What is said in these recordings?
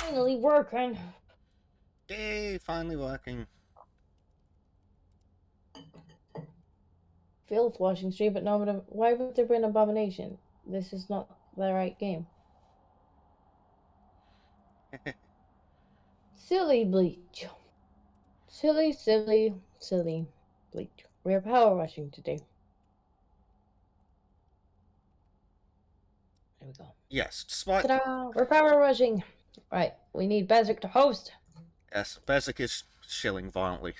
Finally working. Yay, finally working. Filth washing stream, but no, why would there be an abomination? This is not the right game. Silly bleach. Silly, silly, silly bleach. We're power washing today. There we go. Yes, despite... Ta-da! We're power washing. Right, we need Bezic to host. Yes, Bezic is shilling violently.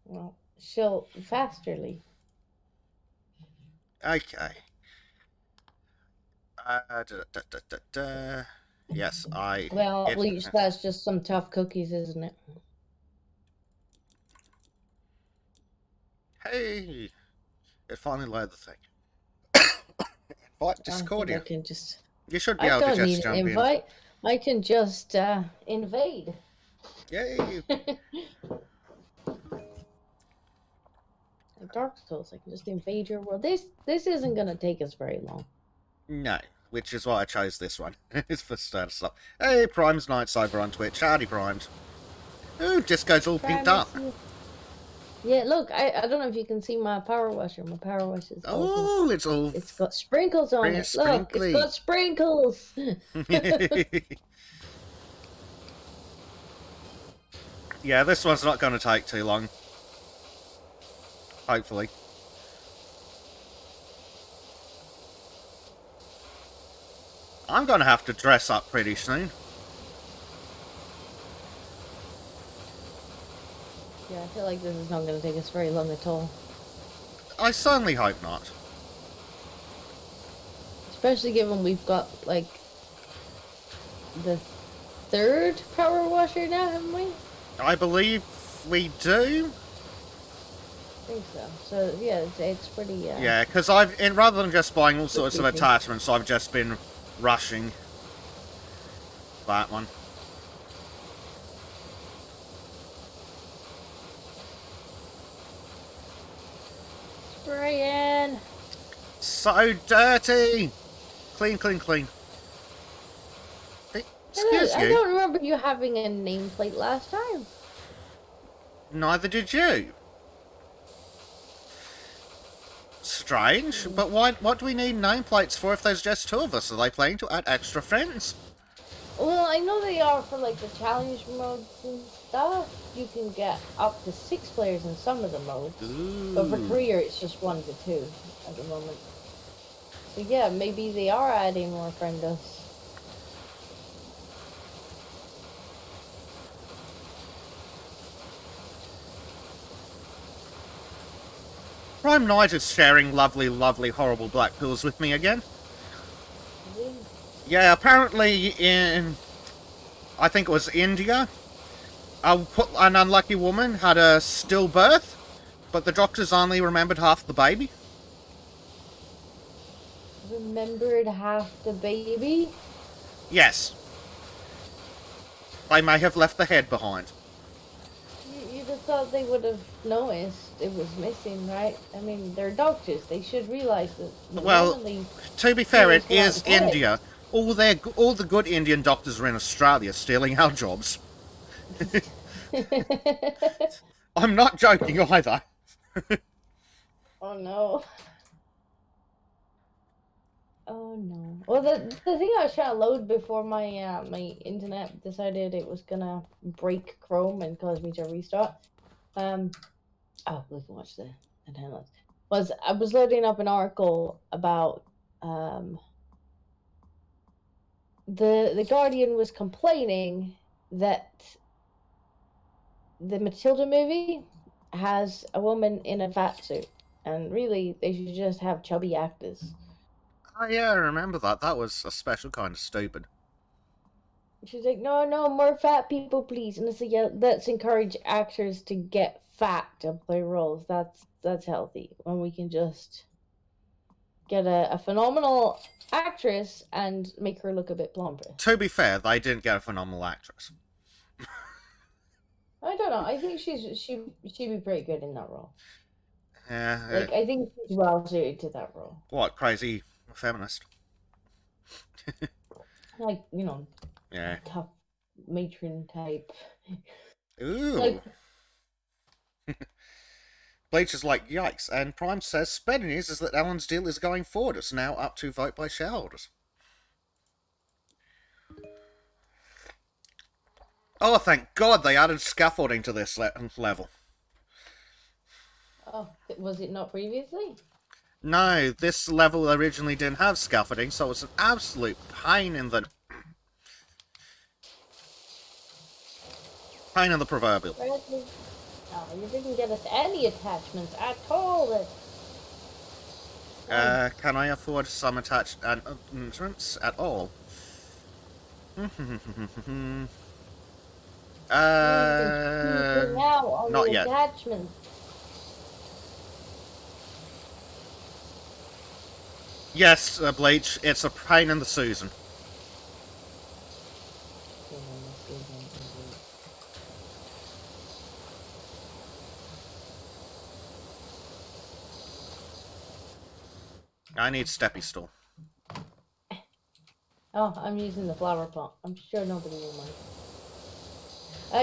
Well, she'll fasterly. Okay. Yes, Well, bleach, that's just some tough cookies, isn't it? Hey! It finally loaded the thing. Invite Discordia. I can just... You should be able to just jump in. Invite. I can just invade. Yay! Like Dark Souls, I can just invade your world. This isn't gonna take us very long. No, which is why I chose this one. It's for start stuff. Hey, Prime's Nights over on Twitch. Howdy, Primes. Ooh, Disco's all pinked up. Yeah, look, I don't know if you can see my power washer. My power washer is oh, it's got sprinkles on it. Look, it's got sprinkles. Yeah, this one's not going to take too long. Hopefully. I'm going to have to dress up pretty soon. Yeah, I feel like this is not going to take us very long at all. I certainly hope not. Especially given we've got, like, the third power washer now, haven't we? I believe we do. I think so. So, yeah, it's pretty... Yeah, because rather than just buying all sorts of attachments, I've just been rushing that one. Spraying. So dirty. Clean, clean, clean. Excuse you. I don't remember you having a nameplate last time. Neither did you. Strange, but why? What do we need nameplates for if there's just two of us? Are they playing to add extra friends? Well, I know they are for like the challenge modes and stuff. You can get up to 6 players in some of the modes. Ooh. But for career, it's just 1 to 2 at the moment. So yeah, maybe they are adding more friendos. Prime Knight is sharing lovely, lovely, horrible black pills with me again. Really? Yeah, apparently in... I think it was India. An unlucky woman had a stillbirth, but the doctors only remembered half the baby. Remembered half the baby? Yes. They may have left the head behind. You'd have thought they would have noticed it was missing, right? I mean, they're doctors. They should realize that. Well, to be fair, it is India. All the good Indian doctors are in Australia stealing our jobs. I'm not joking either. Oh no. Oh no. Well, the thing I was trying to load before my my internet decided it was gonna break Chrome and cause me to restart. Oh, we can watch the headlines. I was loading up an article about the Guardian was complaining that the Matilda movie has a woman in a fat suit, and really they should just have chubby actors. Oh yeah, I remember that. That was a special kind of stupid. She's like, no, more fat people, please. And it's like, yeah, let's encourage actors to get fat to play roles. That's healthy. When we can just get a phenomenal actress and make her look a bit plumper. To be fair, they didn't get a phenomenal actress. I don't know. I think she'd be pretty good in that role. Yeah. Like, I think she's well suited to that role. What, crazy feminist? Like, you know. Yeah. tough matron type. Ooh. Like, Bleach is like, yikes. And Prime says, better news is that Alan's deal is going forward. It's now up to vote by shareholders. Oh, thank God they added scaffolding to this level. oh, was it not previously? No, this level originally didn't have scaffolding, so it's an absolute pain in the proverbial. Oh, you didn't get us any attachments at all. Can I afford some attached entrance at all? Now on Not the yet. attachments. Yes, Bleach, it's a pain in the Susan. I need Steppy Stool. Oh, I'm using the flower pot. I'm sure nobody will mind.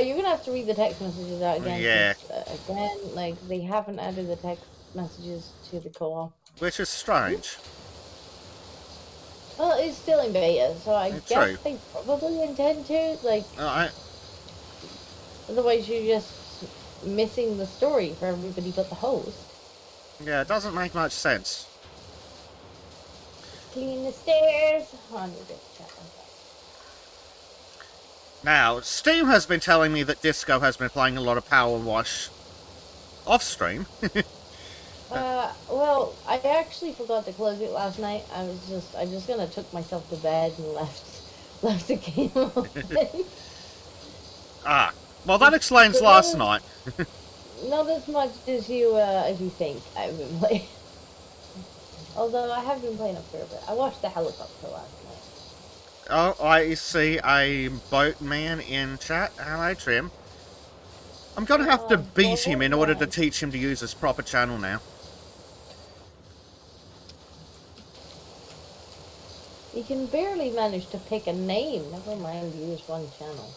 You're gonna have to read the text messages out again. Yeah. Again, like, they haven't added the text messages to the co-op. Which is strange. Well, it's still in beta, so I guess they probably intend to. Like, otherwise you're just missing the story for everybody but the host. Yeah, it doesn't make much sense. Clean the stairs. On your big chat. Now, Steam has been telling me that Disco has been playing a lot of Power Wash off stream. Well, I actually forgot to close it last night. I just kind of took myself to bed and left the game open. Well, that explains But last night. Not as much as you think I've been playing. Although I have been playing up for a bit. I watched the helicopter last night. Oh, I see a boatman in chat. Hello, Trim. I'm gonna have to beat him in order to teach him to use his proper channel now. You can barely manage to pick a name, never mind use one channel.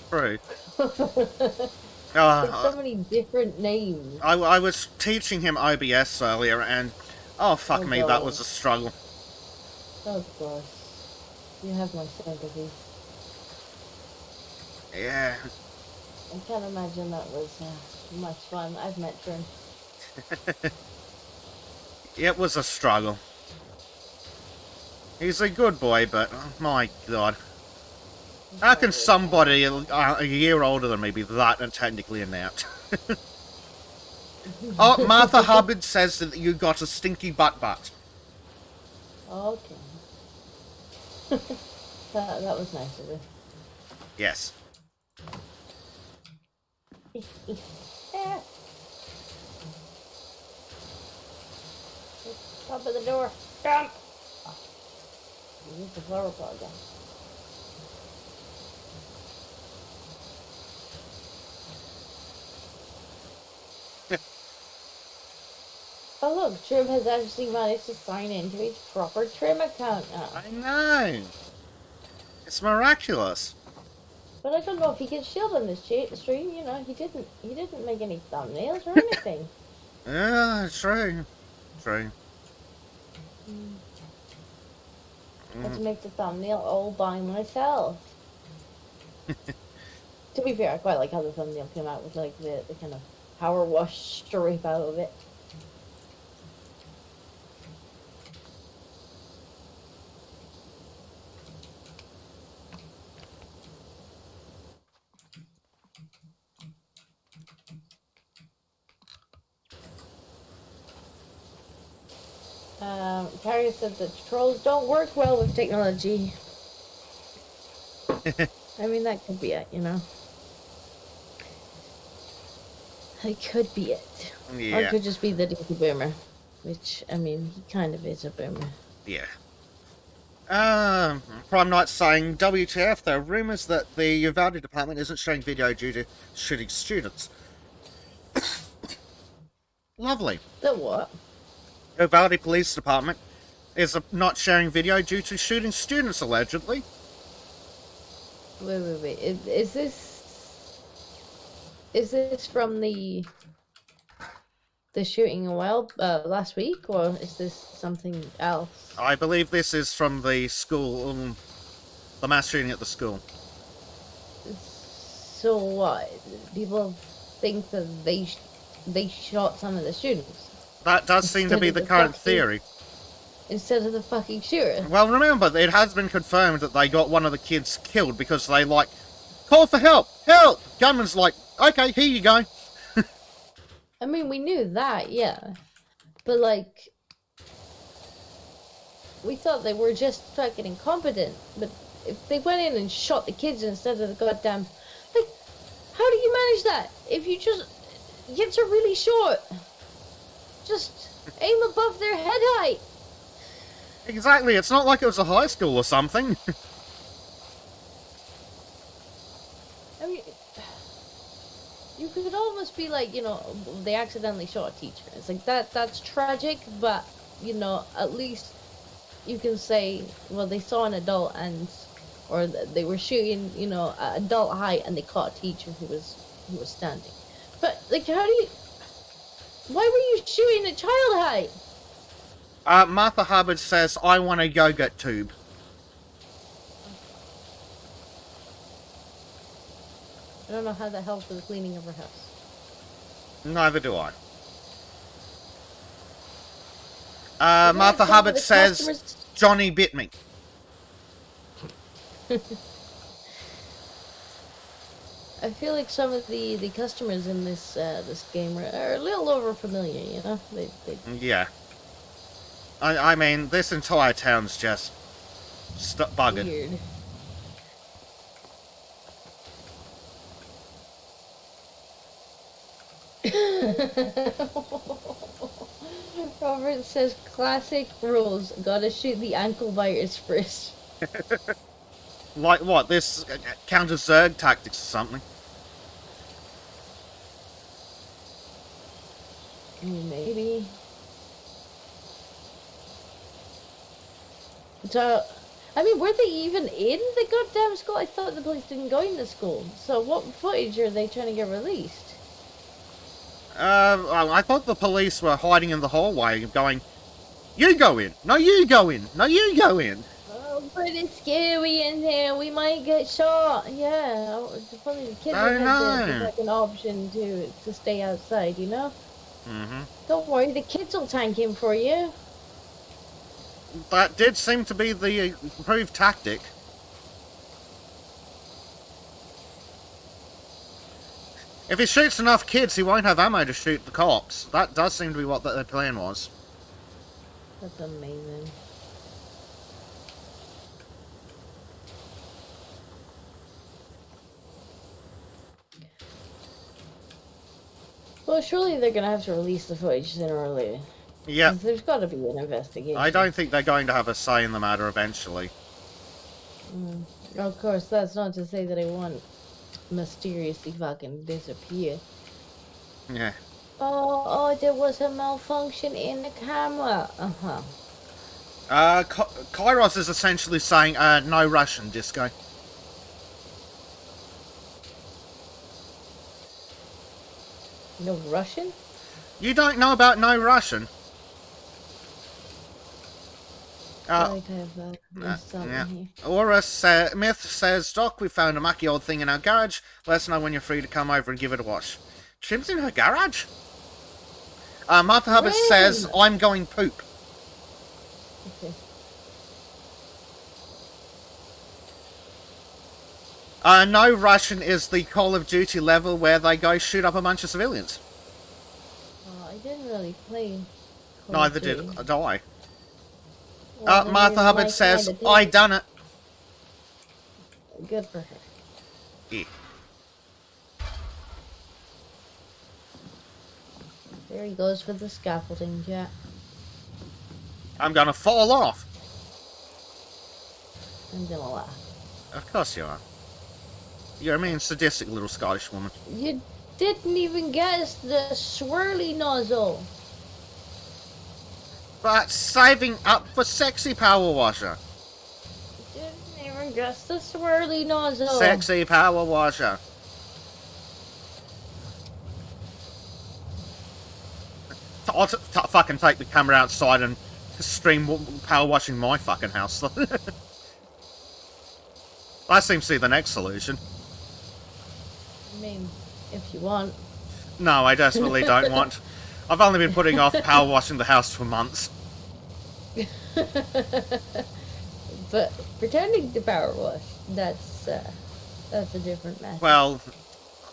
True. So many different names. I was teaching him OBS earlier, and oh fuck me, that was a struggle. Of course. You have my sympathy. Yeah. I can't imagine that was much fun. I've met Trim. It was a struggle. He's a good boy, but oh my god. How can somebody a year older than me be that technically inept? Oh, Martha Hubbard says that you got a stinky butt. Okay. that was nice of her. Yes. Top of the door. Jump! Use the flower pot again. Oh look, Trim has actually managed to sign into his proper Trim account now. I know. It's miraculous. But I don't know if he gets shield on this stream. You know, he didn't make any thumbnails or anything. Yeah, true. I had to make the thumbnail all by myself. To be fair, I quite like how the thumbnail came out with like the kind of power wash strip out of it. Carrie said that trolls don't work well with technology. I mean, that could be it, you know. It could be it. Yeah. Or it could just be the Dookie Boomer. Which, I mean, he kind of is a boomer. Yeah. Prime Knight saying, WTF, there are rumours that the Uvalde department isn't showing video due to shooting students. Lovely. The what? Uvalde Police Department is not sharing video due to shooting students, allegedly. Wait. Is this from the shooting a while last week, or is this something else? I believe this is from the school, the mass shooting at the school. So what? People think that they shot some of the students. That does seem to be the current theory. Instead of the fucking shooter. Well, remember, it has been confirmed that they got one of the kids killed because they, like, call for help! Help! Gunman's like, okay, here you go. I mean, we knew that, yeah. But, like, we thought they were just fucking incompetent. But if they went in and shot the kids instead of the goddamn... Like, how do you manage that? If you just... Kids are really short. Just aim above their head height. Exactly, it's not like it was a high school or something. I mean, you could almost be like, you know, they accidentally shot a teacher. It's like, that's tragic, but, you know, at least you can say, well, they saw an adult and, or they were shooting, you know, at adult height and they caught a teacher who was standing. But, like, how do you, why were you shooting at child height? Martha Hubbard says, I want a yogurt tube. I don't know how that helps with the cleaning of her house. Neither do I. Martha Hubbard says, customers... Johnny bit me. I feel like some of the customers in this this game are a little over familiar, you know? They... Yeah. I mean, this entire town's just buggered. Weird. Robert says, classic rules. Gotta shoot the ankle biters first. Like what? This counter Zerg tactics or something? Maybe. So, I mean, were they even in the goddamn school? I thought the police didn't go in the school. So what footage are they trying to get released? I thought the police were hiding in the hallway going, you go in! No, you go in! No, you go in! Oh, but it's scary in there. We might get shot. Yeah, probably the kids would have like an option to stay outside, you know? Mm-hmm. Don't worry, the kids will tank in for you. That did seem to be the improved tactic. If he shoots enough kids, he won't have ammo to shoot the cops. That does seem to be what their plan was. That's amazing. Well, surely they're gonna have to release the footage sooner or later. Yeah. There's got to be an investigation. I don't think they're going to have a say in the matter eventually. Of course, that's not to say that I want mysteriously fucking disappear. Yeah. Oh, there was a malfunction in the camera. Uh-huh. Kairos is essentially saying, no Russian, Disco. No Russian? You don't know about no Russian? Aura Myth says, Doc, we found a mucky old thing in our garage. Let us know when you're free to come over and give it a wash. Chim's in her garage? Martha Hubbard says, I'm going poop. Okay. No Russian is the Call of Duty level where they go shoot up a bunch of civilians. Oh, I didn't really play Call Neither did I. Well, Martha Hubbard says, I done it. Good for her. Yeah. There he goes for the scaffolding, Jack. I'm gonna fall off. I'm gonna laugh. Of course you are. You're a mean, sadistic little Scottish woman. You didn't even guess the swirly nozzle. But saving up for sexy power washer. You didn't even Just a swirly nozzle. Sexy power washer. I'll fucking take the camera outside and stream power washing my fucking house. That seems to be the next solution. I mean, if you want. No, I desperately don't want. I've only been putting off power washing the house for months. But pretending to power wash, that's a different matter. Well,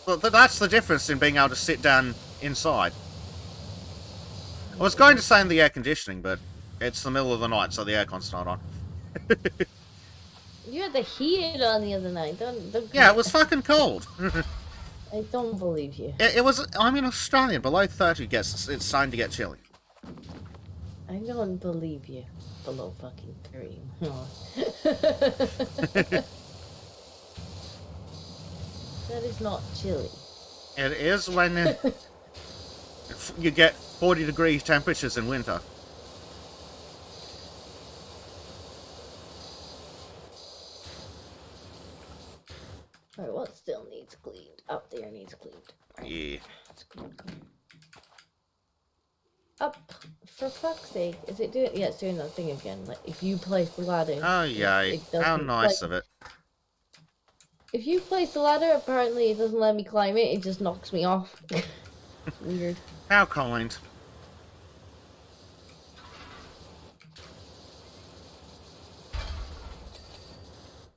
that's the difference in being able to sit down inside. I was going to say in the air conditioning, but it's the middle of the night, so the aircon's not on. You had the heat on the other night. Don't Yeah, it was fucking cold. I don't believe you. It was. I'm in Australia. Below 30 it's starting to get chilly. I don't believe you. Below fucking 3. That is not chilly. It is when you get 40-degree temperatures in winter. Alright, what still needs cleaned? Up there needs cleaned. Yeah. Up, for fuck's sake. Is it doing? Yeah, it's doing that thing again. Like, if you place the ladder. Oh, yay. How nice of it. If you place the ladder, apparently it doesn't let me climb it. It just knocks me off. Weird. How kind.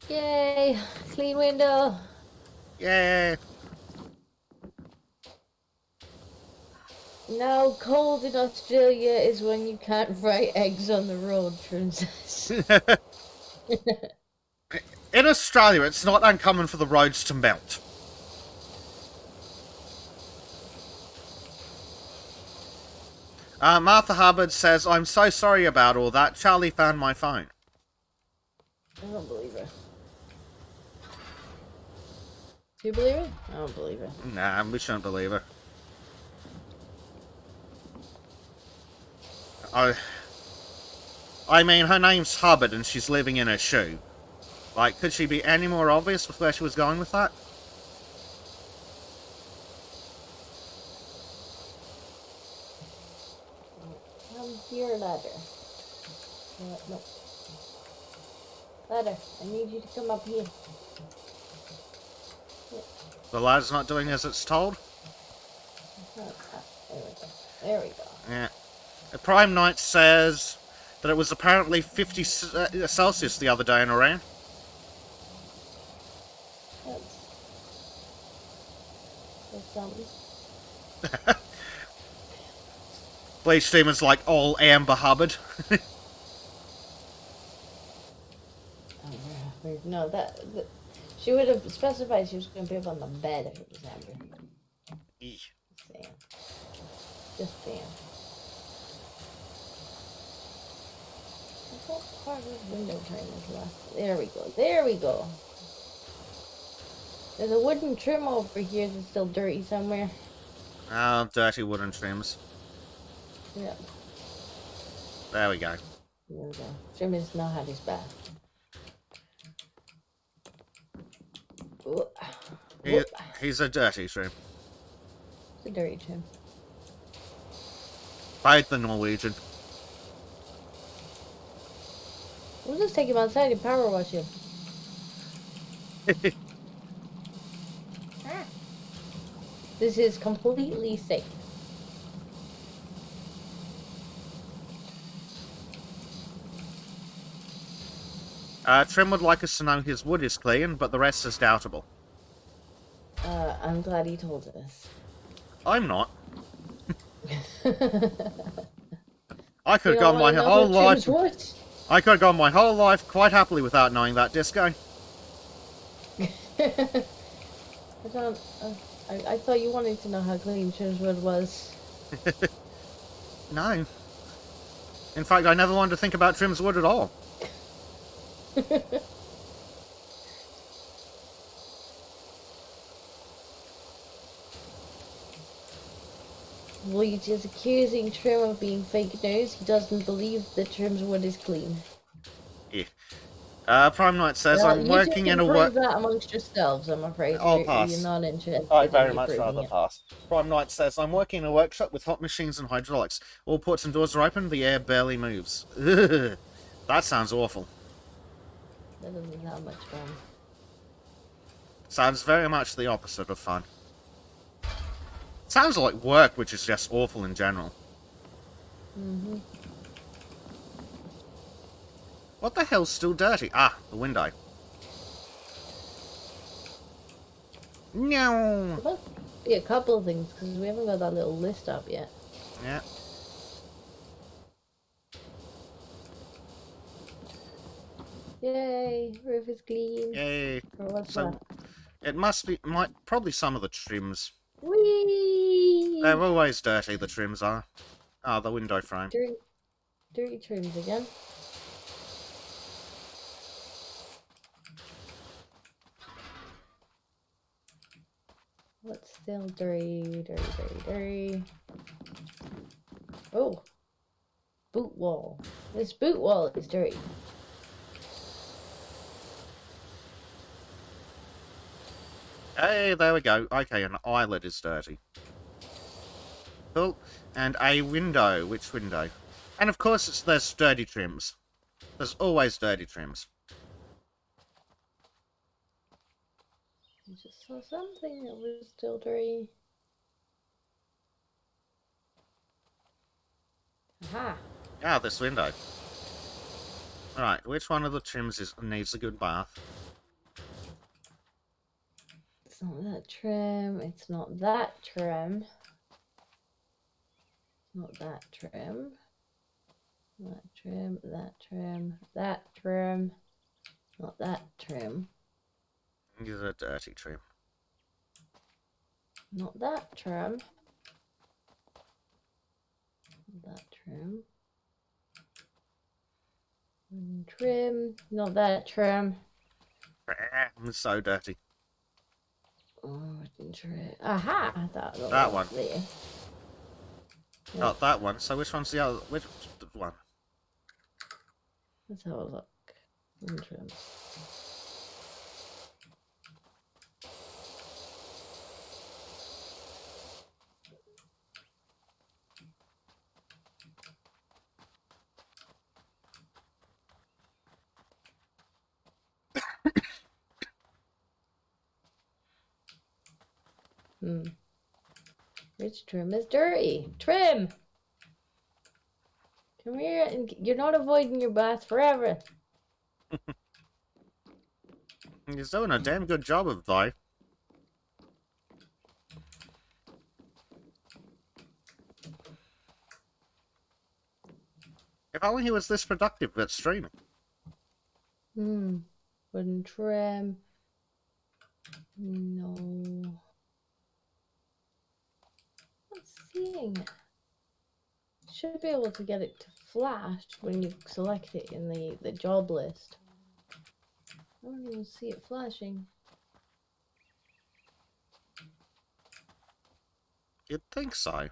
Yay! Clean window. Yay. Now, cold in Australia is when you can't fry eggs on the road, princess. In Australia, it's not uncommon for the roads to melt. Martha Hubbard says, I'm so sorry about all that. Charlie found my phone. I don't believe her. Do you believe her? I don't believe her. Nah, we shouldn't believe her. I mean, her name's Hubbard and she's living in a shoe. Like, could she be any more obvious with where she was going with that? Come here, ladder. No. Ladder, I need you to come up here. Yeah. The ladder's not doing as it's told? There we go. Yeah. The Prime Knight says that it was apparently 50 Celsius the other day in Iran. That's something. Bleach Demon's like all Amber Hubbard. No, that she would have specified she was going to be up on the bed if it was Amber. Just saying. What part of the window frame is left? There we go. There we go. There's a wooden trim over here that's still dirty somewhere. Oh, dirty wooden trims. Yeah. There we go. There we go. Trim has not had his bath. He's a dirty trim. It's a dirty trim. Bite the Norwegian. We'll just take him outside and power wash him. This is completely safe. Trim would like us to know his wood is clean, but the rest is doubtable. I'm glad he told us. I'm not. I could have gone my whole life. I could have gone my whole life quite happily without knowing that, Disco. I thought you wanted to know how clean Trim's wood was. No. In fact, I never wanted to think about Trim's wood at all. Bleach is accusing Trim of being fake news. He doesn't believe that Trim's wood is clean. Yeah. Prime Knight says, Well, I'm you two working in can a prove work... that amongst yourselves, I'm afraid. I'll You're pass. not I interested in very me much proving rather it. pass. Prime Knight says, I'm working in a workshop with hot machines and hydraulics. All ports and doors are open, the air barely moves. Ugh. That sounds awful. That doesn't sound much fun. Sounds very much the opposite of fun. Sounds like work, which is just awful in general. Mm-hmm. What the hell's still dirty? Ah, the window. No. There must be a couple of things, because we haven't got that little list up yet. Yeah. Yay, roof is clean. Yay. Or what's So, that? it must be... probably some of the trims. Whee! They're always dirty, the trims are. Ah, the window frame. Dirty trims again. What's still dirty? Oh! Boot wall. This boot wall is dirty. Hey, there we go. Okay, an eyelid is dirty. Cool. And a window. Which window? And of course, there's dirty trims. There's always dirty trims. I just saw something that was still dirty. Aha! Ah, this window. Right, which one of the trims needs a good bath? It's not that trim. It's not that trim. Not that trim. That trim. That trim. That trim. Not that trim. These are dirty trim. Not that trim. Not that trim. Trim. Not that trim. It's so dirty. Oh, trim. Aha! That one. There. Not that one. So which one's the other? Which one? Let's have a look. Trim. Which trim is dirty? Trim! Come here, and you're not avoiding your bath forever. He's doing a damn good job of though. If only he was this productive at streaming. Wooden trim. No. Not seeing it. Should be able to get it to flash when you select it in the job list. I don't even see it flashing. You'd think so.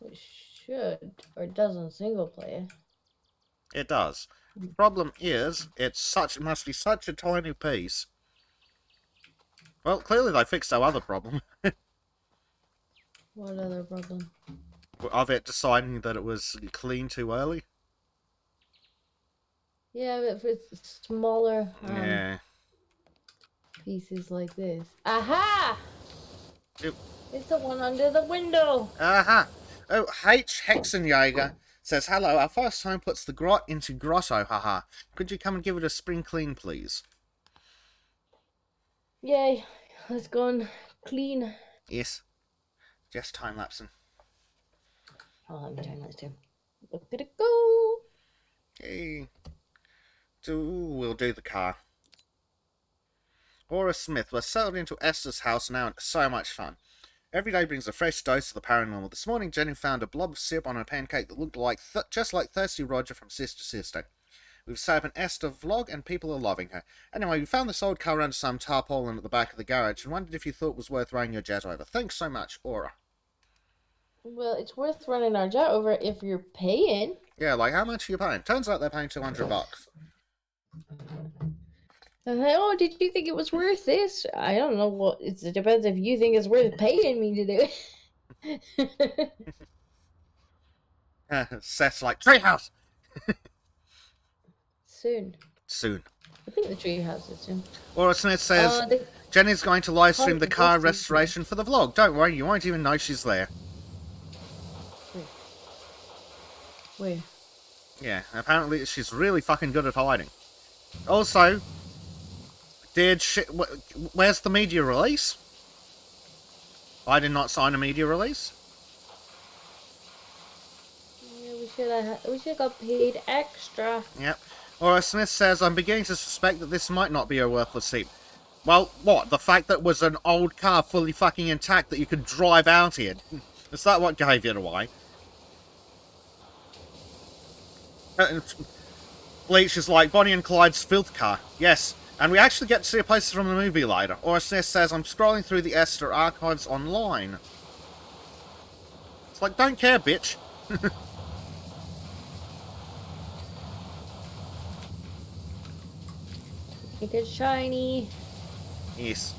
It should, or it does on single player. It does. The problem is, it must be such a tiny piece. Well, clearly they fixed our other problem. What other problem? Of it deciding that it was clean too early. Yeah, but if it's smaller Yeah. pieces like this. Aha! Yep. It's the one under the window. Aha! Oh, H. Hexenjäger says, hello, our first time puts the grot into grotto, haha. Could you come and give it a spring clean, please? Yay, let's go and clean. Yes. Just time-lapsing. Oh, let me turn this too. Look at it go. Yay. We'll do the car. Horace Smith, we're settled into Esther's house now and it's so much fun. Every day brings a fresh dose of the paranormal. This morning, Jenny found a blob of syrup on her pancake that looked like just like Thirsty Roger from Sister Sister. We've set up an Esther vlog, and people are loving her. Anyway, we found this old car under some tarpaulin at the back of the garage, and wondered if you thought it was worth running your jet over. Thanks so much, Aura. Well, it's worth running our jet over if you're paying. Yeah, like, how much are you paying? Turns out they're paying $200. Oh, did you think it was worth this? I don't know what. It depends if you think it's worth paying me to do it. Seth's like, treehouse! Soon. Soon. I think the tree house is soon. Or Smith says, The Jenny's going to live stream cotton the car is soon. restoration for the vlog. Don't worry, you won't even know she's there. Where? Yeah, apparently she's really fucking good at hiding. Also, where's the media release? I did not sign a media release. Yeah, we should have got paid extra. Yep. Or Smith says, I'm beginning to suspect that this might not be a worthless heap. Well, what? The fact that it was an old car fully fucking intact that you could drive out in? Is that what gave it away? Bleach is like Bonnie and Clyde's filth car. Yes. And we actually get to see a poster from the movie later. Or Smith says, I'm scrolling through the Esther archives online. It's like, don't care, bitch. Make it shiny. Yes.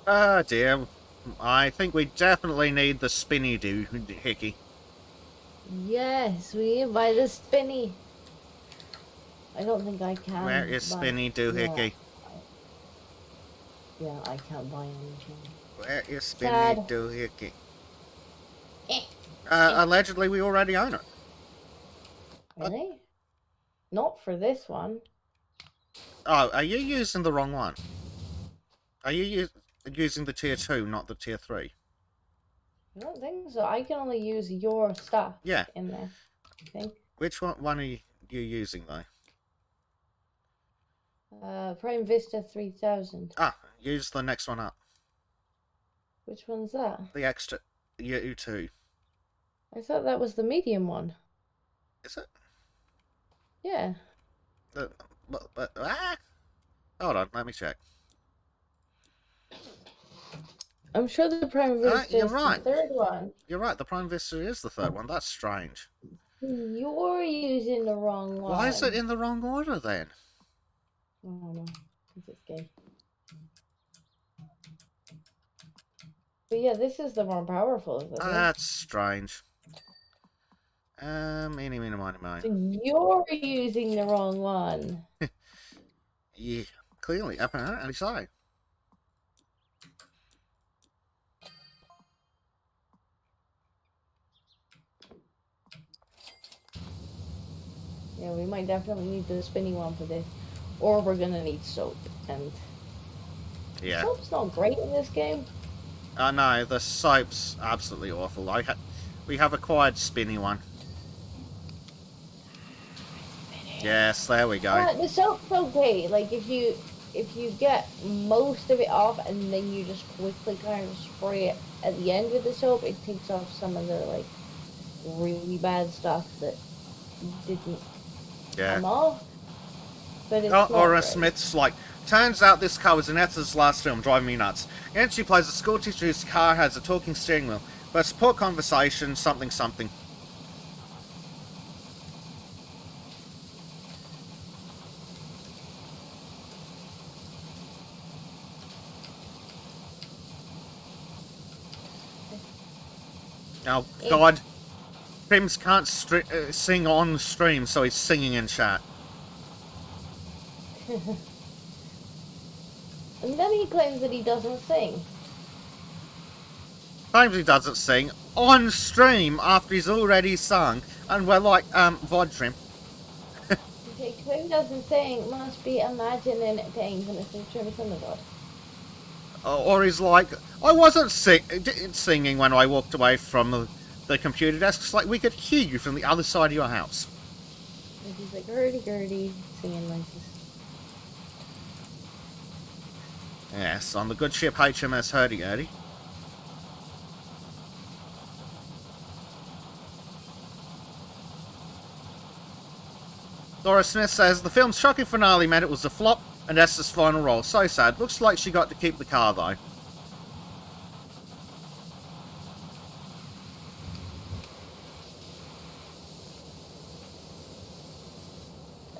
Ah, dear. I think we definitely need the spinny doohickey. Yes, we buy the spinny. I don't think I can. Where is spinny doohickey? Yeah, I can't buy anything. Where is spinny doohickey? Allegedly, we already own it. Really? Not for this one. Oh, are you using the wrong one? Are you using the tier 2, not the tier 3? I don't think so. I can only use your stuff in there, I think. Which one are you using, though? Prime Vista 3000. Ah, use the next one up. Which one's that? The extra U2. I thought that was the medium one. Is it? Yeah. Hold on, let me check. I'm sure the Prime Vista is the third one. You're right, the Prime Vista is the third one. That's strange. You're using the wrong one. Why is it in the wrong order, then? I don't know. It's this game. But yeah, this is the more powerful, isn't it? That's strange. Eeny, meeny, miny, miny. So you're using the wrong one. Yeah, clearly, apparently so. Yeah, we might definitely need the spinny one for this. Or we're gonna need soap. And yeah, soap's not great in this game. No, the soap's absolutely awful. We have acquired spinny one. Yes, there we go. The soap's okay. Like if you get most of it off and then you just quickly kind of spray it at the end with the soap, it takes off some of the like really bad stuff that didn't come off. But it's Laura Smith's like, turns out this car was in Etha's last film, driving me nuts. And she plays a school teacher whose car has a talking steering wheel. But support conversation, something something. Oh, God. Prims can't sing on stream, so he's singing in chat. And then he claims that he doesn't sing. Claims he doesn't sing on stream after he's already sung, and we're like, VOD trim. Okay, Claim doesn't sing, must be imagining things and it's in trim from the God. Or he's like, I wasn't singing when I walked away from the computer desk. It's like we could hear you from the other side of your house. And she's like, hurdy-gurdy, singing noises. Yes, on the good ship HMS Hurdy-Gurdy. Laura Smith says, the film's shocking finale meant it was a flop, and Esther's final role. So sad. Looks like she got to keep the car, though.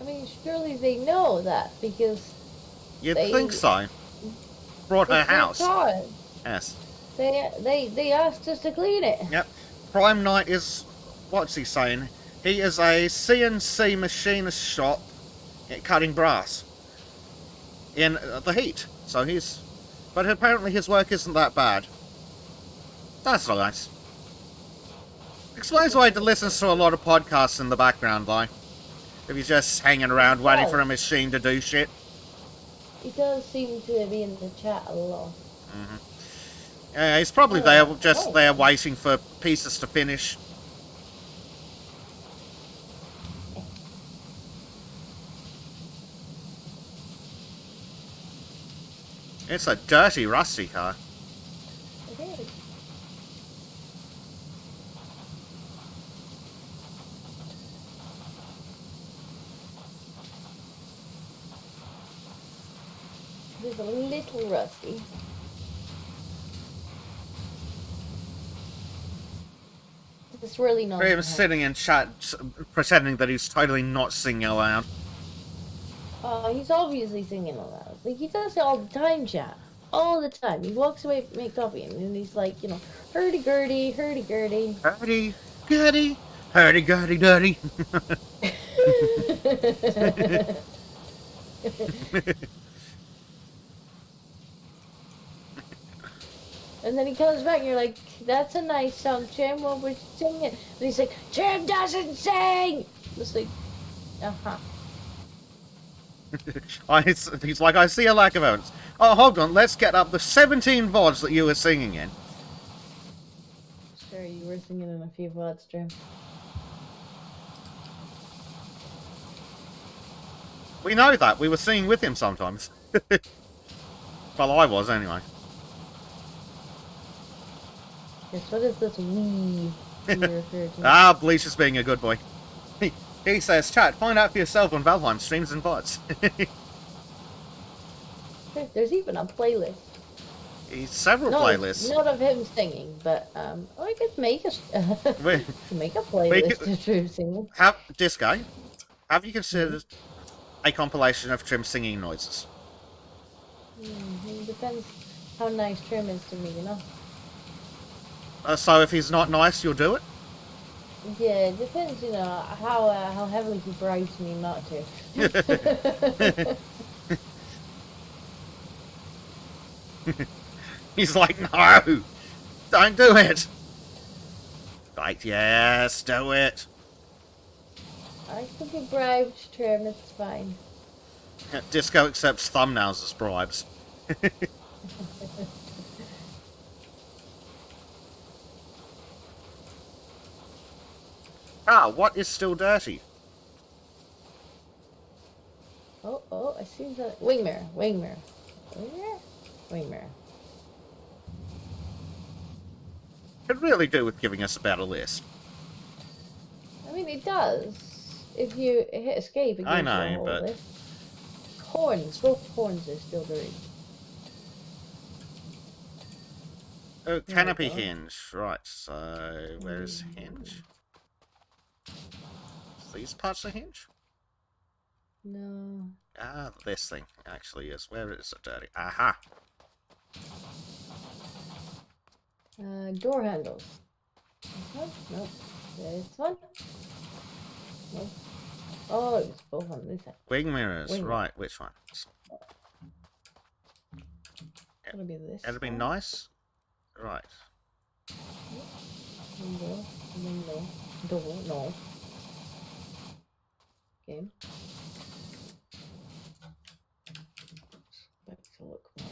I mean, surely they know that, because You'd think so. Brought her house. Yes. They asked us to clean it. Yep. Prime Knight is... What's he saying? He is a CNC machinist shop cutting brass. In the heat. So he's... But apparently his work isn't that bad. That's nice. Explains why he listens to a lot of podcasts in the background, though. If he's just hanging around waiting for a machine to do shit. He does seem to be in the chat a lot. Mm-hmm. Yeah, he's probably there, just there waiting for pieces to finish. It's a dirty, rusty car. It is. It's a little rusty. It's really not. He was sitting in chat, pretending that he's totally not singing aloud. He's obviously singing aloud. Like, he does it all the time, chat. All the time. He walks away to make coffee, and he's like, you know, hurdy-gurdy, hurdy-gurdy. Hurdy-gurdy, hurdy-gurdy, dirty. And then he comes back and you're like, that's a nice song, Trim, what we're singing. And he's like, Trim doesn't sing! Just like, uh-huh. He's like, I see a lack of evidence. Oh, hold on, let's get up the 17 VODs that you were singing in. Sure, you were singing in a few VODs, Trim. We know that. We were singing with him sometimes. Well, I was, anyway. Yes, what is this we refer to? Ah, Bleach is being a good boy. He says, chat, find out for yourself on Valheim streams and VODs. There's even a playlist. Several playlists. Not of him singing, but I could make make a playlist of Trim singing. Disco, have you considered a compilation of Trim singing noises? It depends how nice Trim is to me, you know? So if he's not nice, you'll do it? Yeah, it depends, you know, how heavily he bribes me not to. He's like, no! Don't do it! Like, yes, do it! I can be bribed, Trim, it's fine. Disco accepts thumbnails as bribes. Ah, what is still dirty? Oh, I see the wing mirror. Could really do with giving us a better list. I mean, it does. If you hit escape, it gives you a whole list. Horns, both horns are still dirty. Oh, canopy hinge. Right, so where's hinge? These parts of hinge? No. Ah, this thing actually is. Where is it dirty? Aha! Door handles. This one? Nope. This one? Nope. Oh, it's both on this side. Wing mirrors. Right, which one? It'll be this. It'll be nice. Right. Window. Door. No. Okay. Back to look mode.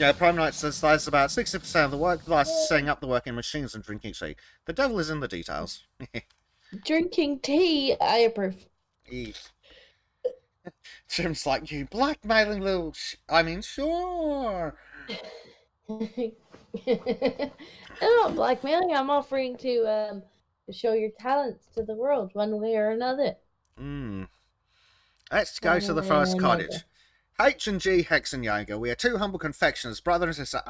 Yeah, Prime Knight says that's about 60% of the work lies setting up the working machines and drinking tea. The devil is in the details. Drinking tea, I approve. Jim's like, you blackmailing little I mean, sure. I'm not blackmailing. I'm offering to show your talents to the world one way or another. Let's go One to the way or first another. cottage. H&G Hex and Jaeger. We are two humble confectioners, brother and sister,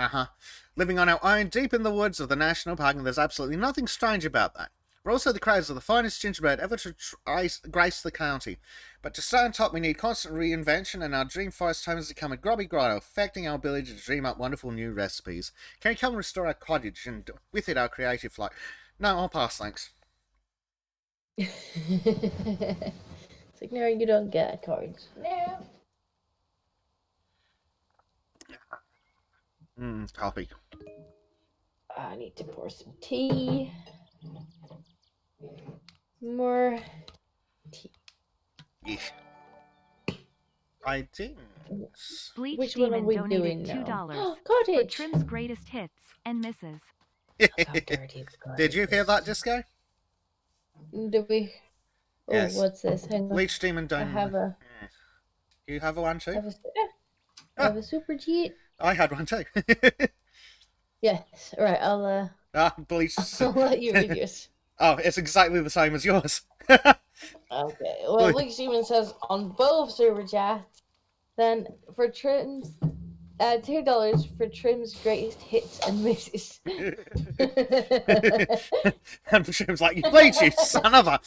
living on our own deep in the woods of the national park, and there's absolutely nothing strange about that. We're also the creators of the finest gingerbread ever to grace the county. But to stay on top, we need constant reinvention, and our dream forest home has become a grubby grotto, affecting our ability to dream up wonderful new recipes. Can you come and restore our cottage, and with it our creative flight? No, I'll pass, thanks. It's like, no, you don't get a card. No. Coffee. I need to pour some tea. More tea. Yeesh. I didn't. Bleach Which Demon one are we donated doing $2 now? for Cottage. Trim's greatest hits and misses. Look how dirty the cottage Did you hear is. that, Disco? Do we? Oh, Yes. what's this? Hang on. Bleach Demon don't. I have a. Do you have one too? I have a super cheat. I had one too. Yes. All right. I'll Bleach. I'll let you read yours. Oh, it's exactly the same as yours. Okay. Well, Bleach Demon says on both super chats. Then for Trim's, $2 for Trim's greatest hits and misses. And Trim's like, you Bleach, you son of a.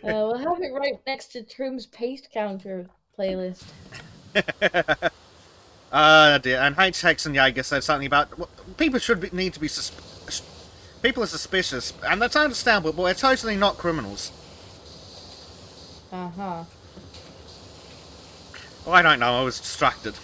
We'll have it right next to Trim's paste counter playlist. Dear. And H. Hex and Jaeger said something about people need to be people are suspicious, and that's understandable, but we're totally not criminals. Uh-huh. Oh, I don't know, I was distracted.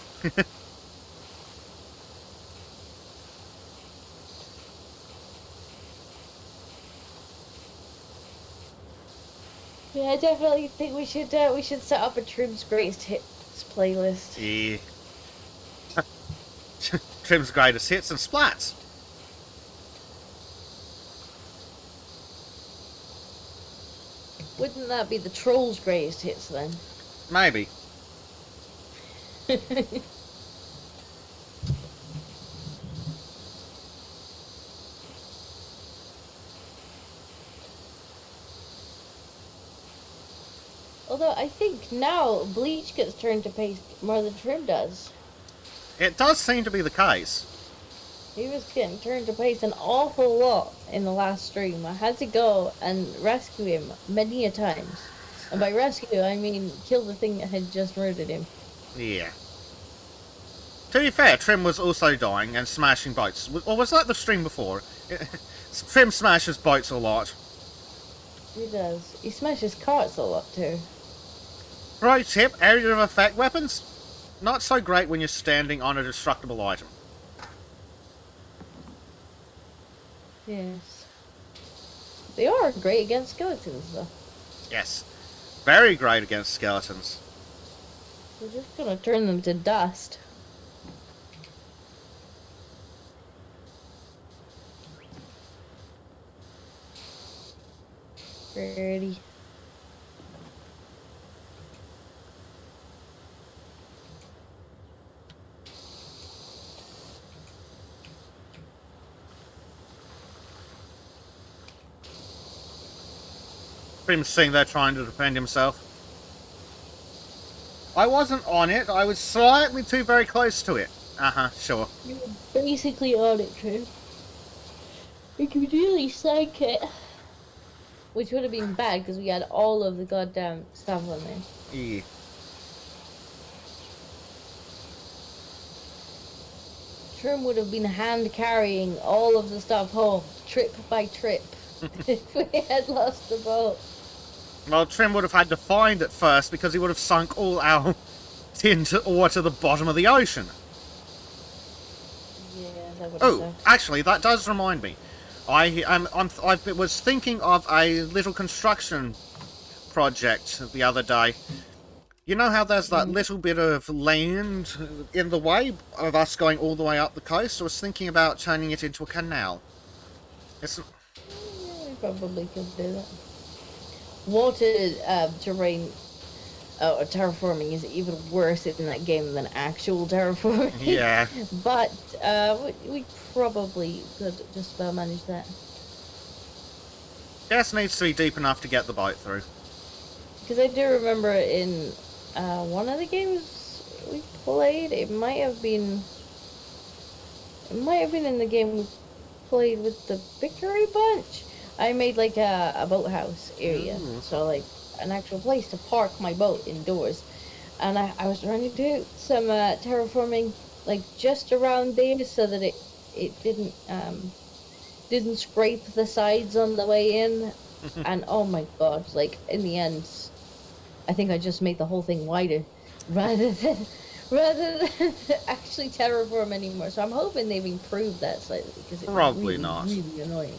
Yeah, I definitely think we should set up a Trim's greatest hits playlist. Yeah. Trim's greatest hits and splats. Wouldn't that be the Trolls' greatest hits then? Maybe. Although I think now Bleach gets turned to paste more than Trim does. It does seem to be the case. He was getting turned to paste an awful lot in the last stream. I had to go and rescue him many a times. And by rescue, I mean kill the thing that had just murdered him. Yeah. To be fair, Trim was also dying and smashing boats. Or was that the stream before? Trim smashes boats a lot. He does. He smashes carts a lot too. Pro tip, area of effect weapons? Not so great when you're standing on a destructible item. Yes. They are great against skeletons though. Yes. Very great against skeletons. We're just gonna turn them to dust. Pretty. Trim's sitting there trying to defend himself. I wasn't on it, I was slightly too very close to it. Sure. You were basically on it, Trim. You could really sank it. Which would have been bad because we had all of the goddamn stuff on there. Yeah. Trim would have been hand carrying all of the stuff home, trip by trip, if we had lost the boat. Well, Trim would have had to find it first because he would have sunk all our tin ore to the bottom of the ocean. Yeah, that would have Oh, sucked. actually, that does remind me. I was thinking of a little construction project the other day. You know how there's that little bit of land in the way of us going all the way up the coast? I was thinking about turning it into a canal. It's... Yeah, we probably could do that. Water terrain terraforming is even worse in that game than actual terraforming. Yeah. But we probably could just about manage that. Gas needs to be deep enough to get the boat through. Because I do remember in one of the games we played, it might have been in the game we played with the Victory Bunch. I made like a boathouse area, so like an actual place to park my boat indoors, and I was trying to do some terraforming like just around there so that it didn't scrape the sides on the way in, and oh my god, like in the end, I think I just made the whole thing wider rather than actually terraform anymore. So I'm hoping they've improved that slightly because it's Probably really, not. really annoying.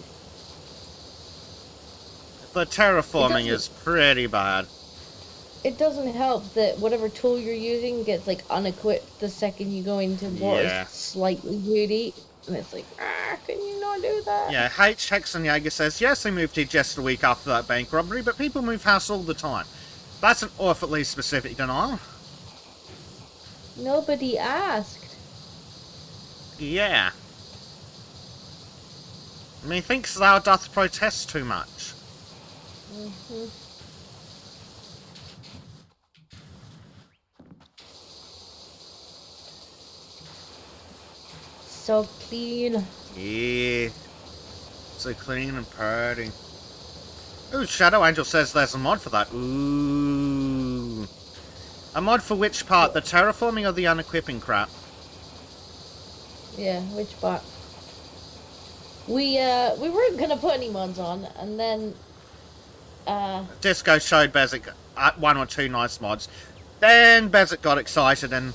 The terraforming is pretty bad. It doesn't help that whatever tool you're using gets like unequipped the second you go into water slightly dirty, and it's like, can you not do that? Yeah, H. Hexenjager says, yes, they moved here just a week after that bank robbery, but people move house all the time. That's an awfully specific denial. Nobody asked. Yeah. Methinks thou doth protest too much. So clean. Yeah. So clean and pretty. Ooh, Shadow Angel says there's a mod for that. Ooh. A mod for which part? The terraforming or the unequipping crap? Yeah, which part? We weren't gonna put any mods on, and then Disco showed Bezic one or two nice mods. Then Bezic got excited and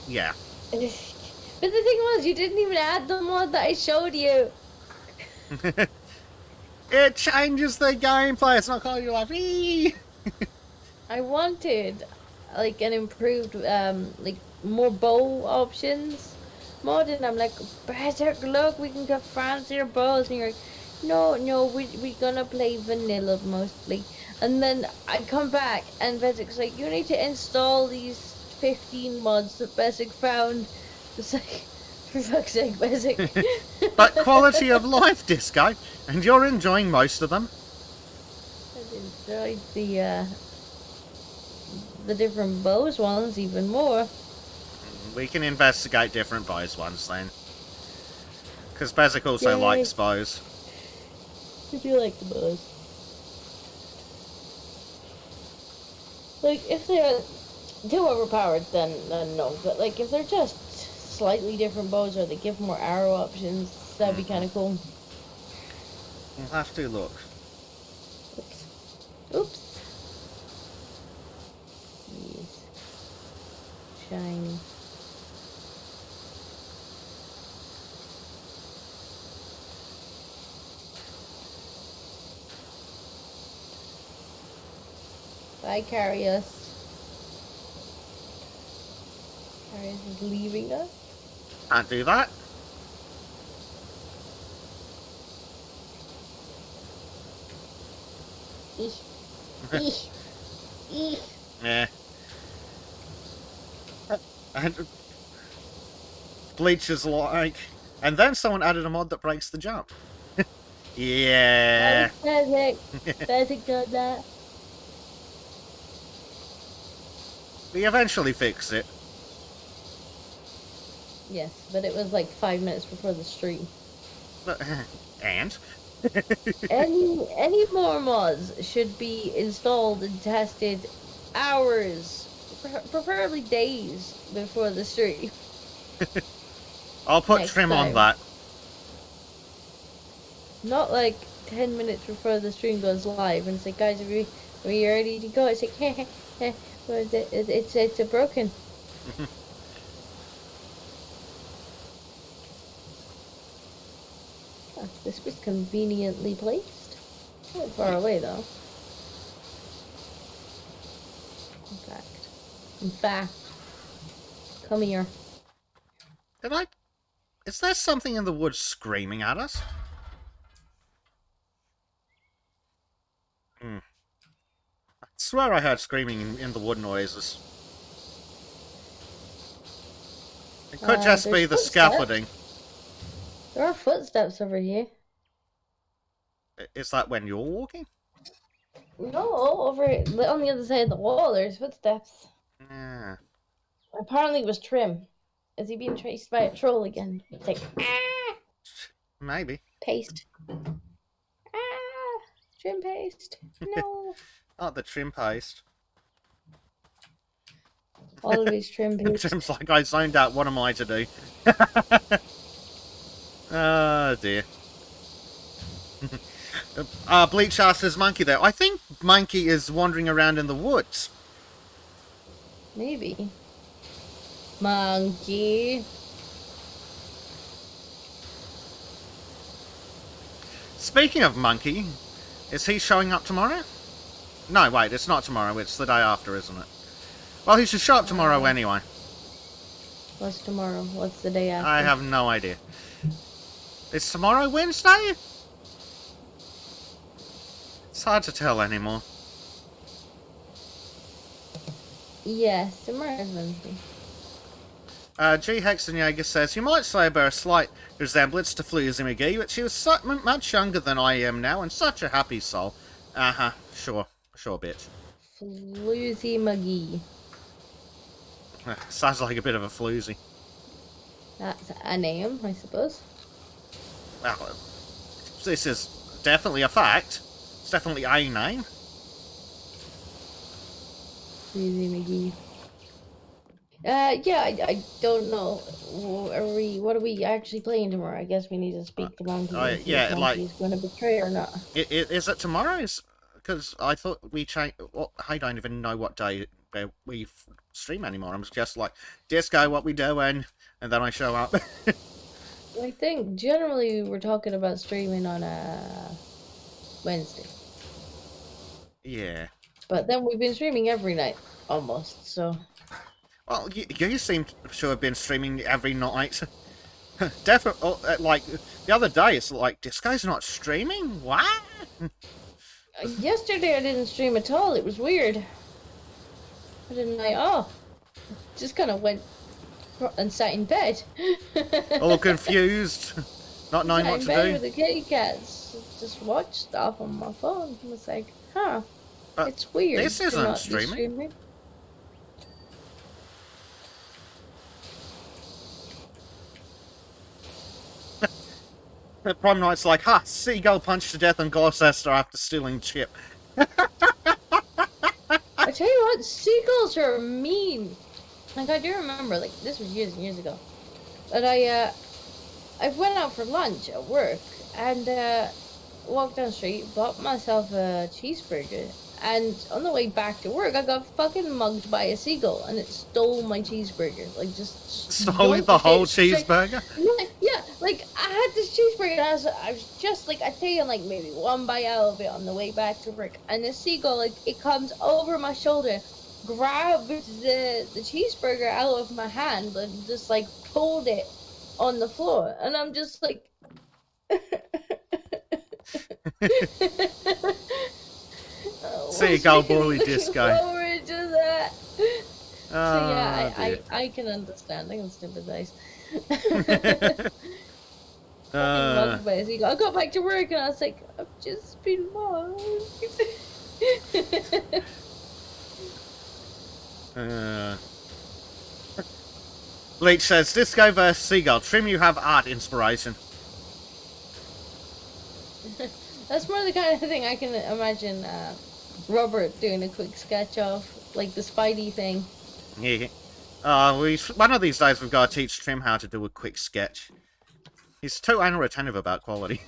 yeah. But the thing was, you didn't even add the mod that I showed you. It changes the gameplay. It's not called you like me. I wanted like an improved like more bow options mod, and I'm like, Berserk, look, we can get fancier bows, and you're like, no, we're gonna play vanilla mostly. And then I come back and Besik's like, you need to install these 15 mods that Besic found. It's like, for fuck's sake, Besic. But quality of life, Disco, and you're enjoying most of them. I enjoyed the different bows ones even more. We can investigate different bows ones then. Because Bezic also likes bows. I do like the bows. Like, if they're too overpowered, then no. But, like, if they're just slightly different bows or they give more arrow options, that'd be kind of cool. We'll have to look. Oops. Yes. Shine. Bye, Carius. Carius is leaving us. Can't do that. Eesh. Eesh. Eesh. Yeah. And Bleach is like... And then someone added a mod that breaks the jump. Yeah. Basic did that. We eventually fixed it. Yes, but it was like 5 minutes before the stream. But, and? Any more mods should be installed and tested hours, preferably days before the stream. I'll put Next trim time. on that. Not like 10 minutes before the stream goes live and it's like, guys, are we ready to go? It's like, it's broken. This was conveniently placed. Not far away though. In fact, come here. Is there something in the woods screaming at us? I swear I heard screaming in the wood noises. It could just be the scaffolding. There are footsteps over here. Is that when you're walking? No, over on the other side of the wall, there's footsteps. Yeah. Apparently it was Trim. Is he being chased by a troll again? It's like, ah! Maybe. Paste. Ah! Trim paste. No. Not the Trim paste. Always Trim paste. Trim's like, I zoned out, what am I to do? Oh dear. Bleach asks, is Monkey there? I think Monkey is wandering around in the woods. Maybe. Monkey. Speaking of Monkey, is he showing up tomorrow? No, wait, it's not tomorrow, it's the day after, isn't it? Well, he should show up tomorrow anyway. What's tomorrow? What's the day after? I have no idea. Is tomorrow Wednesday? It's hard to tell anymore. Yes, tomorrow's Wednesday. G. Hexenjager says, you might say bear a slight resemblance to Floozy McGee, but she was so much younger than I am now, and such a happy soul. Uh-huh, sure, bitch. Floozy McGee. Sounds like a bit of a floozy. That's a name, I suppose. Well, this is definitely a fact. It's definitely a name. Floozy McGee. Yeah, I don't know. What are we actually playing tomorrow? I guess we need to speak to Monkey. Yeah, like, he's going to betray or not. Is it tomorrow? Because I thought we changed. Well, I don't even know what day we stream anymore. I'm just like, Disco, what we doing? And then I show up. I think generally we're talking about streaming on a Wednesday. Yeah. But then we've been streaming every night, almost, so... Well, you seem to have been streaming every night. Definitely, like, the other day, it's like, Disco's not streaming? What? Yesterday I didn't stream at all, it was weird. I didn't just kind of went and sat in bed. All confused, not knowing what to do. Sat in bed with the kitty cats, just watch stuff on my phone. I was like, it's weird. This isn't streaming. Prime Knight's like, Seagull punched to death on Gloucester after stealing chip. I tell you what, seagulls are mean. Like, I do remember, like, this was years and years ago, but I went out for lunch at work, and, walked down the street, bought myself a cheeseburger, and on the way back to work, I got fucking mugged by a seagull, and it stole my cheeseburger. Like, just stole the whole cheeseburger? Yeah, like, I had this cheeseburger, and I was just, like, I'd taken, like, maybe one bite out of it on the way back to work, and the seagull, like, it comes over my shoulder, grabbed the cheeseburger out of my hand, and just, like, pulled it on the floor, and I'm just, like... Seagull bully Disco. Forward to that. So yeah, I can understand. I can sympathize. I got back to work and I was like, I've just been mugged. Leech says, Disco vs Seagull. Trim, you have art inspiration. That's more the kind of thing I can imagine Robert doing a quick sketch of, like the Spidey thing. Yeah. One of these days we've got to teach Trim how to do a quick sketch. He's too unretentive about quality.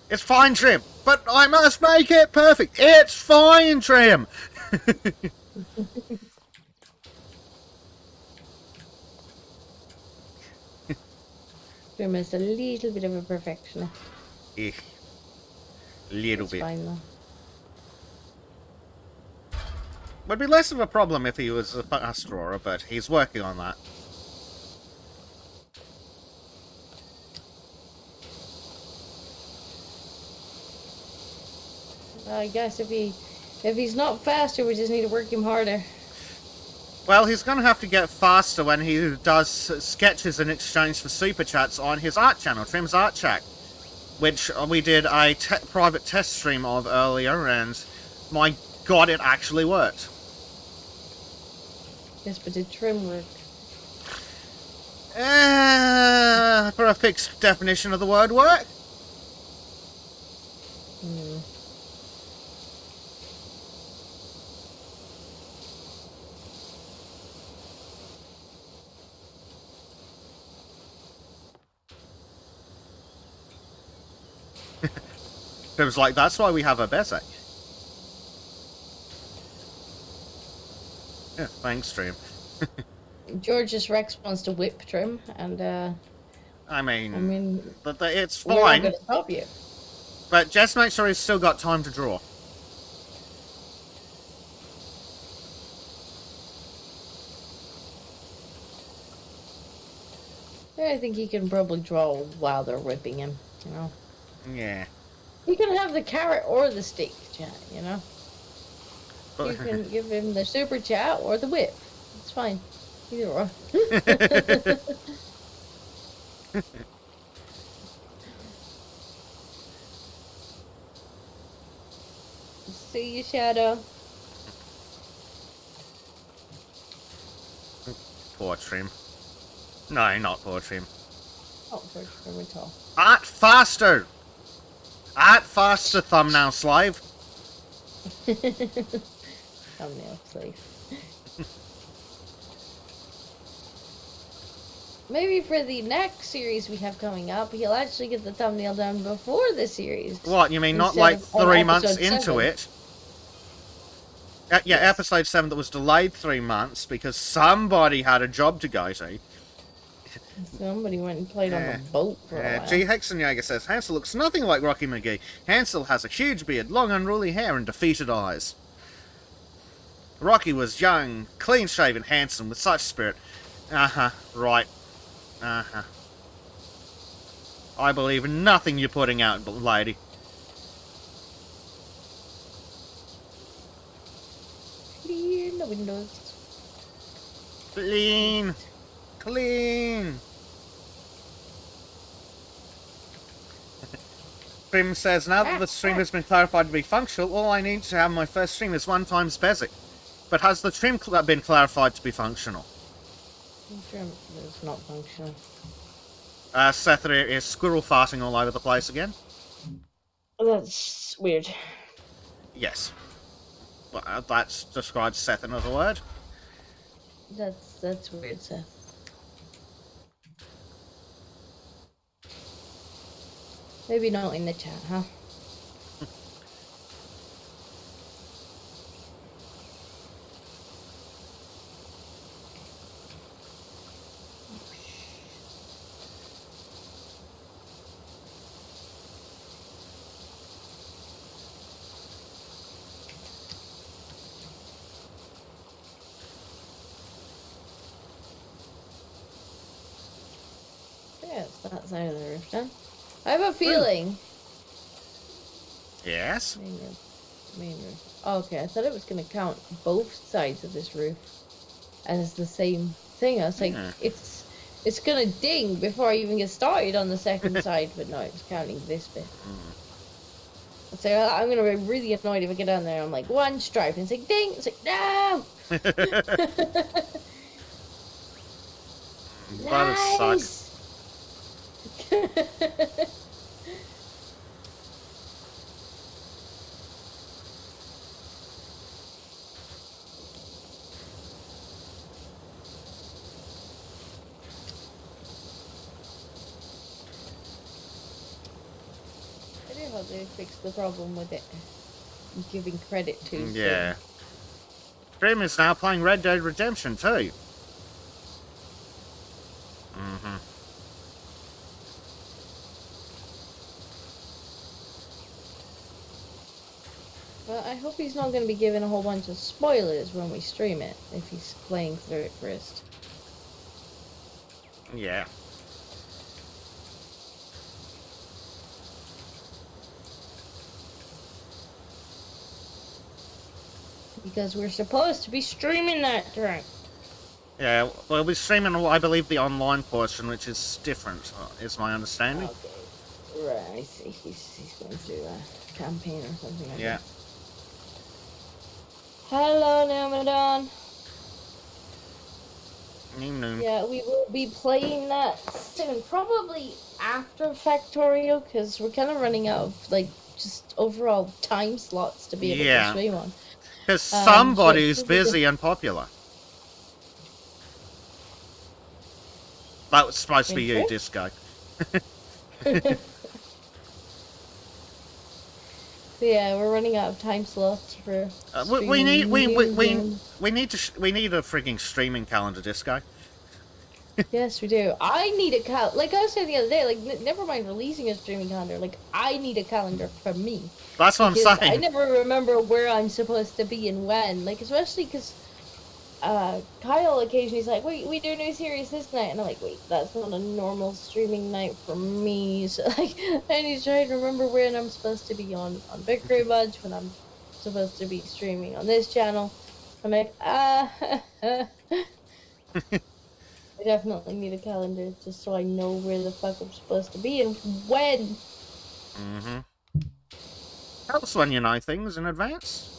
It's fine, Trim, but I must make it perfect. It's fine, Trim. Trim is a little bit of a perfectionist. Eh, little It's bit. fine though. Would be less of a problem if he was a fast drawer, but he's working on that. I guess if he's not faster, we just need to work him harder. Well, he's going to have to get faster when he does sketches in exchange for super chats on his art channel, Trim's Art Chat, which we did a private test stream of earlier, and my god, it actually worked. Yes, but did Trim work? For a fixed definition of the word work. Hmm. It was like, that's why we have a Bezek. Yeah, thanks, stream. George's Rex wants to whip Trim, and I mean, it's we're not fine. going to stop you. But just make sure he's still got time to draw. I think he can probably draw while they're whipping him, you know. Yeah. He can have the carrot or the stick chat, you know. You can give him the super chat or the whip. It's fine. Either or. See you, Shadow. Poor Trim. No, not poor Trim. Oh, George, very tall. Art faster! Art faster, thumbnail slave. Thumbnail slave. Maybe for the next series we have coming up, he'll actually get the thumbnail done before the series. What, you mean not like 3 months into it? Yeah, yes. Episode 7 that was delayed 3 months because somebody had a job to go to. Somebody went and played on the boat for a while. G. Hexenjager says, Hansel looks nothing like Rocky McGee. Hansel has a huge beard, long unruly hair, and defeated eyes. Rocky was young, clean-shaven, handsome, with such spirit. Uh-huh, right. Uh-huh. I believe in nothing you're putting out, lady. Clean the windows. Clean. Clean. Trim says, now that the stream has been clarified to be functional, all I need to have my first stream is 1 times basic. But has the trim been clarified to be functional? The trim is not functional. Seth, there is squirrel farting all over the place again. That's weird. Yes. Well, that's describes Seth in another word. That's weird, Seth. Maybe not in the chat, huh? Yes, that side of the roof done. I have a feeling. Yes? Main roof. Oh, okay, I thought it was going to count both sides of this roof as the same thing. I was like, it's going to ding before I even get started on the second side, but no, it's counting this bit. So I'm going to be really annoyed if I get down there. I'm like, one stripe, and it's like, ding! It's like, no! That sucks. I do hope they fix the problem with it. Giving credit to. Yeah. Dream is now playing Red Dead Redemption 2. hope he's not going to be giving a whole bunch of spoilers when we stream it, if he's playing through it first. Yeah. Because we're supposed to be streaming that drink. Yeah, we'll be streaming, I believe, the online portion, which is different, is my understanding. Okay. Right, I see. He's going through a campaign or something like Yeah. that. Hello, Namadon. Yeah, we will be playing that soon. Probably after Factorio, because we're kind of running out of, like, just overall time slots to be able to stream on. Because somebody's busy and popular. That was supposed to be you, Disco. Yeah, we're running out of time slots for. We need a frigging streaming calendar, Disco. Yes, we do. I need a like I was saying the other day. Like, never mind releasing a streaming calendar. Like, I need a calendar for me. That's what I'm saying. I never remember where I'm supposed to be and when. Like, especially because Kyle occasionally is like, "Wait, we do a new series this night," and I'm like, "Wait, that's not a normal streaming night for me." So like, I need to try to remember when I'm supposed to be on Big Crew Budge, when I'm supposed to be streaming on this channel. I'm like, I definitely need a calendar just so I know where the fuck I'm supposed to be and when. Mm-hmm. Helps when you know things in advance.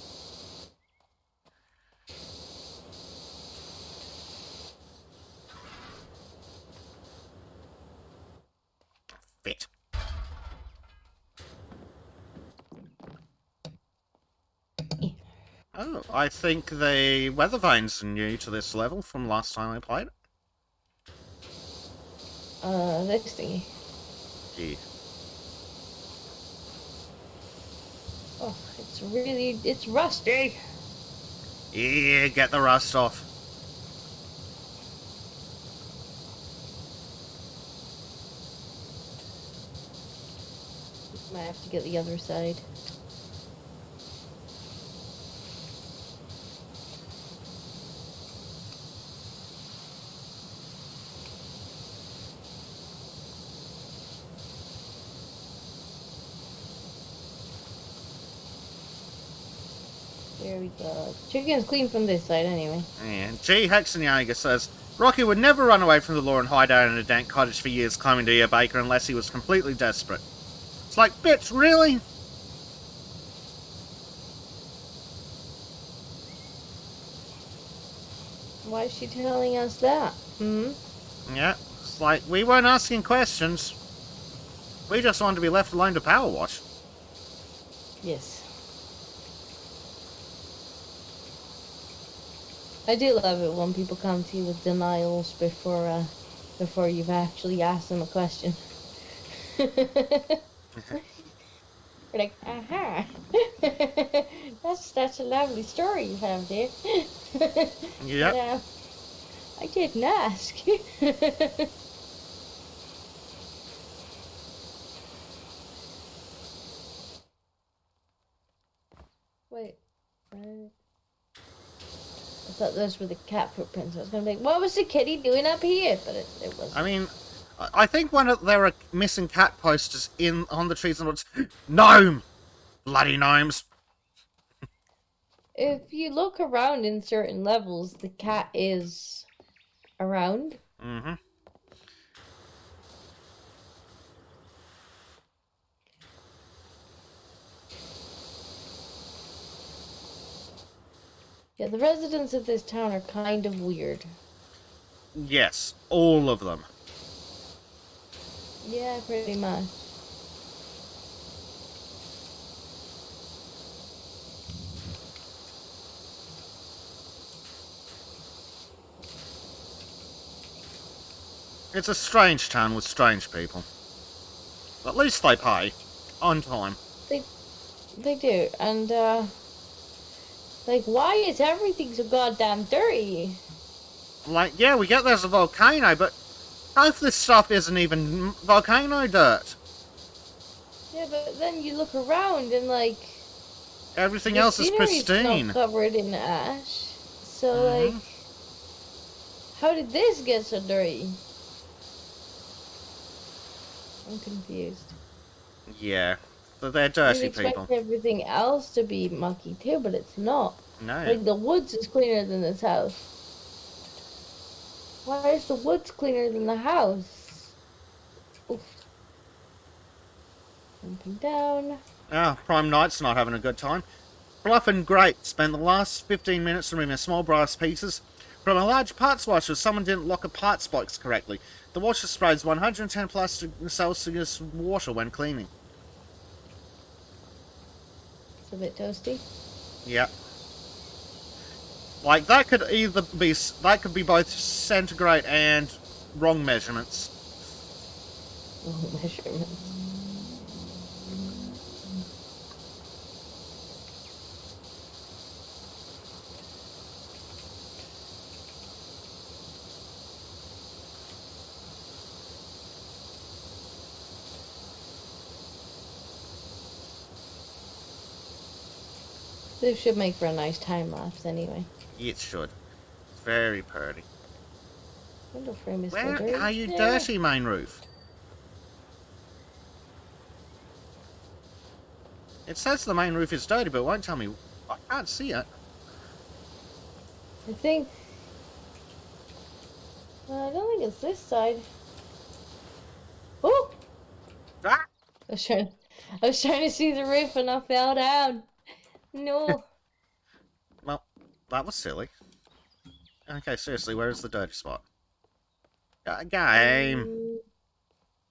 Fit. Oh, I think the weather vanes are new to this level from last time I played it. This thingy. Yeah. Oh, it's rusty. Yeah, get the rust off. Might have to get the other side. There we go. Chicken's clean from this side anyway. Yeah. G. Hexenjager says, Rocky would never run away from the law and hide out in a dank cottage for years climbing to your baker unless he was completely desperate. It's like, bitch, really? Why is she telling us that? Hmm? Yeah, it's like, we weren't asking questions. We just wanted to be left alone to power wash. Yes. I do love it when people come to you with denials before you've actually asked them a question. We're like, aha, that's a lovely story you have there. Yeah. I didn't ask. Wait. I thought those were the cat footprints. I was gonna be like, what was the kitty doing up here? But it wasn't. I mean, I think there are missing cat posters on the trees and woods. Gnome! Bloody gnomes. If you look around in certain levels, the cat is around. Mm-hmm. Yeah, the residents of this town are kind of weird. Yes, all of them. Yeah, pretty much. It's a strange town with strange people. At least they pay. On time. They do, and like, why is everything so goddamn dirty? Like, yeah, we get there's a volcano, but half this stuff isn't even volcano dirt. Yeah, but then you look around and, like, Everything The else is scenery's pristine. not covered in ash. So, Mhm. like, how did this get so dirty? I'm confused. Yeah. But they're You'd dirty expect people. everything else to be mucky too, but it's not. No. Like, the woods is cleaner than this house. Why is the woods cleaner than the house? Oof. Jumping down. Ah, Prime Knight's not having a good time. Bluff and Great spent the last 15 minutes removing small brass pieces from a large parts washer. Someone didn't lock a parts box correctly. The washer sprays 110 plus Celsius water when cleaning. It's a bit toasty. Yeah. Like, that could be both centigrade and wrong measurements. Oh, measurements. This should make for a nice time lapse anyway. It should. Very pretty. Window frame is Where still dirty. are you, dirty main roof? It says the main roof is dirty, but it won't tell me. I can't see it. I think. I don't think it's this side. Oh! Ah! I was trying to see the roof and I fell down. No. Well, that was silly. Okay, seriously, where's the dirty spot? Game.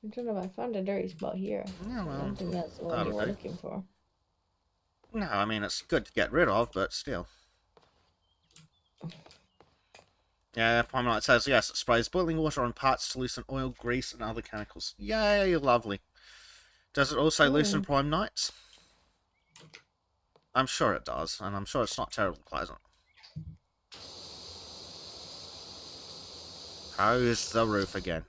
I don't know if I found a dirty spot here. Yeah, I well, don't think that's the one that'll you were do. looking for. No, I mean, it's good to get rid of, but still. Yeah, Prime Light says, yes, it sprays boiling water on parts to loosen oil, grease, and other chemicals. Yay, lovely. Does it also loosen Prime Nights? I'm sure it does, and I'm sure it's not terribly pleasant. How's the roof again?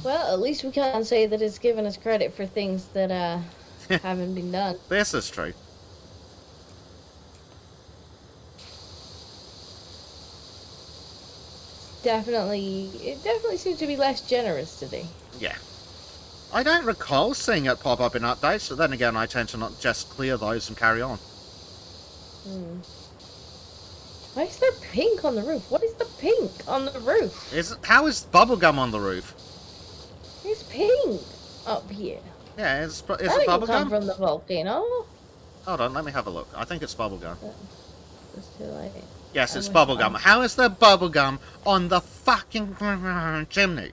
Well, at least we can say that it's given us credit for things that haven't been done. This is true. It definitely seems to be less generous today. Yeah. I don't recall seeing it pop up in updates, but then again, I tend to not just clear those and carry on. Why is there pink on the roof? What is the pink on the roof? How is bubblegum on the roof? There's pink up here. Yeah, is it That come bubblegum? from the volcano. Hold on, let me have a look. I think it's bubblegum. It's too late. Yes, it's bubblegum. How is there bubblegum on the fucking chimney?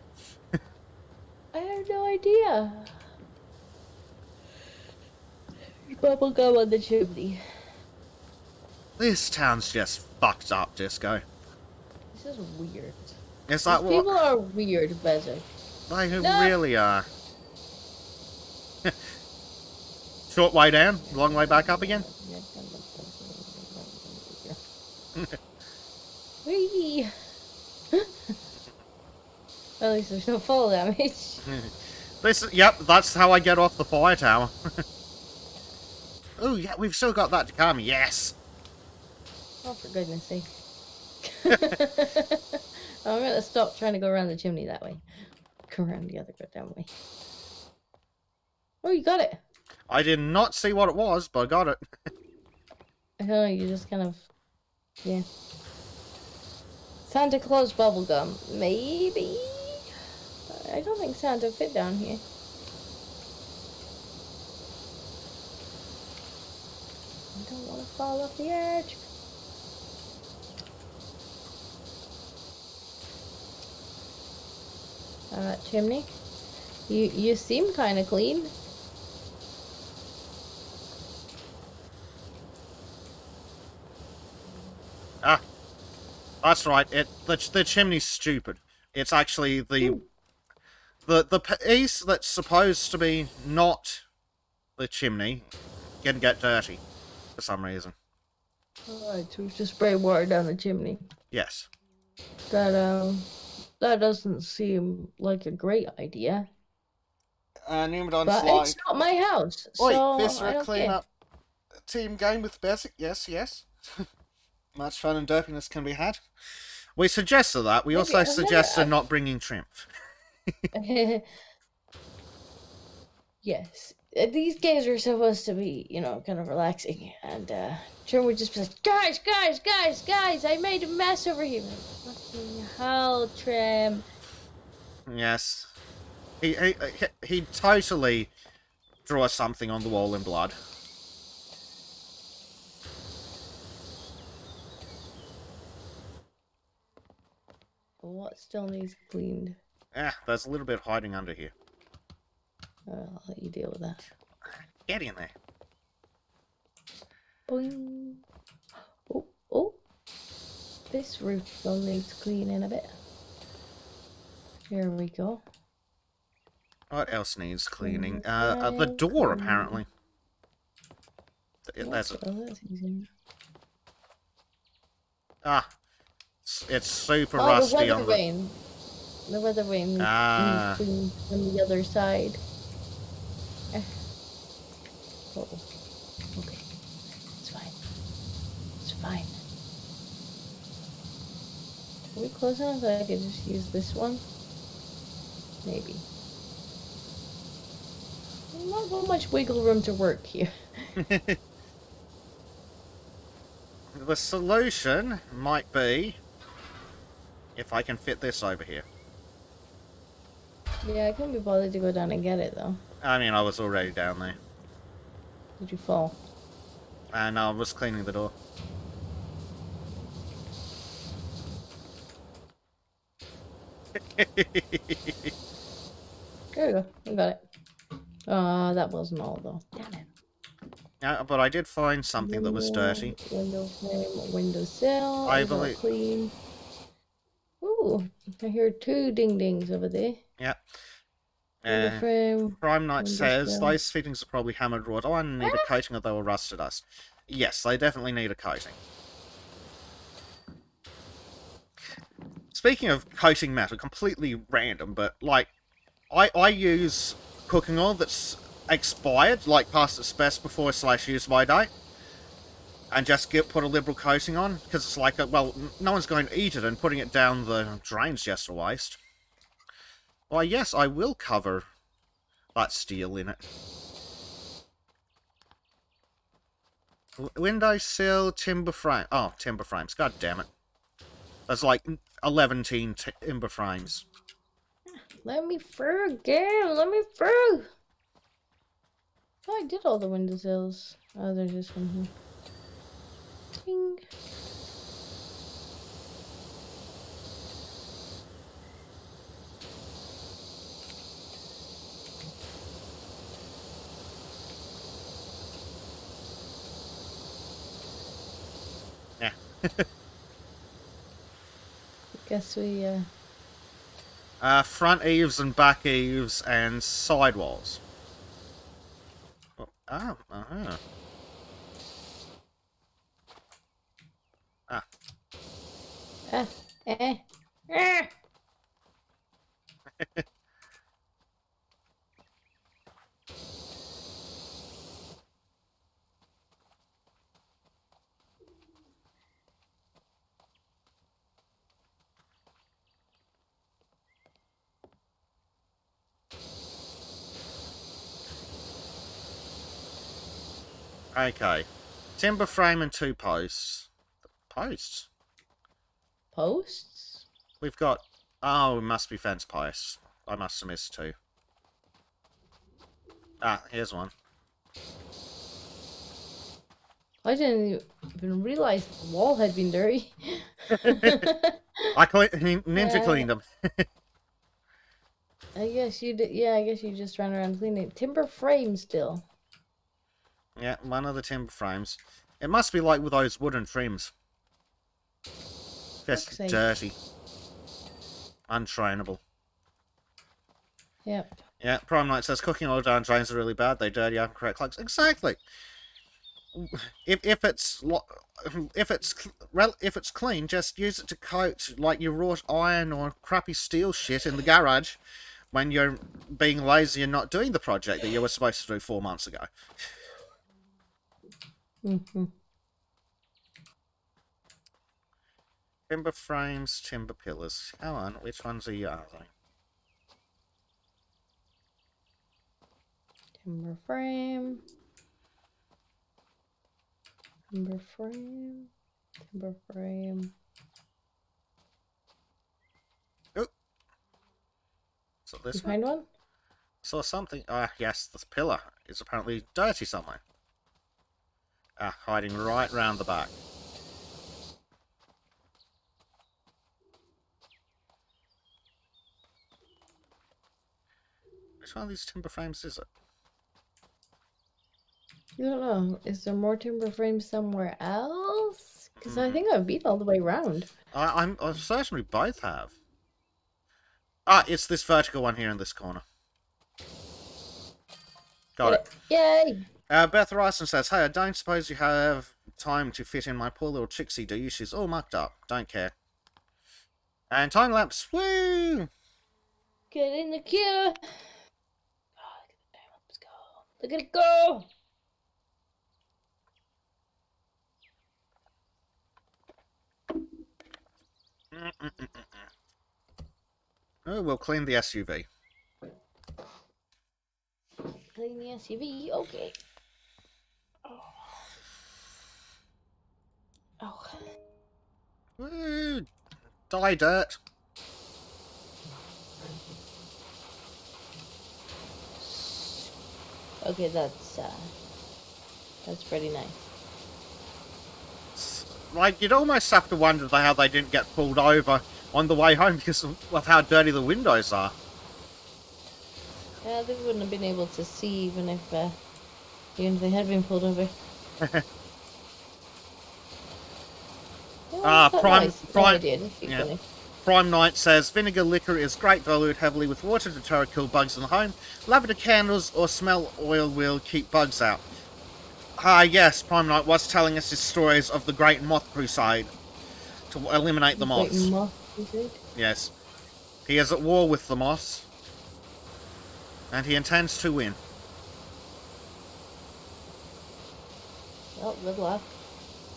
I have no idea. Bubblegum on the chimney. This town's just fucked up, Disco. This is weird. It's like, People are weird, Bezer. They really are. Short way down, long way back up again. Whee! At least there's no fall damage. Yep, that's how I get off the fire tower. Oh, yeah, we've still got that to come, yes! Oh, for goodness sake. I'm gonna stop trying to go around the chimney that way. Go around the other goddamn way. Oh, you got it! I did not see what it was, but I got it. I don't know, you just kind of... Yeah. Santa Claus bubblegum. Maybe? I don't think Santa fit down here. I don't want to fall off the edge. Chimney? You seem kind of clean. Ah, that's right. The chimney's stupid. It's actually the piece that's supposed to be not the chimney can get dirty for some reason. Alright, so we just spray water down the chimney. Yes. That doesn't seem like a great idea. Numadon's But like, it's not my house, oi, so Viscera I don't care. cleanup team game with Basic. Yes, yes. Much fun and derpiness can be had. We suggested that. We Maybe also suggested not bringing Shrimp. Yes. These games are supposed to be, kind of relaxing. And Trim would just be like, guys, I made a mess over here. Like, fucking hell, Trim. Yes. He totally draw something on the wall in blood. What still needs cleaned? There's a little bit hiding under here. I'll let you deal with that. Get in there. Boing. Oh. This roof still needs cleaning a bit. Here we go. What else needs cleaning? The door, apparently. That's easy. It's super rusty on the... The weather vane needs cleaned from the other side. Oh, okay. It's fine. Are we close enough that I can just use this one? Maybe. Not got much wiggle room to work here. The solution might be if I can fit this over here. Yeah, I couldn't be bothered to go down and get it, though. I mean, I was already down there. Did you fall? And I was cleaning the door. There we go. I got it. That wasn't all, though. Damn it. Yeah, but I did find something that was dirty. Window frame, windowsill. I believe. Clean. Ooh, I hear 2 ding-dings over there. Yeah. Window frame. Prime Knight says, those fittings are probably hammered wrought iron, need a coating or they will rust to dust. Yes, they definitely need a coating. Speaking of coating matter, completely random, but, like, I use cooking oil that's expired, like past its best before / use by date, and just put a liberal coating on, because it's like, well, no one's going to eat it, and putting it down the drain's just a waste. Why, yes, I will cover that steel in it. Windowsill, timber frame. Oh, timber frames. God damn it. There's like 11 timber frames. Let me through again. Let me through. Oh, I did all the windowsills. Oh, there's this one here. Ding. Yeah. Guess we, front eaves and back eaves and side walls. Oh, uh-huh. Okay. Timber frame and 2 posts. Posts? Posts? We've got... Oh, it must be fence posts. I must have missed 2. Here's one. I didn't even realize the wall had been dirty. Ninja cleaned them. I guess you did. Yeah, I guess you just ran around cleaning. Timber frame still. Yeah, one of the timber frames. It must be like with those wooden trims. Just dirty. Untrainable. Yep. Yeah, Prime Knight says cooking oil down drains are really bad. They dirty up and create clogs. Exactly. If it's clean, just use it to coat like your wrought iron or crappy steel shit in the garage. when you're being lazy and not doing the project that you were supposed to do 4 months ago. Mm-hmm. Timber frames, timber pillars. Come on, which ones are you? Timber frame. Timber frame. Timber frame. Oh. So this You find one? Saw something. Ah, yes, this pillar is apparently dirty somewhere. Ah, hiding right round the back. Which one of these timber frames is it? You don't know. Is there more timber frames somewhere else? Because I think I've been all the way around. I'm certain we both have. Ah, it's this vertical one here in this corner. Got it. Yay! Beth Ryson says, "Hey, I don't suppose you have time to fit in my poor little Trixie, do you? She's all mucked up. Don't care." And time lapse. Woo! Get in the queue! Oh, let's go. Look at it go! Oh, we'll clean the SUV. Clean the SUV. Okay. Oh. Woo! Die dirt. Okay, that's pretty nice. Like, you'd almost have to wonder how they didn't get pulled over on the way home because of how dirty the windows are. Yeah, they wouldn't have been able to see even if they had been pulled over. Prime Knight says, vinegar liquor is great, dilute heavily with water to deter or kill bugs in the home. Lavender candles or smell oil will keep bugs out. Yes, Prime Knight was telling us his stories of the Great Moth Crusade to eliminate the moths. Great Moth Crusade? Yes. He is at war with the moths. And he intends to win. Oh, good luck.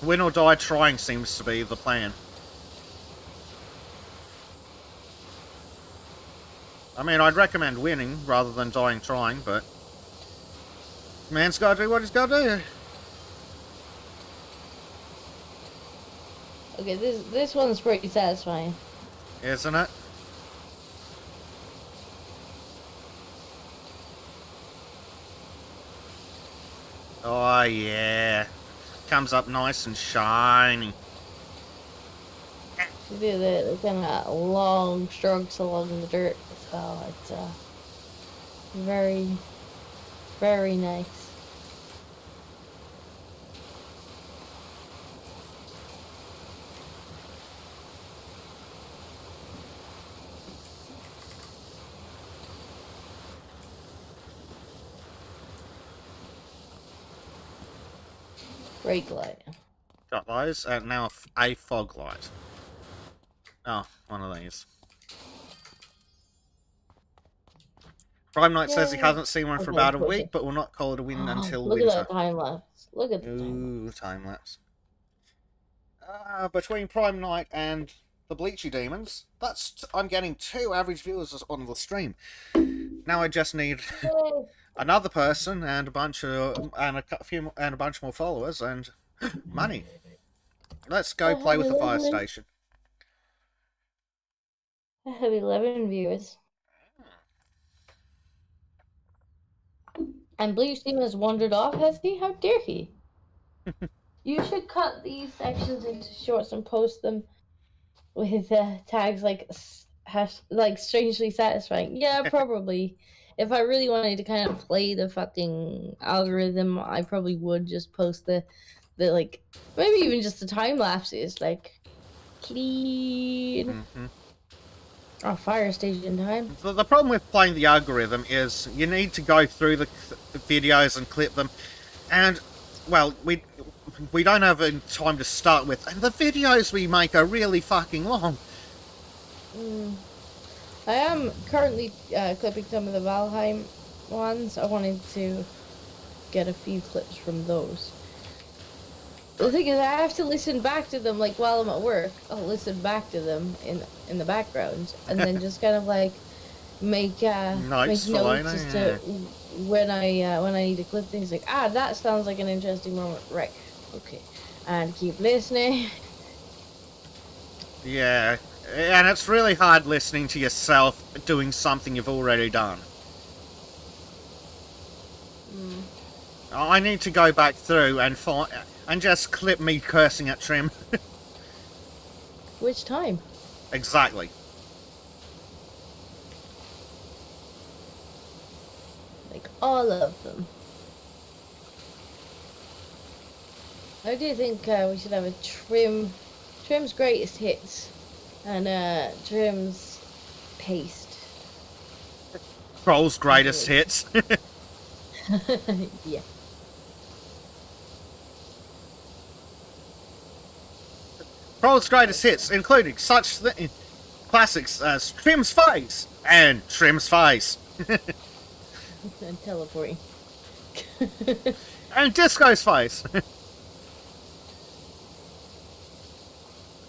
Win or die trying seems to be the plan. I mean, I'd recommend winning rather than dying trying, but man's gotta do what he's gotta do. Okay, this one's pretty satisfying. Isn't it? Oh, yeah. Comes up nice and shiny. You do the kind of long strokes along the dirt, so it's very, very nice. Brake light. Got those, and now a fog light. Oh, one of these. Prime Knight says he hasn't seen one for about a week, but will not call it a win until winter. Look at that time lapse. Look at the time lapse. Between Prime Knight and the Bleachy Demons, I'm getting 2 average viewers on the stream. Now I just need another person and a bunch more followers and money. Let's go play with the fire station. I have 11 viewers. And Bleach Team has wandered off, has he? How dare he? You should cut these sections into shorts and post them with tags like strangely satisfying. Yeah, probably. If I really wanted to kind of play the fucking algorithm, I probably would just post the like, maybe even just the time lapses, like clean. Mm-hmm. Oh, fire station time. The problem with playing the algorithm is you need to go through the videos and clip them, and well, we don't have time to start with, and the videos we make are really fucking long. I am currently clipping some of the Valheim ones. I wanted to get a few clips from those. The thing is, I have to listen back to them, like, while I'm at work. I'll listen back to them in the background, and then just kind of, like, make Notes for notes later, as to when I need to clip things. Like, that sounds like an interesting moment. Right. Okay. And keep listening. Yeah, and it's really hard listening to yourself doing something you've already done. I need to go back through and just clip me cursing at Trim. Which time? Exactly. Like, all of them. I do think we should have a Trim's greatest hits, and Trim's paste. Troll's greatest hits. Yeah. Troll's greatest hits, including such classics as Trim's Face and Trim's Face. And teleporting. And Disco's Face.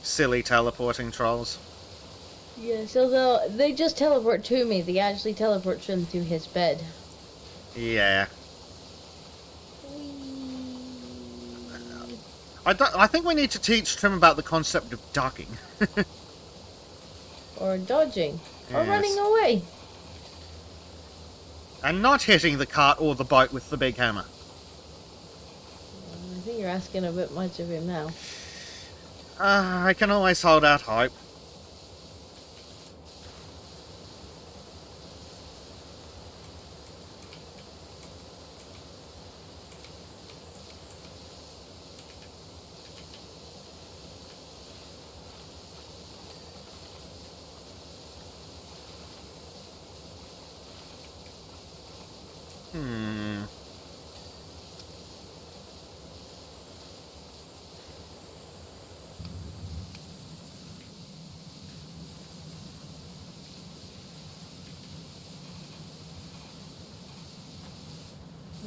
Silly teleporting trolls. Yes, although they just teleport to me, they actually teleport Trim to his bed. Yeah. I think we need to teach Trim about the concept of ducking. Or dodging. Or Yes. running away. And not hitting the cart or the boat with the big hammer. I think you're asking a bit much of him now. I can always hold out hope.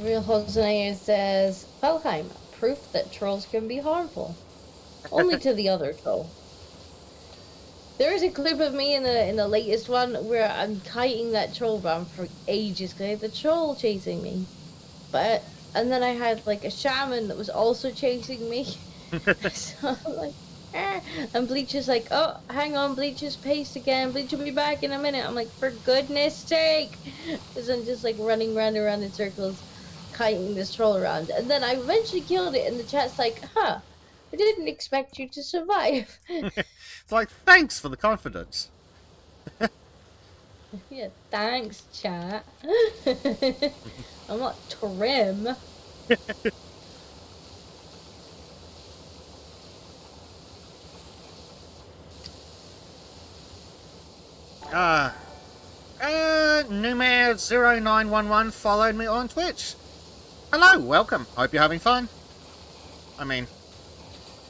Real Hosanayer says, Valheim, proof that trolls can be harmful. Only to the other troll. There is a clip of me in the latest one where I'm kiting that troll around for ages because I had the troll chasing me. And then I had like a shaman that was also chasing me. So I'm like, and Bleach is like, oh, hang on, Bleach is paced again. Bleach will be back in a minute. I'm like, for goodness sake. Because I'm just like running round and round in circles, kiting this troll around. And then I eventually killed it, and the chat's like, huh, I didn't expect you to survive. It's like, thanks for the confidence. Yeah, thanks, chat. I'm not Trim. Numair0911 followed me on Twitch. Hello, welcome. Hope you're having fun. I mean,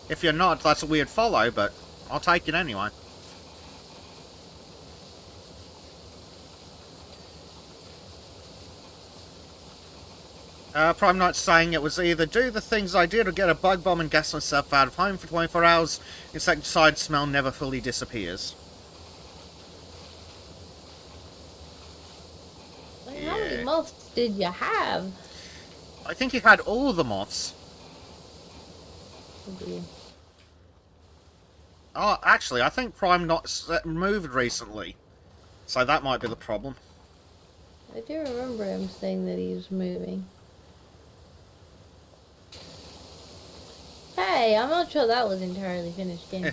if you're not, that's a weird follow, but I'll take it anyway. Prime Knight's saying it was either do the things I did or get a bug bomb and gas myself out of home for 24 hours. Insecticide smell never fully disappears. How many moths did you have? I think he had all the moths. Oh, actually, I think Prime Knight's moved recently. So that might be the problem. I do remember him saying that he was moving. Hey, I'm not sure that was entirely finished game.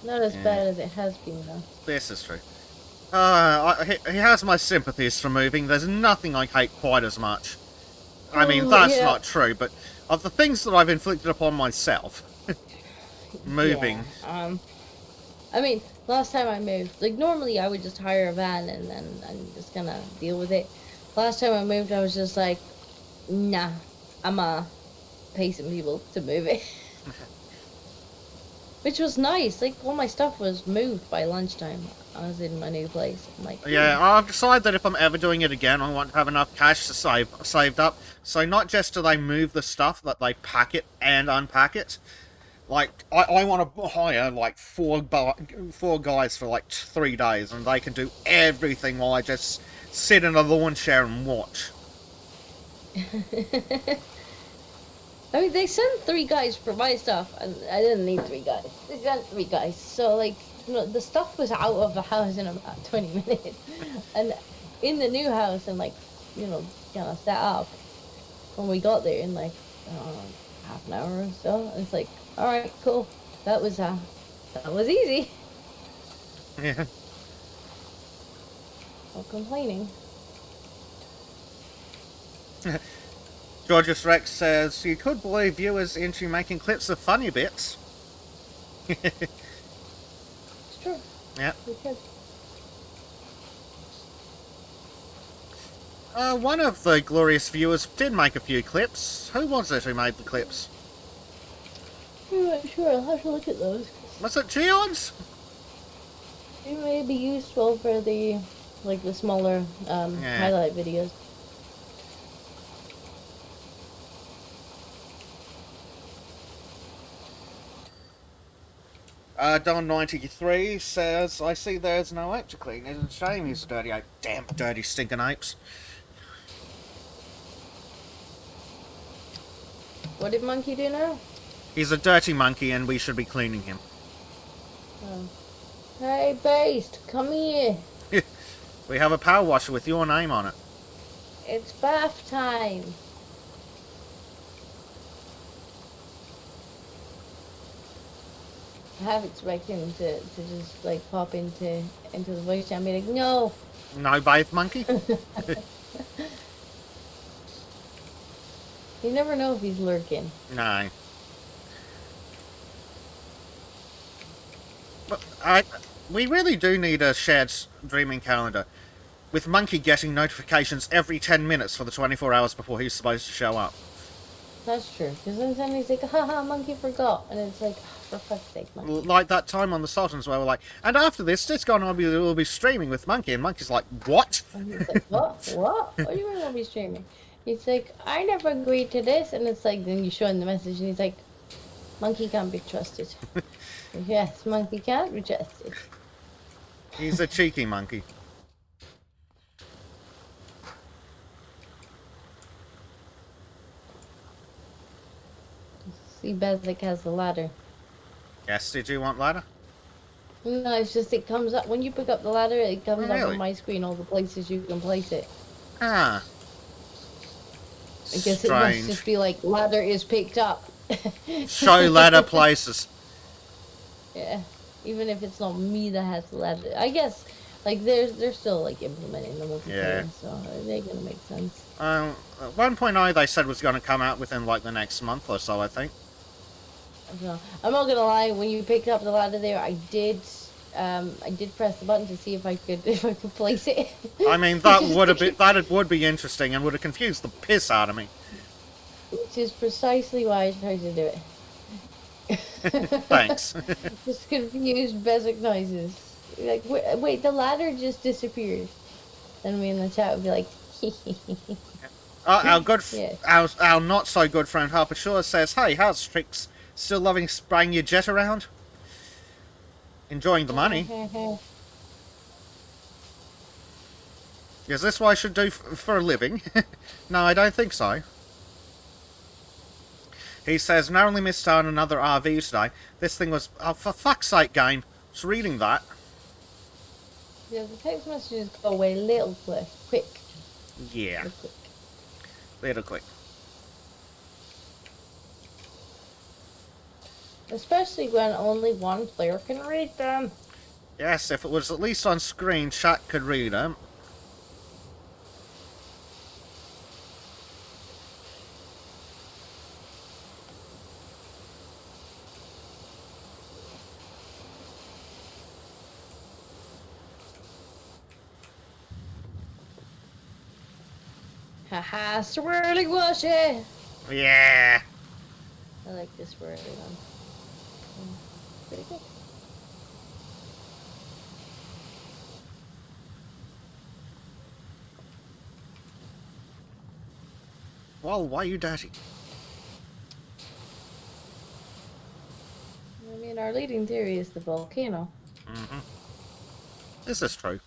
Not as bad as it has been, though. This is true. He has my sympathies for moving. There's nothing I hate quite as much. I mean, that's not true, but of the things that I've inflicted upon myself, moving. Yeah, I mean, last time I moved, like, normally I would just hire a van and then I'm just gonna deal with it. Last time I moved, I was just like, nah, I'm pay some people to move it. Which was nice. Like, all my stuff was moved by lunchtime. I was in my new place. I'm like, Yeah, I've decided that if I'm ever doing it again, I want to have enough cash to saved up. So not just do they move the stuff, but they pack it and unpack it. Like, I want to hire, like, four guys for, like, 3 days, and they can do everything while I just sit in a lawn chair and watch. I mean, they sent 3 guys for my stuff, and I didn't need 3 guys. They sent 3 guys, so like, the stuff was out of the house in about 20 minutes, and in the new house, and like, kind of set up when we got there in like half an hour or so. It's like, all right, cool. That was easy. Yeah. No complaining. Georges Rex says, you could believe viewers into making clips of funny bits. It's true. Yeah. We could. One of the glorious viewers did make a few clips. Who was it who made the clips? I'm not sure. I'll have to look at those. Was it Geons? It may be useful for the smaller highlight videos. Don93 says, I see there's no ape to clean. It's a shame he's a dirty ape. Damn dirty stinking apes. What did Monkey do now? He's a dirty monkey and we should be cleaning him. Oh. Hey, Based, come here. We have a power washer with your name on it. It's bath time. I half expect him to just like pop into the voice chat and be like, no. No bathe monkey? You never know if he's lurking. No. But we really do need a shared dreaming calendar, with Monkey getting notifications every 10 minutes for the 24 hours before he's supposed to show up. That's true, because then he's like, haha, Monkey forgot, and it's like, oh, for fuck's sake, Monkey. Like that time on the Sultans where we're like, and after this, Disco and I will be streaming with Monkey, and Monkey's like, what? And he's like, what? What? What do you mean we'll be streaming? He's like, I never agreed to this, and it's like, then you show him the message, and he's like, Monkey can't be trusted. Yes, Monkey can't be trusted. He's a cheeky monkey. See, Bezic has the ladder. Yes, did you want ladder? No, it's just it comes up, when you pick up the ladder, it comes up Really? on my screen, all the places you can place it. Ah. I guess it Strange. must just be like, ladder is picked up. Show ladder places. Yeah, even if it's not me that has the ladder. I guess, like, they're still, like, implementing the multiplayer, Yeah. so they're gonna make sense. 1.0 they said was going to come out within, like, the next month or so, I think. So, I'm not gonna lie, when you picked up the ladder there, I did press the button to see if I could place it. I mean, that would be interesting and would have confused the piss out of me. Which is precisely why I tried to do it. Thanks. Just confused basic noises. Like, wait, the ladder just disappeared. Then me in the chat would be like, Our good, Yeah. our not so good friend Harper Shaw says, "Hey, how's Strix? Still loving spraying your jet around? Enjoying the money? Is this what I should do for a living? No, I don't think so." He says, narrowly missed out on another RV today. This thing was... Oh, for fuck's sake, game. I was reading that. Yeah, the text messages go away a little quick. Yeah. Little quick. Little quick. Especially when only one player can read them. Yes, if it was at least on screen, chat could read them. Haha, swirly washy! Yeah. I like this swirly one. Pretty good. Well, why are you dirty? I mean, our leading theory is the volcano. Mm-hmm. Is this true?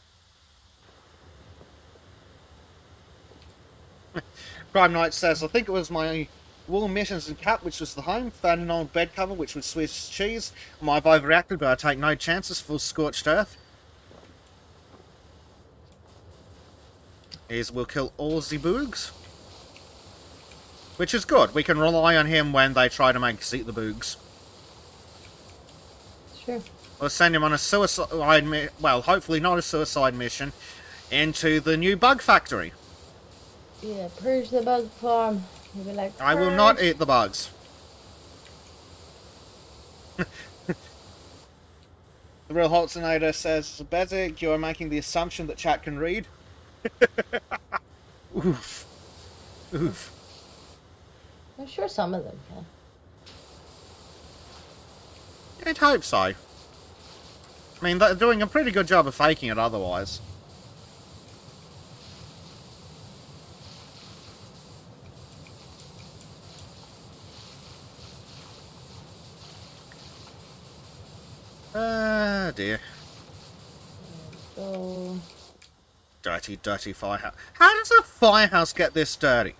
Prime Knight says, I think it was my wool mittens and cap, which was the home. Found an old bed cover, which was Swiss cheese. I might have overreacted, but I take no chances. Full scorched earth. We'll kill all the boogs. Which is good. We can rely on him when they try to make us eat the boogs. Sure. We'll send him on a suicide... Well, hopefully not a suicide mission. Into the new bug factory. Yeah, purge the bug farm. You'll be like, I will not eat the bugs. The real Holtzinator says, Bezic, you are making the assumption that chat can read. Oof. Oof. I'm sure some of them can. I'd hope so. I mean, they're doing a pretty good job of faking it otherwise. Dear. So... Dirty, dirty firehouse. How does a firehouse get this dirty?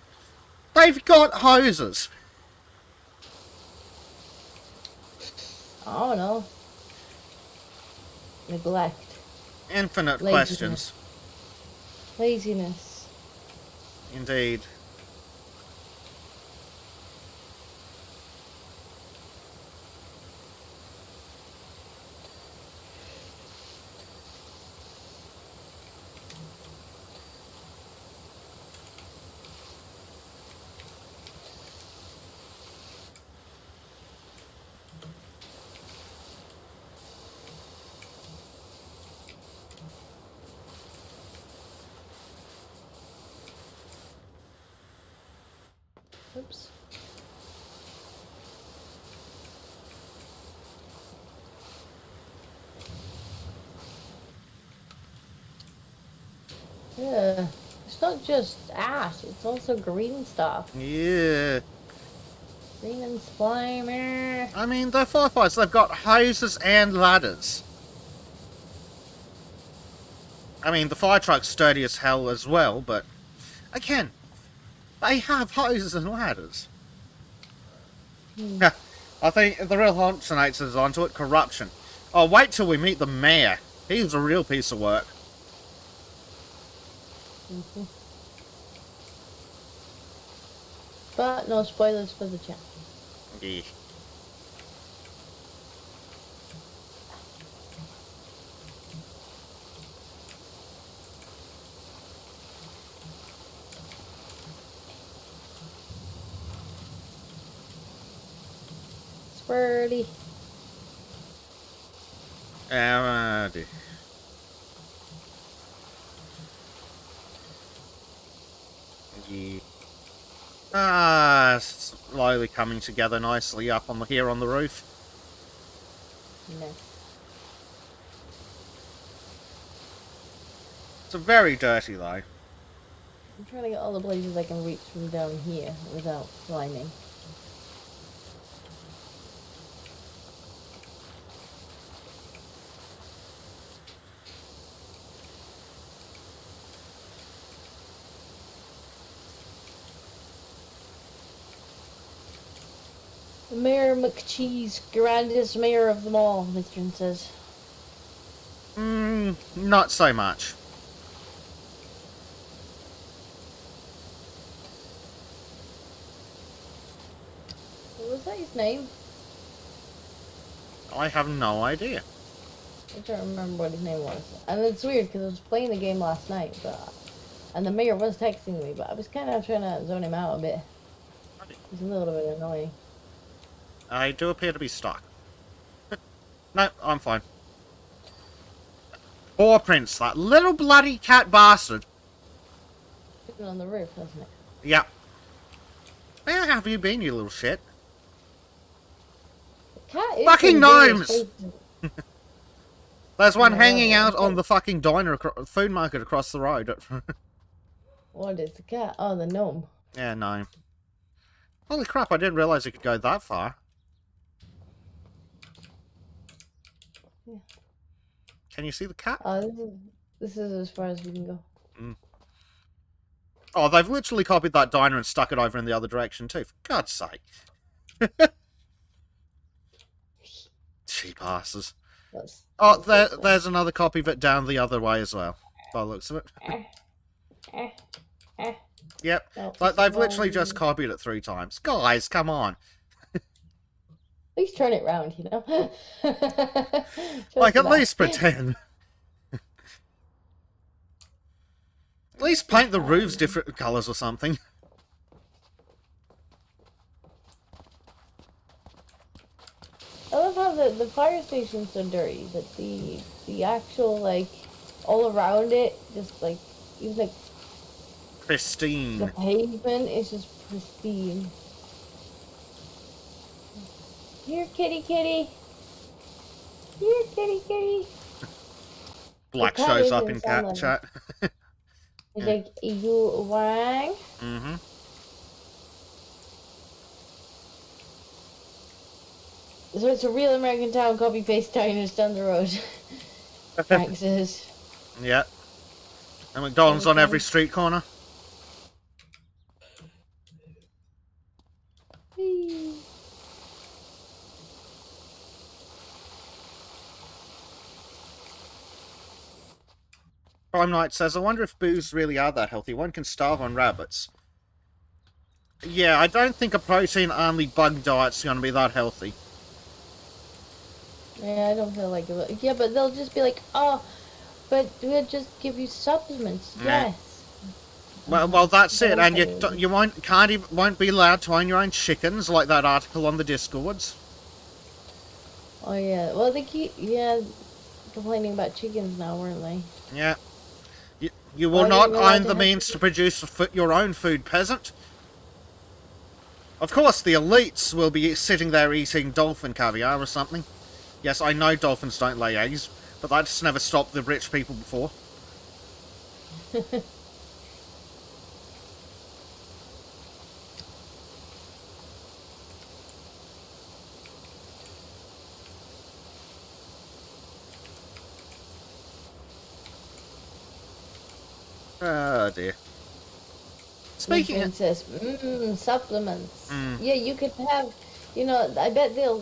They've got hoses. I don't know. Neglect. Infinite Laziness. questions. Laziness. Indeed. Oops. Yeah. It's not just ash, it's also green stuff. Yeah. Green and slimy. I mean, they're firefights. They've got hoses and ladders. I mean, the fire truck's sturdy as hell as well, but... Again, they have hoses and ladders. I think the real Honsonates is onto it. Corruption. Oh, wait till we meet the mayor. He's a real piece of work. Mm-hmm. But no spoilers for the chat. Yeah. Squirty. Dear. Yeah. Slowly coming together nicely up on here on the roof. No. It's very dirty though. I'm trying to get all the places I can reach from down here without climbing. Mayor McCheese, grandest mayor of them all, Mithrin says. Not so much. What was that his name? I have no idea. I don't remember what his name was. And it's weird because I was playing the game last night, and the mayor was texting me, but I was kind of trying to zone him out a bit. He's a little bit annoying. I do appear to be stuck. No, I'm fine. Poor Prince, that little bloody cat bastard. Sitting on the roof, hasn't it? Yep. Where have you been, you little shit? The cat is Fucking gnomes! big. There's one Yeah, hanging out okay. on the fucking diner, food market across the road. What is the cat? Oh, the gnome. Yeah, no. Holy crap, I didn't realize it could go that far. Yeah. Can you see the cat? This is as far as we can go. Mm. Oh, they've literally copied that diner and stuck it over in the other direction too, for God's sake. Cheap asses. Oh, there's another copy of it down the other way as well, by the looks of it. Yep. No, They've literally just copied it 3 times. Guys, come on. At least turn it round, you know? Like, at least pretend. At least paint the roofs different colours or something. I love how the fire station's so dirty, but the actual, like, all around it, just, like, even, like, Pristine. the pavement is just pristine. Here, kitty, kitty. Here, kitty, kitty. Black shows up in cat chat. He's like, you wang? Mm-hmm. So it's a real American town, copy-paste diners down the road. Frank says. Yeah. And McDonald's on every street corner. Whee. Prime Knight says, I wonder if boos really are that healthy. One can starve on rabbits. Yeah, I don't think a protein-only bug diet's going to be that healthy. Yeah, I don't feel like it. Yeah, but they'll just be like, oh, but we'll just give you supplements. Yeah. Yes. Well, that's it. And you won't be allowed to own your own chickens, like that article on the Discords. Oh yeah. Well, they keep complaining about chickens now, weren't they? Yeah. You will not own the means to produce your own food, peasant. Of course, the elites will be sitting there eating dolphin caviar or something. Yes, I know dolphins don't lay eggs, but that's never stopped the rich people before. Oh dear. Speaking of says, supplements. Yeah, you could have, you know, I bet they'll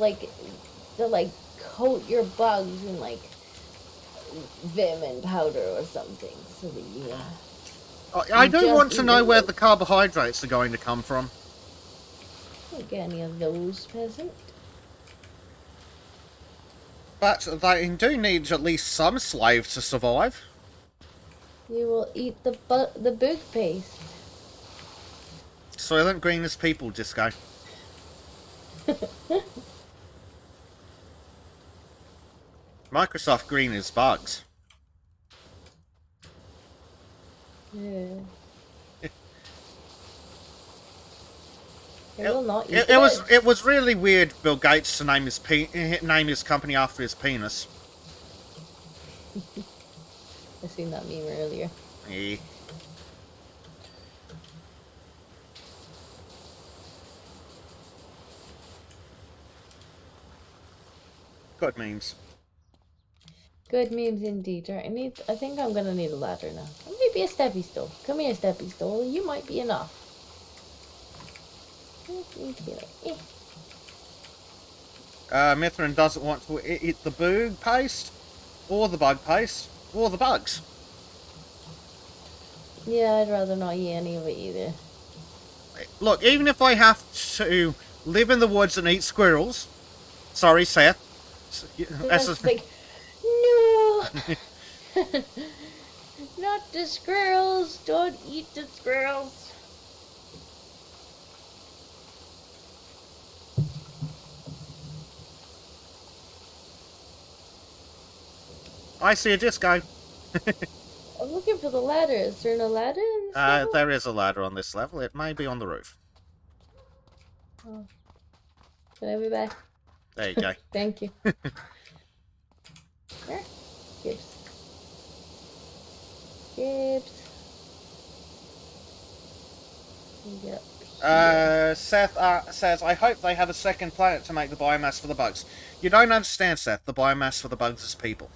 coat your bugs in like vim and powder or something. So that I do want to know where the carbohydrates are going to come from. Don't get any of those, peasant. But they do need at least some slaves to survive. You will eat the bug paste. Soylent Green is people, Disco. Microsoft Green is bugs. Yeah. It was really weird, Bill Gates, to name his company after his penis. I seen that meme earlier. Yeah. Good memes. Good memes indeed. Right, I think I'm gonna need a ladder now. Or maybe a steppy stool. Come here, steppy stool. You might be enough. Mithrin doesn't want to eat the bug paste, or the bug paste, or the bugs. Yeah, I'd rather not eat any of it either. Look, even if I have to live in the woods and eat squirrels, sorry, Seth. Like, no, not the squirrels. Don't eat the squirrels. I see a disco. I'm looking for the ladder. Is there no ladder in this level? There is a ladder on this level. It may be on the roof. Oh. Can I be back? There you go. Thank you. Where? Gibbs. Gibbs. Get up Seth says, I hope they have a second planet to make the biomass for the bugs. You don't understand, Seth. The biomass for the bugs is people.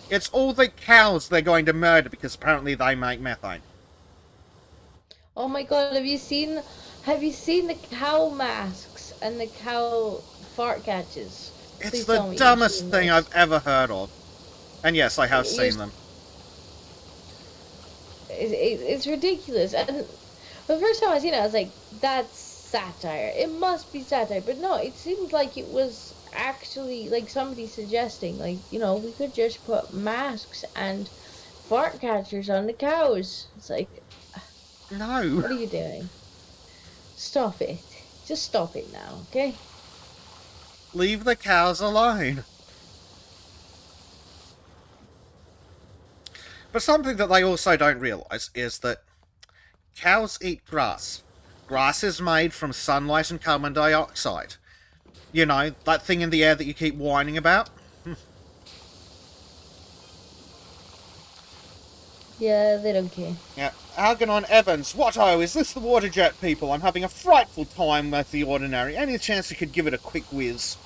It's all the cows they're going to murder because apparently they make methane. Oh my god, have you seen the cow masks and the cow fart catches? It's Please the tell me you've dumbest seen thing those. I've ever heard of. And yes, I have seen them. It's ridiculous. And the first time I seen it, I was like, that's satire. It must be satire. But no, it seemed like it was actually, like, somebody suggesting, like, we could just put masks and fart catchers on the cows. It's like, no. what are you doing? Stop it. Just stop it now, okay? Leave the cows alone. But something that they also don't realise is that cows eat grass. Grass is made from sunlight and carbon dioxide. You know, that thing in the air that you keep whining about? Yeah, they don't care. Yeah. Algernon Evans, what is this the water jet people? I'm having a frightful time with the ordinary. Any chance you could give it a quick whiz?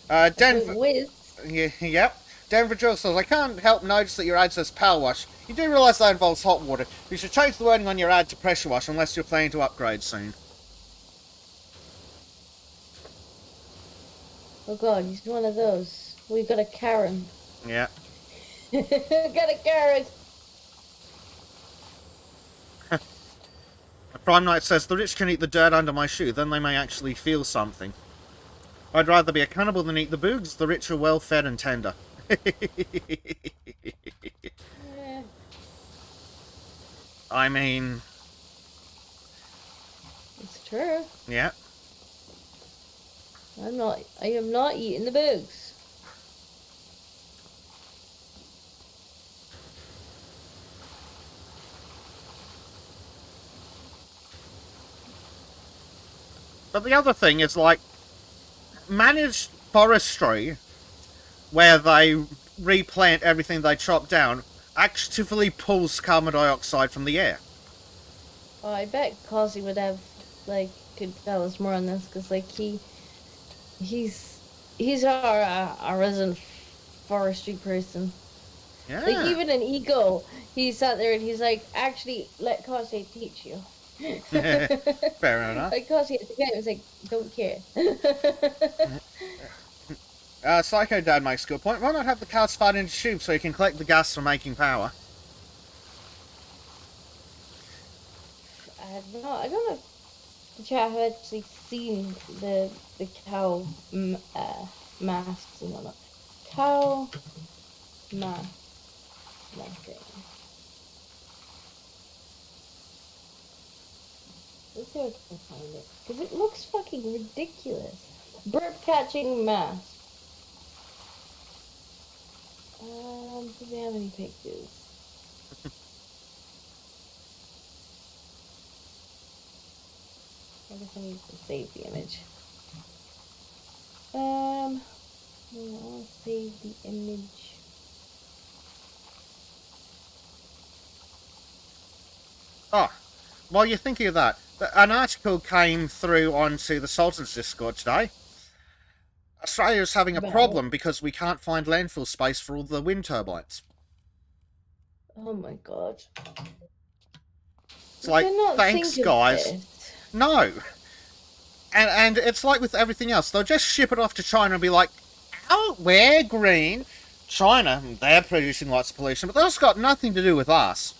Denver... Whiz? Yep. Denver Joe says, I can't help notice that your ad says power wash. You do realise that involves hot water. You should change the wording on your ad to pressure wash unless you're planning to upgrade soon. Oh god, he's one of those. We've got a Karen. Yeah. Got a Karen! Prime Knight says, the rich can eat the dirt under my shoe, then they may actually feel something. I'd rather be a cannibal than eat the boogs. The rich are well fed and tender. Yeah. I mean... It's true. Yeah. I am not eating the boogs. But the other thing is, like, managed forestry, where they replant everything they chop down, actively pulls carbon dioxide from the air. Oh, I bet Causey would have, like, could tell us more on this, because, like, he's our resident forestry person. Yeah. Like, even in Ego, he sat there and he's like, actually, let Causey teach you. Fair enough. Like, Causey at the game was like, don't care. Psycho Dad makes a good point. Why not have the cows fart into tubes so you can collect the gas for making power? I don't know if the chat have actually seen the cow masks and whatnot. Cow mask. Nothing. Let's see if I can find it. Because it looks fucking ridiculous. Burp catching mask. Do they have any pictures? I guess I need to save the image. I'll save the image. Oh, while you're thinking of that, an article came through onto the Sultan's Discord today. Australia's having a problem because we can't find landfill space for all the wind turbines. Oh my god. It's like, thanks guys. No. And it's like with everything else. They'll just ship it off to China and be like, oh, we're green. China, they're producing lots of pollution, but that's got nothing to do with us.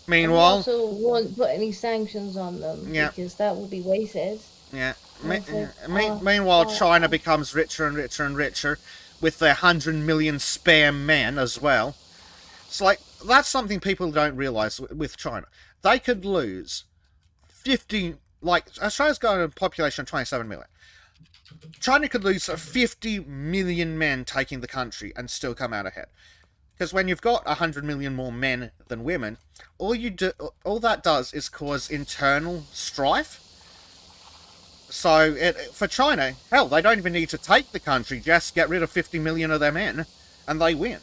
Meanwhile... And we also won't put any sanctions on them, because that will be wasted. Yeah. Meanwhile, China becomes richer and richer and richer with their 100 million spare men as well. It's like, that's something people don't realise with China. They could lose 50... Like, Australia's got a population of 27 million. China could lose 50 million men taking the country and still come out ahead. Because when you've got 100 million more men than women, all that does is cause internal strife. So, for China, hell, they don't even need to take the country, just get rid of 50 million of their men, and they win.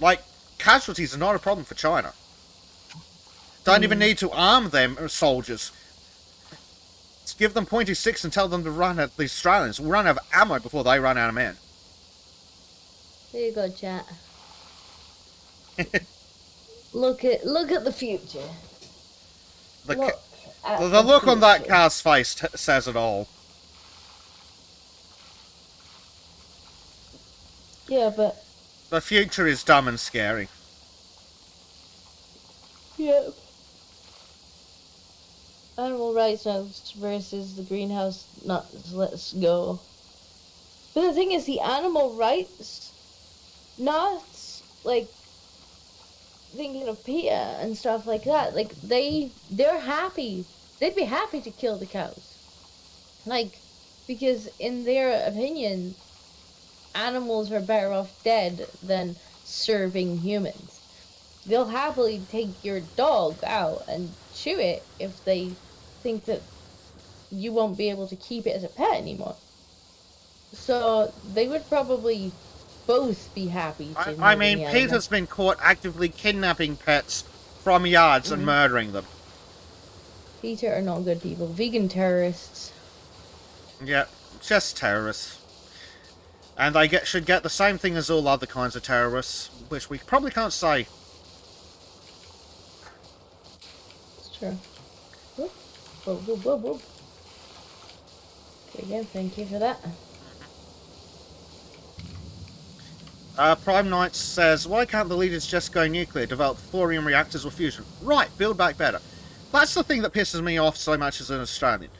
Like, casualties are not a problem for China. Don't even need to arm them soldiers. Just give them .26 and tell them to run at the Australians. We'll run out of ammo before they run out of men. There you go, chat. Look at the future. The look on that car's face says it all. Yeah, but the future is dumb and scary. Yeah. Animal rights versus the greenhouse nuts. Let's go. But the thing is, the animal rights nuts, like thinking of PETA and stuff like that, like they're happy. They'd be happy to kill the cows. Like, because in their opinion, animals are better off dead than serving humans. They'll happily take your dog out and shoot it if they think that you won't be able to keep it as a pet anymore. So they would probably both be happy to I mean, PETA's been caught actively kidnapping pets from yards and murdering them. PETA are not good people. Vegan terrorists. Yeah, just terrorists. And they should get the same thing as all other kinds of terrorists, which we probably can't say. It's true. Whoop. Whoop, whoop, whoop, whoop. Okay, again, thank you for that. Prime Knight says, why can't the leaders just go nuclear, develop thorium reactors or fusion? Right, build back better. That's the thing that pisses me off so much as an Australian.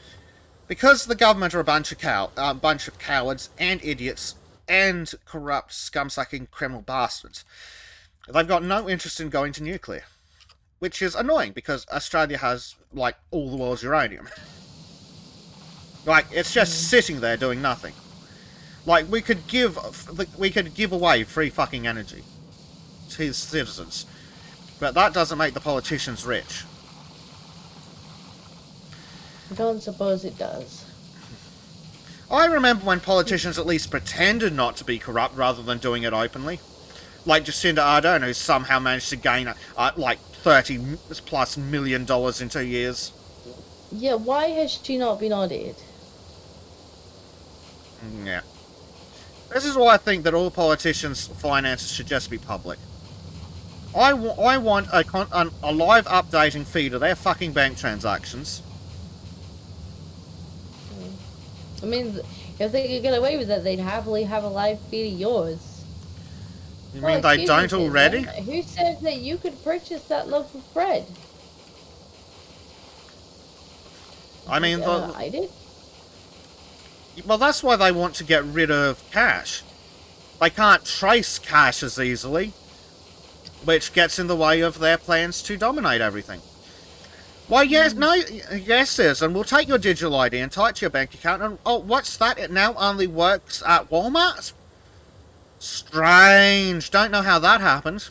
Because the government are a bunch of cowards and idiots and corrupt, scum-sucking criminal bastards. They've got no interest in going to nuclear. Which is annoying, because Australia has, like, all the world's uranium. Like, it's just sitting there doing nothing. Like, we could give away free fucking energy to citizens. But that doesn't make the politicians rich. I don't suppose it does. I remember when politicians at least pretended not to be corrupt rather than doing it openly. Like Jacinda Ardern, who somehow managed to gain, like, $30+ million in 2 years. Yeah, why has she not been audited? Yeah. This is why I think that all politicians' finances should just be public. I want a live updating feed of their fucking bank transactions. I mean, if they could get away with it, they'd happily have a live feed of yours. You mean they don't already? Who said that you could purchase that loaf of bread? I mean, I did. Well, that's why they want to get rid of cash. They can't trace cash as easily, which gets in the way of their plans to dominate everything. Why, yes, no, yes, is, and we'll take your digital ID and tie it to your bank account, and, oh, what's that? It now only works at Walmart? Strange. Don't know how that happened.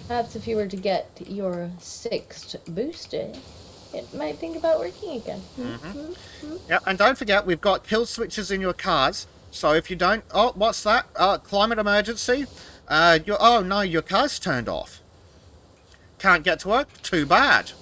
Perhaps if you were to get your 6th booster, it might think about working again. Yeah, and don't forget, we've got kill switches in your cars, so if you don't... Oh, what's that? Climate emergency? Oh, no, your car's turned off. Can't get to work? Too bad.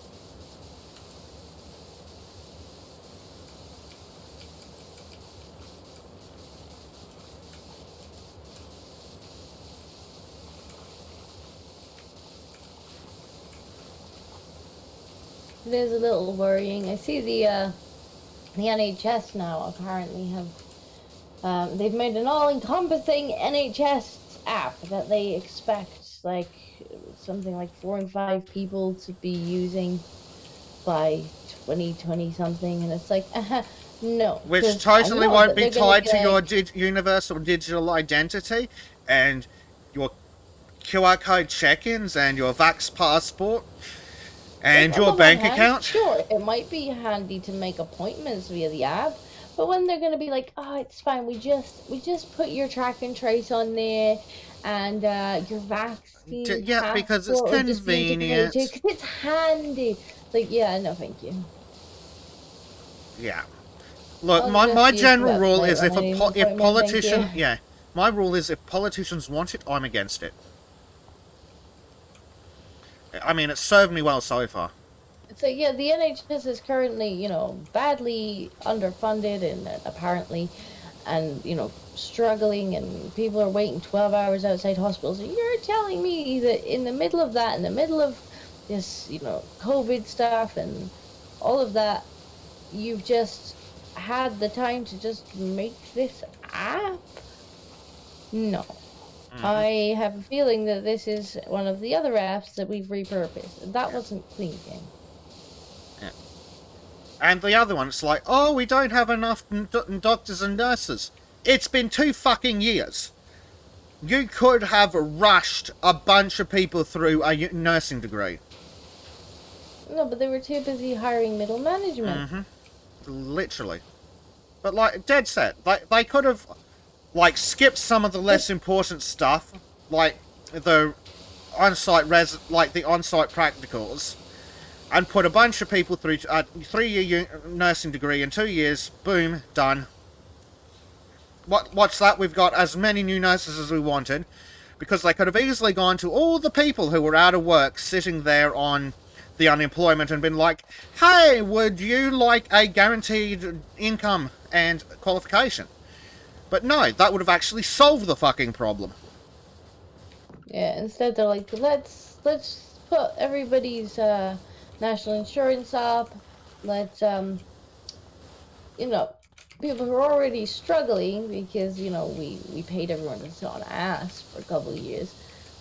It is a little worrying. I see the NHS now apparently have they've made an all-encompassing NHS app that they expect like something like 4 and 5 people to be using by 2020 something, and it's like no. Which totally won't be tied to your universal digital identity and your QR code check-ins and your Vax passport. And your bank account? Sure, it might be handy to make appointments via the app, but when they're gonna be like, oh, it's fine, we just put your track and trace on there, and your vaccine. Yeah, because it's convenient. Because it's handy. Like, yeah, no, thank you. Yeah. Look, my general rule is if politician, My rule is if politicians want it, I'm against it. I mean, it's served me well so far. So yeah, the NHS is currently, badly underfunded and apparently, and struggling, and people are waiting 12 hours outside hospitals. And you're telling me that in the middle of that, in the middle of this, COVID stuff and all of that, you've just had the time to just make this app? No. I have a feeling that this is one of the other apps that we've repurposed. That wasn't thinking. Yeah. And the other one, it's like, oh, we don't have enough doctors and nurses. It's been 2 fucking years. You could have rushed a bunch of people through a nursing degree. No, but they were too busy hiring middle management. Literally. But, like, dead set. They could have, like, skipped some of the less important stuff, like the on-site the on-site practicals, and put a bunch of people through a 3-year nursing degree in 2 years. Boom, done. What's that? We've got as many new nurses as we wanted, because they could have easily gone to all the people who were out of work, sitting there on the unemployment, and been like, hey, would you like a guaranteed income and qualification? But no, that would have actually solved the fucking problem. Yeah, instead they're like, let's put everybody's national insurance up. Let's people who are already struggling, because we paid everyone to sit on ass for a couple of years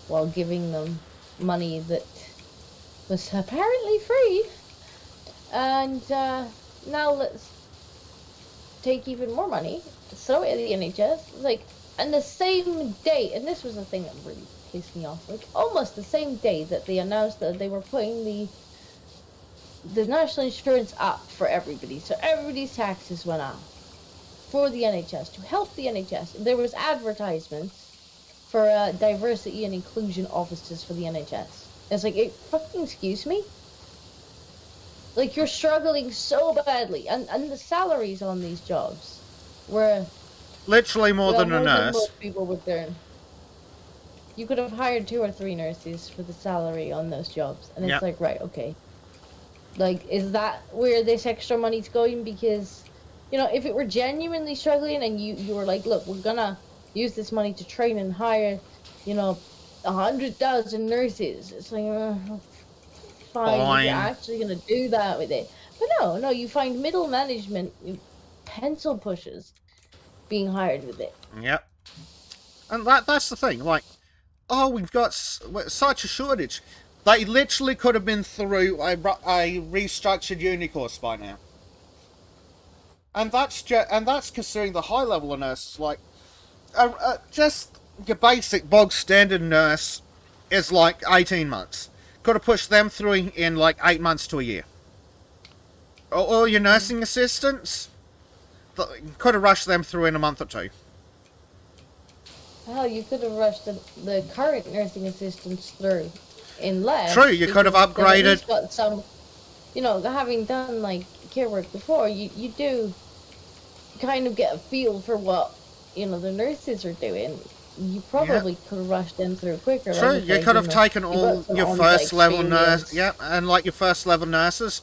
while giving them money that was apparently free, and now let's take even more money, throw it at the NHS, like, and the same day, and this was the thing that really pissed me off, like, almost the same day that they announced that they were putting the national insurance up for everybody, so everybody's taxes went up for the NHS, to help the NHS. There was advertisements for diversity and inclusion officers for the NHS. It's like, fucking excuse me? Like, you're struggling so badly, and the salaries on these jobs were literally more than a nurse. Most people would earn. You could have hired 2 or 3 nurses for the salary on those jobs, and it's like, right, okay. Like, is that where this extra money's going? Because, if it were genuinely struggling, and you were like, look, we're gonna use this money to train and hire, 100,000 nurses. It's like, fine, you're actually gonna do that with it. But no, you find middle management, pencil pushers, being hired with it. Yep. And that's the thing, like, oh, we've got such a shortage. They literally could have been through a restructured uni course by now. And that's considering the high level of nurses, like, just your basic bog standard nurse is like 18 months. Could have pushed them through in like 8 months to a year. All your nursing assistants, could have rushed them through in a month or 2. Hell, you could have rushed the current nursing assistants through in less. True, you could have upgraded. Got some, having done like care work before, you do kind of get a feel for what the nurses are doing. You probably could have rushed them through quicker. True, you could have taken all your first level nurse, and like your first level nurses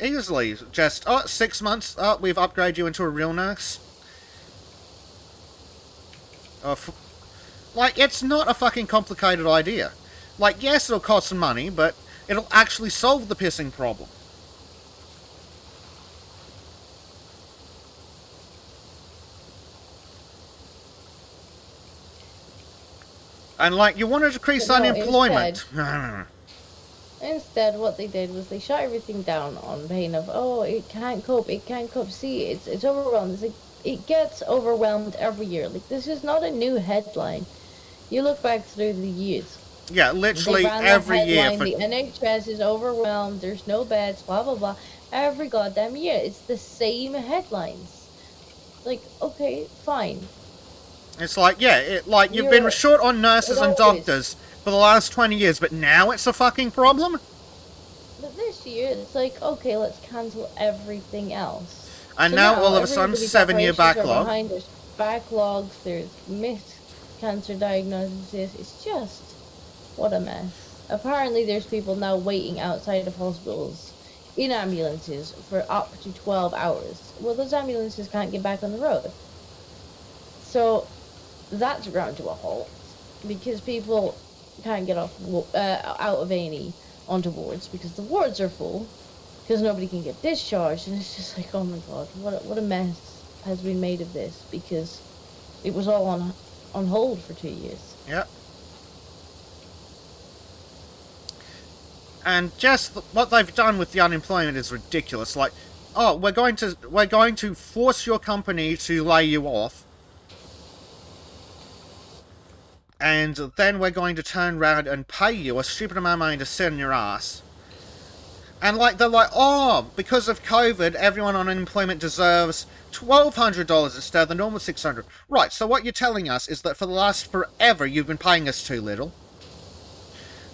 easily. Just 6 months. We've upgraded you into a real nurse. Like, it's not a fucking complicated idea. Like, yes, it'll cost some money, but it'll actually solve the pissing problem. And, like, you want to decrease unemployment. Instead, what they did was they shut everything down on pain of, it can't cope. See, it's overwhelmed. It's like, it gets overwhelmed every year. Like, this is not a new headline. You look back through the years. Yeah, literally every year. The NHS is overwhelmed. There's no beds. Blah blah blah. Every goddamn year, it's the same headlines. Like, okay, fine. It's like, you've been short on nurses and doctors for the last 20 years, but now it's a fucking problem? But this year, it's like, okay, let's cancel everything else. And so now all of a sudden, 7-year backlog. backlogs, there's missed cancer diagnoses. It's just what a mess. Apparently, there's people now waiting outside of hospitals in ambulances for up to 12 hours. Well, those ambulances can't get back on the road. So that's ground to a halt because people can't get off out of A&E onto wards because the wards are full because nobody can get discharged, and it's just like, oh my god, what a mess has been made of this because it was all on hold for 2 years. Yep. And just what they've done with the unemployment is ridiculous. Like, oh, we're going to force your company to lay you off, and then we're going to turn around and pay you a stupid amount of money to sit on your ass. And like they're like, oh, because of COVID, everyone on unemployment deserves $1,200 instead of the normal $600. Right. So what you're telling us is that for the last forever you've been paying us too little.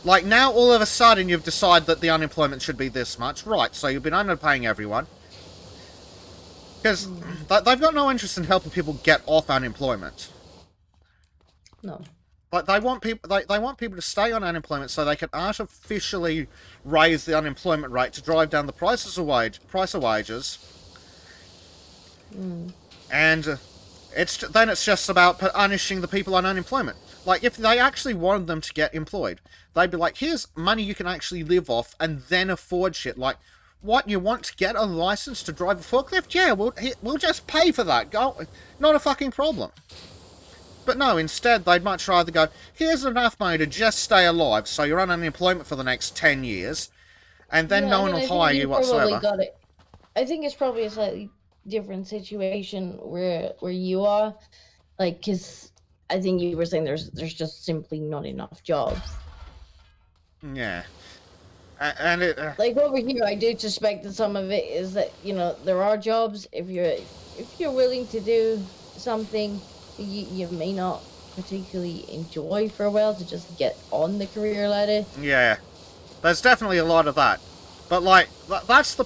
Like, now all of a sudden you've decided that the unemployment should be this much. Right, so you've been underpaying everyone. Because they've got no interest in helping people get off unemployment. No. Like, they want people to stay on unemployment so they can artificially raise the unemployment rate to drive down the price of wages. And it's just about punishing the people on unemployment. Like, if they actually wanted them to get employed, they'd be like, here's money you can actually live off and then afford shit. Like, what, you want to get a license to drive a forklift? Yeah, we'll just pay for that. Go, not a fucking problem. But no, instead, they'd much rather go, here's enough money to just stay alive, so you're on unemployment for the next 10 years, and then no one will hire you whatsoever. Got it. I think it's probably a slightly different situation where you are. Like, because I think you were saying there's just simply not enough jobs. Yeah. And it... like, over here, I do suspect that some of it is that, you know, there are jobs. If you're willing to do something you may not particularly enjoy for a while to just get on the career ladder. Yeah. There's definitely a lot of that. But, like, that's the...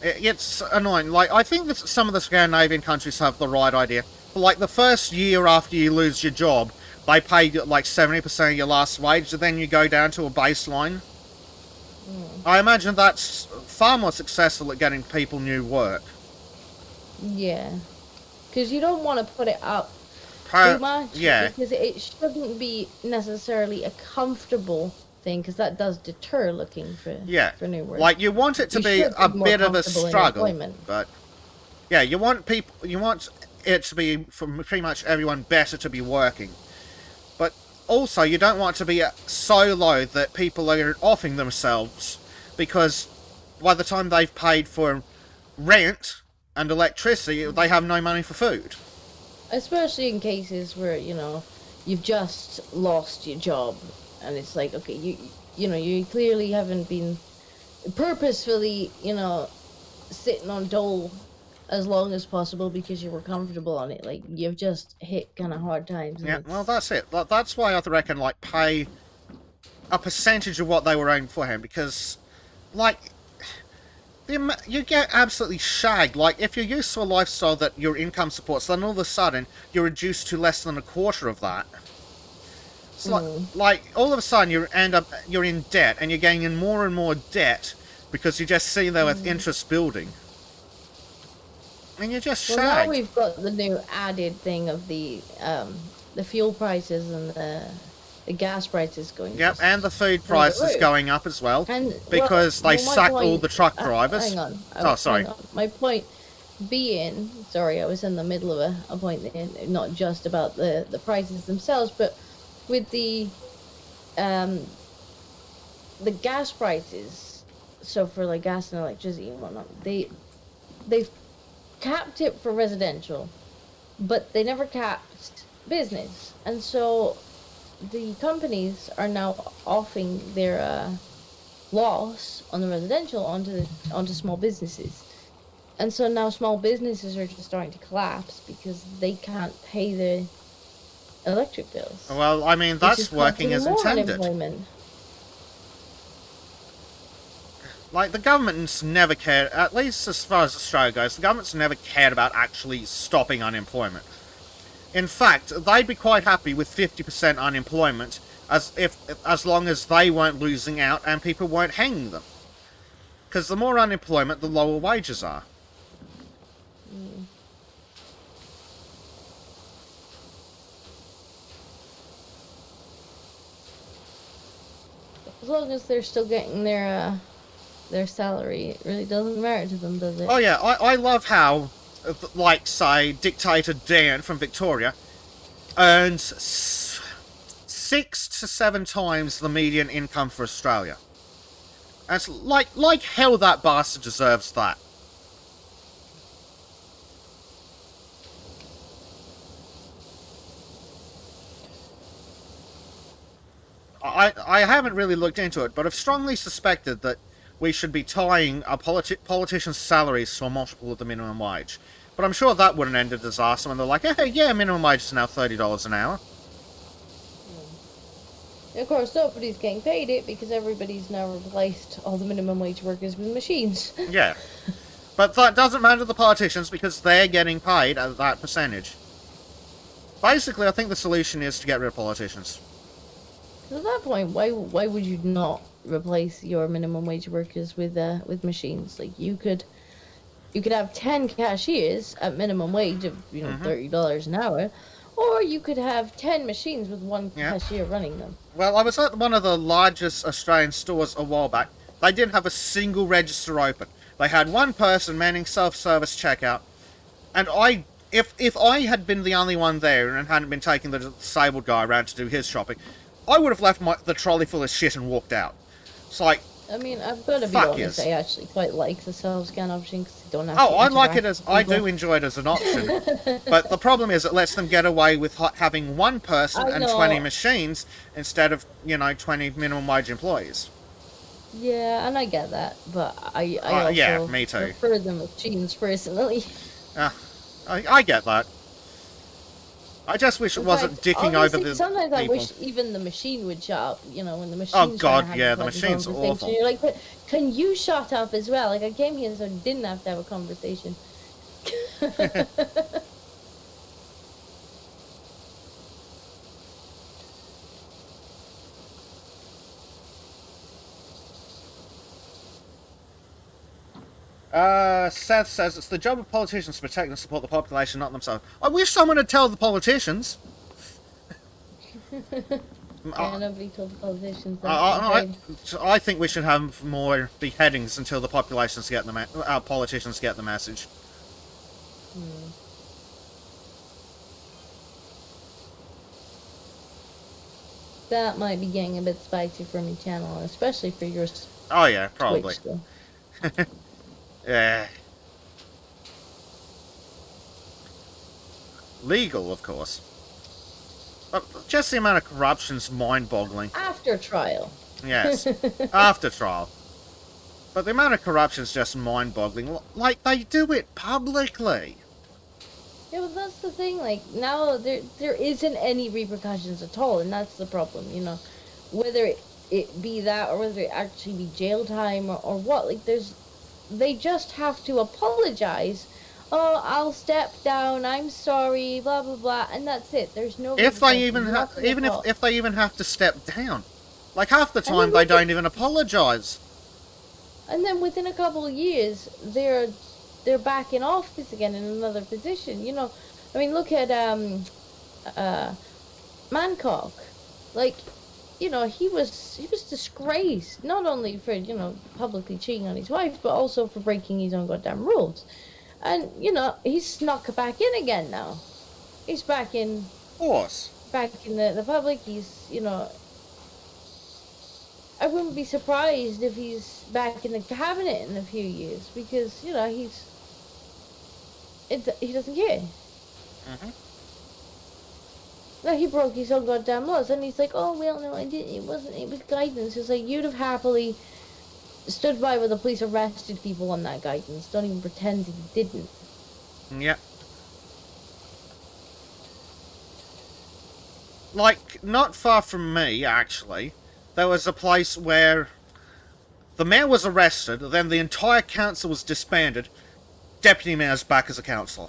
It's annoying. Like, I think that some of the Scandinavian countries have the right idea. But, like, the first year after you lose your job, they pay, like, 70% of your last wage, and then you go down to a baseline. I imagine that's far more successful at getting people new work. Yeah. Because you don't want to put it up too much. Yeah. Because it shouldn't be necessarily a comfortable thing, because that does deter looking for new work. Like, you want it to be a bit of a struggle. But, yeah, you want it to be, for pretty much everyone, better to be working. But also, you don't want it to be so low that people are offing themselves, because by the time they've paid for rent and electricity, they have no money for food. Especially in cases where, you know, you've just lost your job, and it's like, okay, you know, you clearly haven't been purposefully, you know, sitting on dole as long as possible because you were comfortable on it. Like, you've just hit kind of hard times. Yeah, well, that's it. That's why I reckon, like, pay a percentage of what they were owing for him, because, like, you get absolutely shagged. Like, if you're used to a lifestyle that your income supports, then all of a sudden you're reduced to less than a quarter of that. It's like all of a sudden you're in debt, and you're getting in more and more debt because you just see there with interest building. And you're just shagged. Well, now we've got the new added thing of the fuel prices and the gas prices going. Yep, and the food prices going up as well, and, because they sacked all the truck drivers. Hang on. Oh, sorry. My point being, sorry, I was in the middle of a point there, not just about the prices themselves, but with the gas prices. So for like gas and electricity and whatnot, they've capped it for residential, but they never capped business, and so the companies are now offing their loss on the residential onto small businesses, and so now small businesses are just starting to collapse because they can't pay their electric bills. Well, I mean, that's working as intended. Like, the government's never cared, at least as far as Australia goes, the government's never cared about actually stopping unemployment. In fact, they'd be quite happy with 50% unemployment as long as they weren't losing out and people weren't hanging them. Because the more unemployment, the lower wages are. As long as they're still getting their salary, it really doesn't matter to them, does it? Oh yeah, I love how, like, say, Dictator Dan from Victoria earns 6 to 7 times the median income for Australia. And it's like hell that bastard deserves that. I haven't really looked into it, but I've strongly suspected that we should be tying our politicians' salaries to a multiple of the minimum wage. But I'm sure that wouldn't end in disaster when they're like, hey, yeah, minimum wage is now $30 an hour. Of course, nobody's getting paid it because everybody's now replaced all the minimum wage workers with machines. Yeah. But that doesn't matter to the politicians because they're getting paid at that percentage. Basically, I think the solution is to get rid of politicians. At that point, why would you not replace your minimum wage workers with machines? Like you could have 10 cashiers at minimum wage of $30 an hour, or you could have 10 machines with one cashier running them. Well, I was at one of the largest Australian stores a while back. They didn't have a single register open. They had one person manning self-service checkout, and if I had been the only one there and hadn't been taking the disabled guy around to do his shopping, I would have left the trolley full of shit and walked out. It's like, I mean, I've got to be honest, I actually quite like the self-scan option because you don't have to I like it as I do enjoy it as an option. But the problem is it lets them get away with having one person and 20 machines instead of, 20 minimum wage employees. Yeah, and I get that, but I also me too. prefer the machines personally. I get that. I just wish it wasn't dicking over the sometimes people. I wish even the machine would shut up, when the machine. Oh god, yeah, the machine's awful. You're like, but can you shut up as well? Like, I came here so I didn't have to have a conversation. Seth says it's the job of politicians to protect and support the population, not themselves. I wish someone would tell the politicians. Nobody told the politicians that. I think we should have more beheadings until the politicians get the message. That might be getting a bit spicy for my channel, especially for your. Oh yeah, probably. Twitch, yeah. Legal, of course. But just the amount of corruption's mind-boggling. After trial. Yes, after trial. But the amount of corruption's just mind-boggling. Like, they do it publicly. Yeah, but that's the thing. Like, now there isn't any repercussions at all, and that's the problem. Whether it be that or whether it actually be jail time or what. Like, they just have to apologize. Oh, I'll step down. I'm sorry. Blah blah blah, and that's it. There's no. If they even if they even have to step down, like half the time they don't even apologize. And then within a couple of years, they're back in office again in another position. I mean, look at Mancock. Like, he was disgraced not only for publicly cheating on his wife, but also for breaking his own goddamn rules. And he's snuck back in again now. He's back in. Of course. Back in the public. He's I wouldn't be surprised if he's back in the cabinet in a few years because he doesn't care. No, he broke his own goddamn laws, and he's like, oh well, no, I didn't. It wasn't. It was guidance. It's like you'd have happily stood by where the police arrested people on that guidance. Don't even pretend that you didn't. Yeah. Like, not far from me, actually, there was a place where The mayor was arrested, then the entire council was disbanded. Deputy mayor's back as a councillor.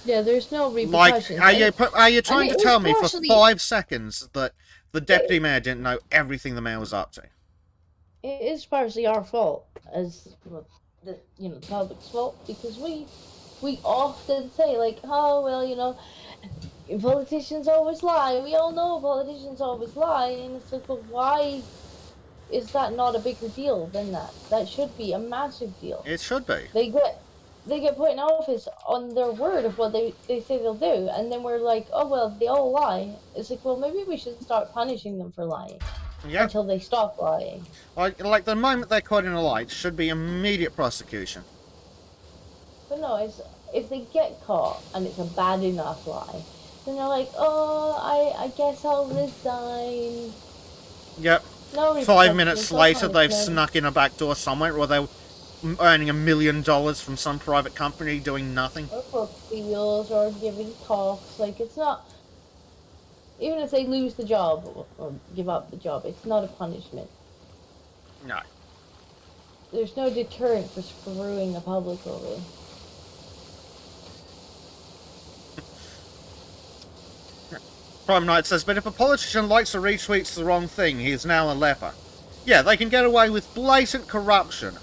Yeah, there's no Like, repercussions. are you trying to tell me for partially, 5 seconds that the deputy mayor didn't know everything the mayor was up to? it is partially our fault as well, the public's fault, because we often say like, oh well, politicians always lie. We all know politicians always lie, and it's like, but why is that not a bigger deal than that? That should be a massive deal. It should be. They get put in office on their word of what they say they'll do, and then we're like, oh well, they all lie. It's like, well, maybe we should start punishing them for lying. Yep. Until they stop lying. Like the moment they're caught in a lie, it should be immediate prosecution. But no, if they get caught and it's a bad enough lie, then they're like, oh, I guess I'll resign. Yep. No 5 minutes later, they've snuck in a back door somewhere, or they're earning $1 million from some private company doing nothing. Or book deals, or giving talks. Like, it's not... Even if they lose the job, or give up the job, it's not a punishment. No. There's no deterrent for screwing the public over. Prime Knight says, but if a politician likes or retweets the wrong thing, he is now a leper. Yeah, they can get away with blatant corruption.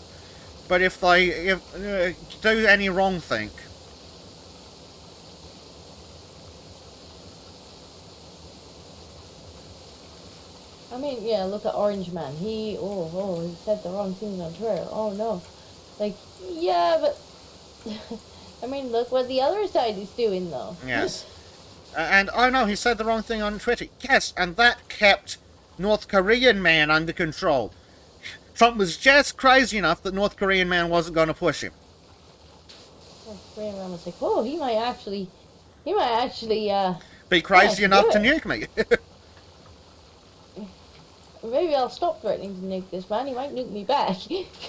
But if they do any wrong thing... I mean, yeah, look at Orange Man. He said the wrong things on Twitter. Oh no. Like, yeah, but... I mean, look what the other side is doing, though. Yes. And, oh no, he said the wrong thing on Twitter. Yes, and that kept North Korean man under control. Trump was just crazy enough that North Korean man wasn't going to push him. North Korean man was like, oh, he might actually, be crazy enough to nuke me. Maybe I'll stop threatening to nuke this man. He might nuke me back.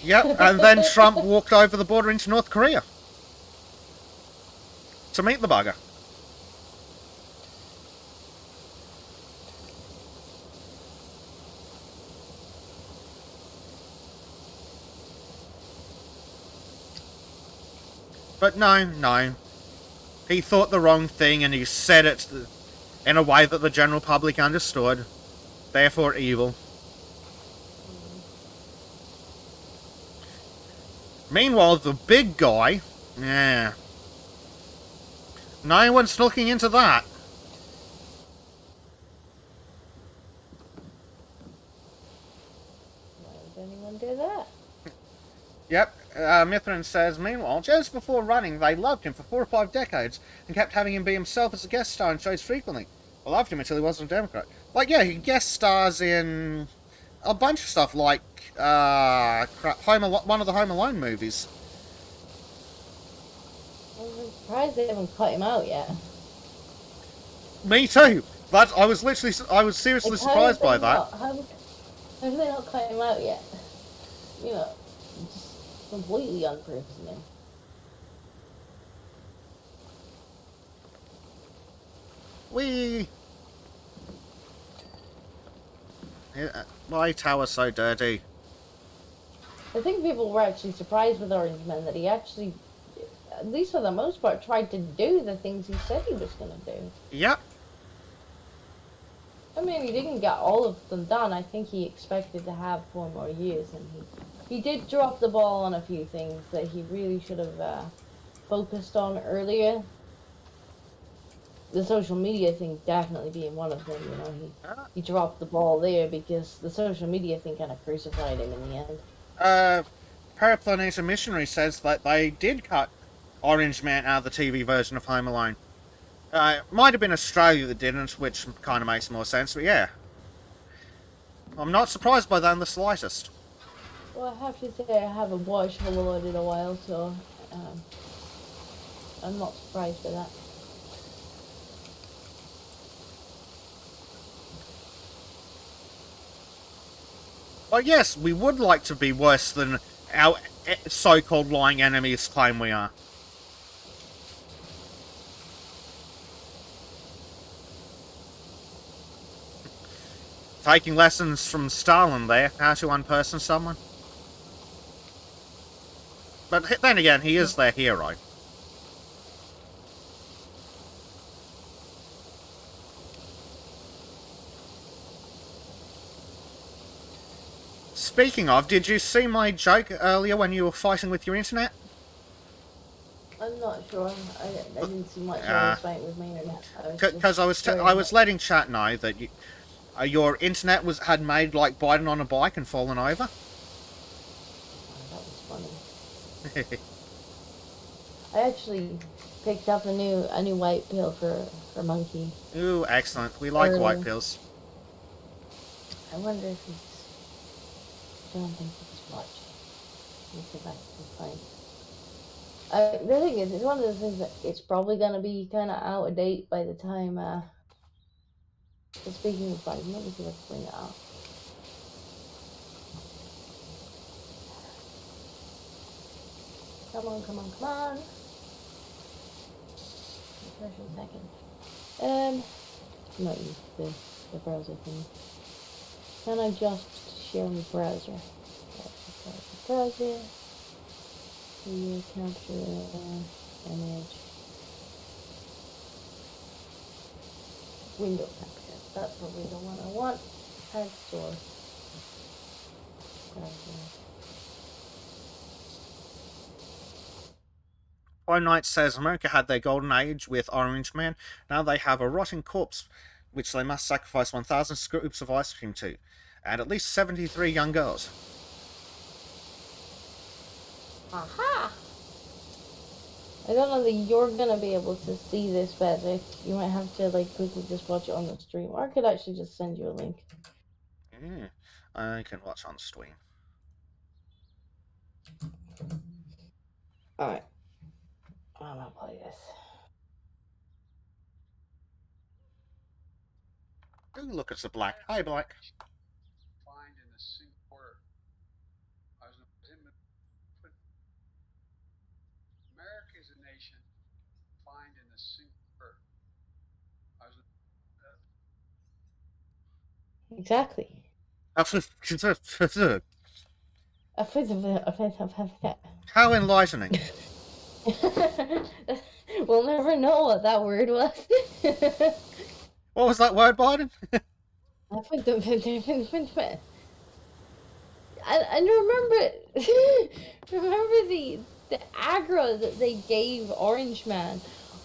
Yep, and then Trump walked over the border into North Korea to meet the bugger. But no. He thought the wrong thing and he said it in a way that the general public understood. Therefore evil. Meanwhile, the big guy... Yeah. No one's looking into that. Why would anyone do that? Yep. Mithrin says, meanwhile, just before running, they loved him for 4 or 5 decades and kept having him be himself as a guest star in shows frequently. I loved him until he wasn't a Democrat. Like, yeah, he guest stars in a bunch of stuff, like one of the Home Alone movies. I'm surprised they haven't cut him out yet. Me too. But I was seriously surprised by that. How have they not cut him out yet? Just completely unprofessional. Why tower so dirty? I think people were actually surprised with Orange Man that he actually, at least for the most part, tried to do the things he said he was going to do. Yep. I mean, he didn't get all of them done. I think he expected to have 4 more years, and he did drop the ball on a few things that he really should have focused on earlier. The social media thing definitely being one of them, he dropped the ball there because the social media thing kind of crucified him in the end. Paraplaneta Missionary says that they did cut Orange Man out of the TV version of Home Alone. It might have been Australia that didn't, which kind of makes more sense, but yeah. I'm not surprised by that in the slightest. Well, I have to say I haven't watched Home Alone in a while, so I'm not surprised by that. Well, yes, we would like to be worse than our so-called lying enemies claim we are. Taking lessons from Stalin there, how to unperson someone. But then again, he is their hero. Speaking of, did you see my joke earlier when you were fighting with your internet? I'm not sure. I didn't see much. I was fighting with my internet. Because I was letting chat know that your internet had made like Biden on a bike and fallen over. Oh, that was funny. I actually picked up a new white pill for Monkey. Ooh, excellent. We like white pills. I wonder if he's. I don't think he's watching. Let me see if I can find. The thing is, it's one of those things that it's probably gonna be kind of out of date by the time. Speaking of Biden, let me see if I can bring it up. Come on, come on, come on. Just a second. Not use the browser thing. Can I just share my browser? Browser. You capture image. Window capture. That's probably the one I want. Type source. Browser. Prime Knight says America had their golden age with Orange Man. Now they have a rotting corpse, which they must sacrifice 1,000 scoops of ice cream to, and at least 73 young girls. Aha! I don't know that you're gonna be able to see this better. You might have to like quickly just watch it on the stream, or I could actually just send you a link. Yeah, I can watch on stream. Alright. I'm gonna play this. Ooh, look, it's a Black. Hi, Black. Find in the Singapore. America is a nation. Find in the Singapore. Exactly. How enlightening. We'll never know what that word was. What was that word, Biden? And remember the aggro that they gave Orange Man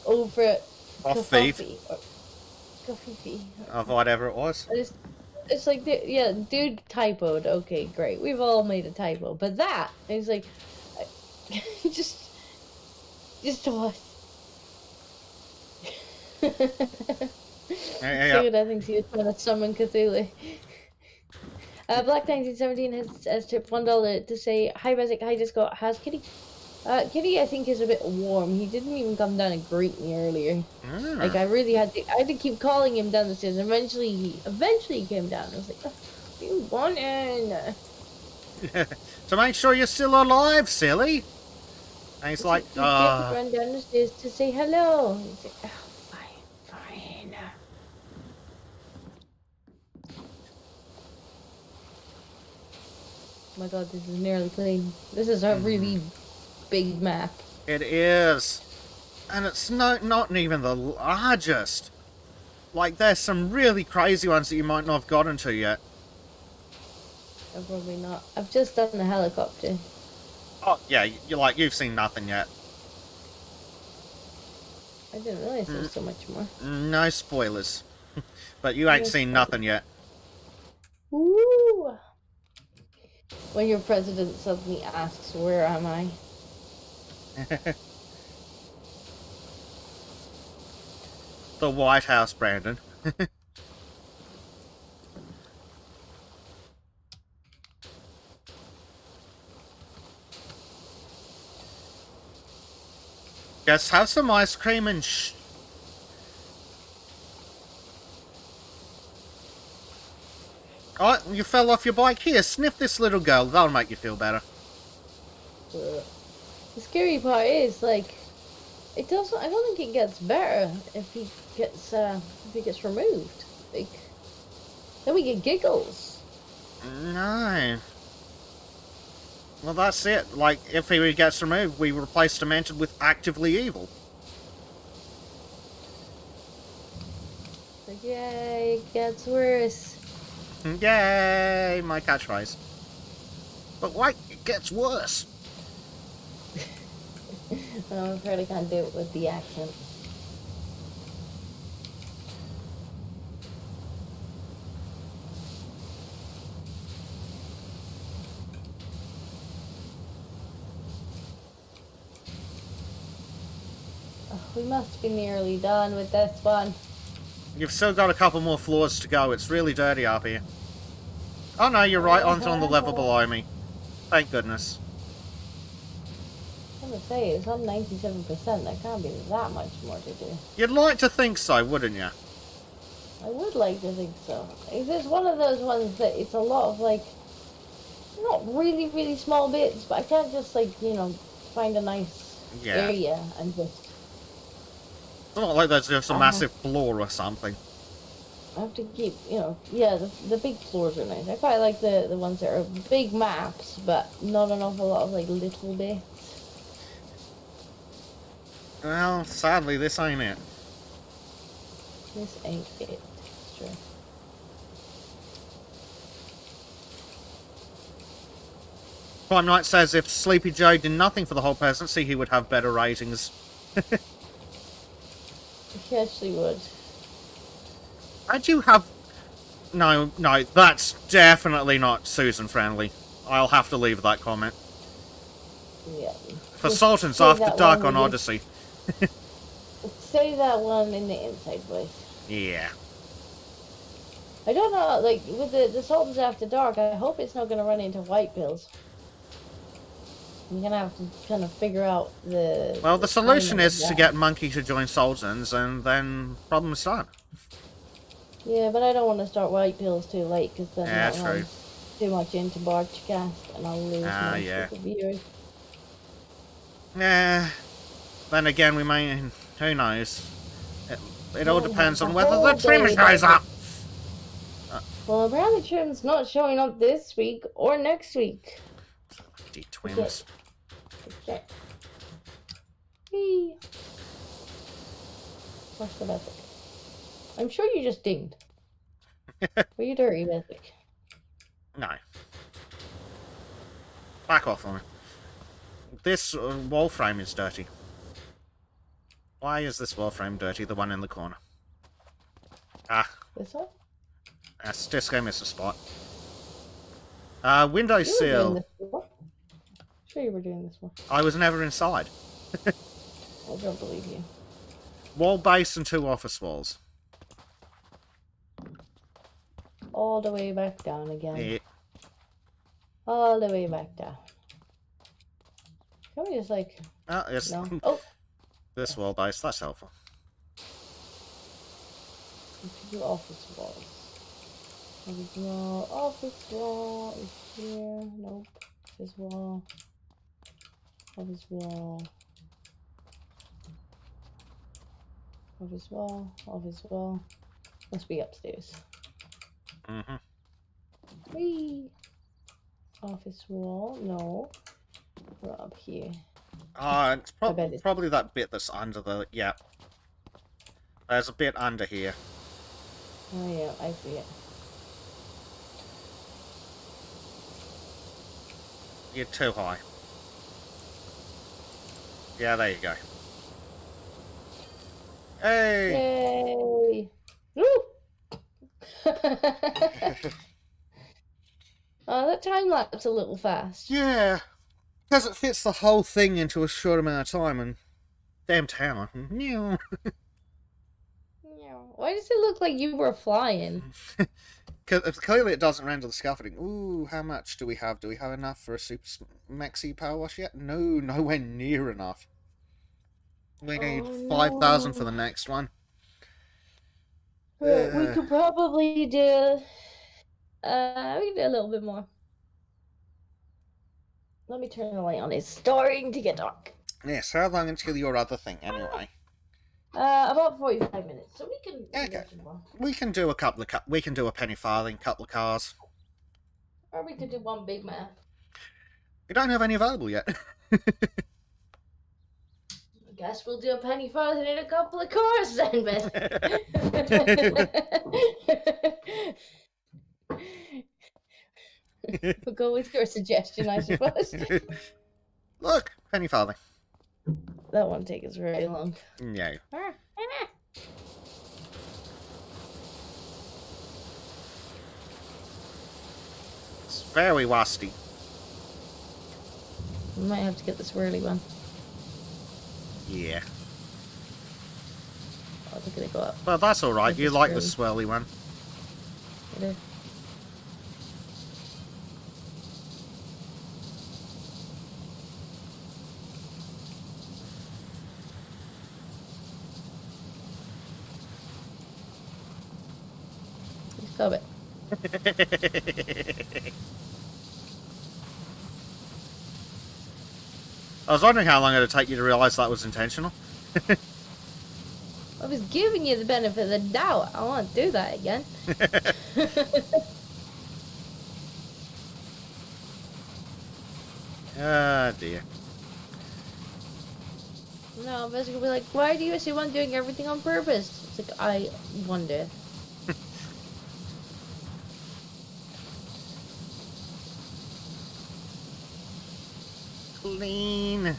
over Coffee. Of whatever it was. It's like, yeah, dude typoed. Okay, great. We've all made a typo. But that, it's like, just to us. Yeah. Dude, I think he was trying to summon Cthulhu. Black 1917 has tipped $1 to say, hi Basic, hi Disco, how's Kitty? Kitty, I think, is a bit warm. He didn't even come down and greet me earlier. Like, I had to keep calling him down the stairs. Eventually he came down. I was like, oh, you want in? To make sure you're still alive, silly. And he's like, He run down the stairs to say hello. He's like, oh, fine. Oh my god, this is nearly clean. This is a really big map. It is. And it's not even the largest. Like, there's some really crazy ones that you might not have gotten to yet. Probably not. I've just done the helicopter. Oh, yeah, you've seen nothing yet. I didn't realize there was so much more. No spoilers. But you ain't seen nothing yet. Woo! When your president suddenly asks, where am I? The White House, Brandon. Just have some ice cream and Oh, you fell off your bike. Here, sniff this little girl. That'll make you feel better. The scary part is, like, it doesn't. I don't think it gets better if he gets removed. Like, Then we get giggles. No. Well, that's it. Like, if he gets removed, we replace Demented with actively evil. Like, yay, it gets worse. Yay, my catchphrase. But wait, it gets worse. I'm afraid I can't do it with the accent. Oh, we must be nearly done with this one. You've still got a couple more floors to go. It's really dirty up here. Oh no, you're right, on the level below me. Thank goodness. I'm gonna say, it's on 97%. There can't be that much more to do. You'd like to think so, wouldn't you? I would like to think so. Is this one of those ones that it's a lot of, like, not really, really small bits, but I can't just, like, you know, find a nice area and just... It's not like there's just a massive floor or something. I have to keep, you know, yeah, the big floors are nice. I quite like the ones that are big maps, but not an awful lot of, like, little bits. Well, sadly, this ain't it. This ain't it. It's true. Prime Knight says if Sleepy Joe did nothing for the whole presidency, he would have better ratings. He actually would. How'd you have... No, that's definitely not Susan friendly. I'll have to leave that comment. Yeah. For Sultans After Dark on Odyssey. Say that one in the inside voice. Yeah. I don't know, like, with the Sultans After Dark, I hope it's not going to run into white pills. I'm going to have to kind of figure out the... Well, the solution is to get Monkey to join Sultans, and then problem's done. Yeah, but I don't want to start white pills too late, because then Yeah, I'll run too much into Barchcast, and I'll lose my viewers. Yeah. Then again, we may... Who knows? It all depends on whether the trim shows up. Well, apparently trim's not showing up this week or next week. Bloody twims. Okay. Whee. What's the message? I'm sure you just dinged. Were you dirty, Mythic? No. Back off on me. This wall frame is dirty. Why is this wall frame dirty? The one in the corner. Ah. This one? That's Disco missed a spot. Window sill. Sure you were doing this one. I was never inside. I don't believe you. Wall base and 2 office walls. All the way back down again. Yeah. All the way back down. Can we just like... Oh, yes. No. Oh! This wall base, that's helpful. Do office walls. Office wall is here. Nope. Office wall. Office wall. Office wall. Office wall. Must be upstairs. Mm-hmm. Whee! Office wall. No. We're up here. It's probably that bit that's under the... Yeah. There's a bit under here. Oh yeah, I see it. You're too high. Yeah, there you go. Hey! Yay! Woo! Oh, that time lapse a little fast. Yeah. Because it fits the whole thing into a short amount of time, and... Damn tower. Meow. Why does it look like you were flying? Because clearly it doesn't render the scaffolding. Ooh, how much do we have? Do we have enough for a super maxi power wash yet? No, nowhere near enough. We need 5,000 for the next one. We could probably do... we could do a little bit more. Let me turn the light on. It's starting to get dark. Yes, how long until your other thing, anyway? About 45 minutes. So we can Okay. get some more. We can do a couple of we can do a penny farthing, couple of cars. Or we could do one big map. We don't have any available yet. I guess we'll do a penny farthing in a couple of cars then, Ben. We'll go with your suggestion, I suppose. Look, penny farthing. That won't take us very long. No. It's very rusty. We might have to get the swirly one. Yeah. Oh, look at it go up. But that's alright. It's You like the swirly one. It is. Stop it. I was wondering how long it would take you to realise that was intentional. I was giving you the benefit of the doubt. I won't do that again. Ah, dear. No, basically be like, why do you assume I'm doing everything on purpose? It's like, I wonder. Clean.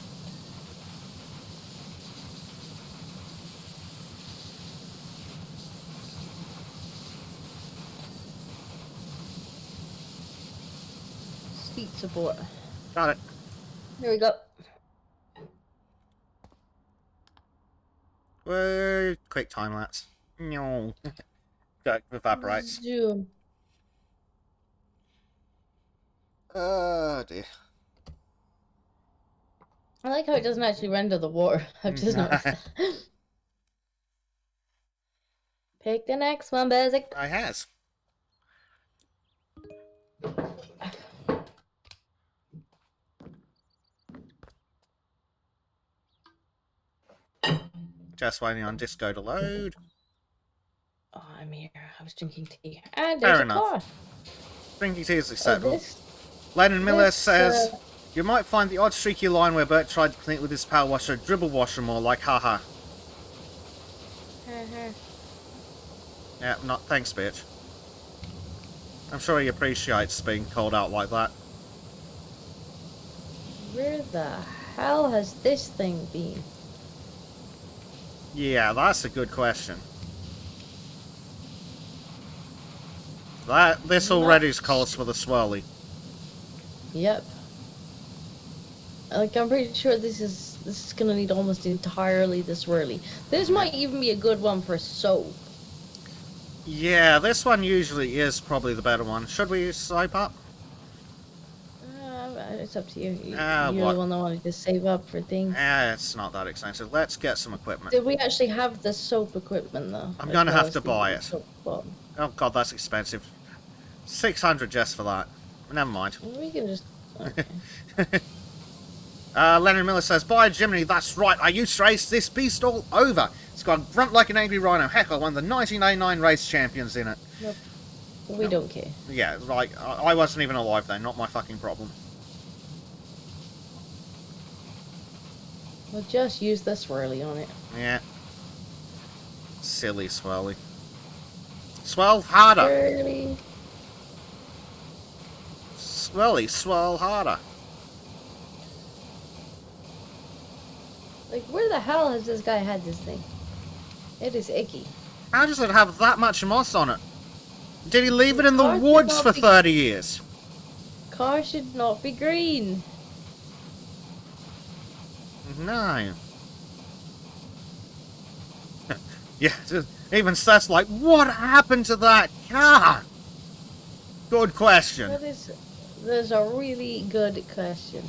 Seat support. Got it. Here we go. Whoa, quick time lapse. No. That evaporates. Zoom. Oh dear. I like how it doesn't actually render the water. I've just noticed that. Pick the next one, Basic. I has. Just waiting on disco to load. Oh, I'm here. I was drinking tea. And Fair there's a enough. car. Drinking tea is acceptable. this- Lennon Miller this, says, you might find the odd streaky line where Bert tried to clean it with his power washer, dribble washer more like haha. Yeah, not thanks, bitch. I'm sure he appreciates being called out like that. Where the hell has this thing been? Yeah, that's a good question. This already calls for the swirly. Yep. Like, I'm pretty sure this is gonna need almost entirely the swirly. This might even be a good one for soap. Yeah, this one usually is probably the better one. Should we soap up? It's up to you. Ah, You're what? the one that wanted to save up for things. It's not that expensive. Let's get some equipment. Did we actually have the soap equipment though? I'm gonna have to Like, buy it. soap bottle. Oh god, that's expensive. 600 just for that. Never mind. We can just. Okay. Leonard Miller says, by Jiminy, that's right. I used to race this beast all over. It's got a grunt like an angry rhino. Heck, I won the 1989 race champions in it. Nope. We don't care. Yeah, like, I wasn't even alive then. Not my fucking problem. We'll just use the swirly on it. Yeah. Silly swirly. Swirl harder. Swirly. Swirly, swirl harder. Like, where the hell has this guy had this thing? It is icky. How does it have that much moss on it? Did he leave it in the Cars should woods not for be- 30 years? Car should not be green. No. Yeah, even Seth's like, what happened to that car? Good question. That's a really good question.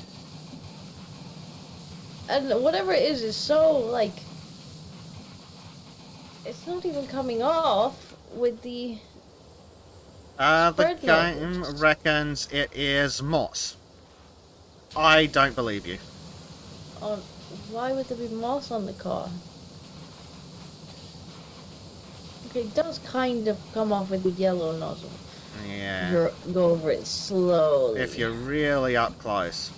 And whatever it is so, like, it's not even coming off with the... The spread game levels. reckons it is moss. I don't believe you. On, why would there be moss on the car? Okay, it does kind of come off with the yellow nozzle. Yeah. Go over it slowly. If you're really up close.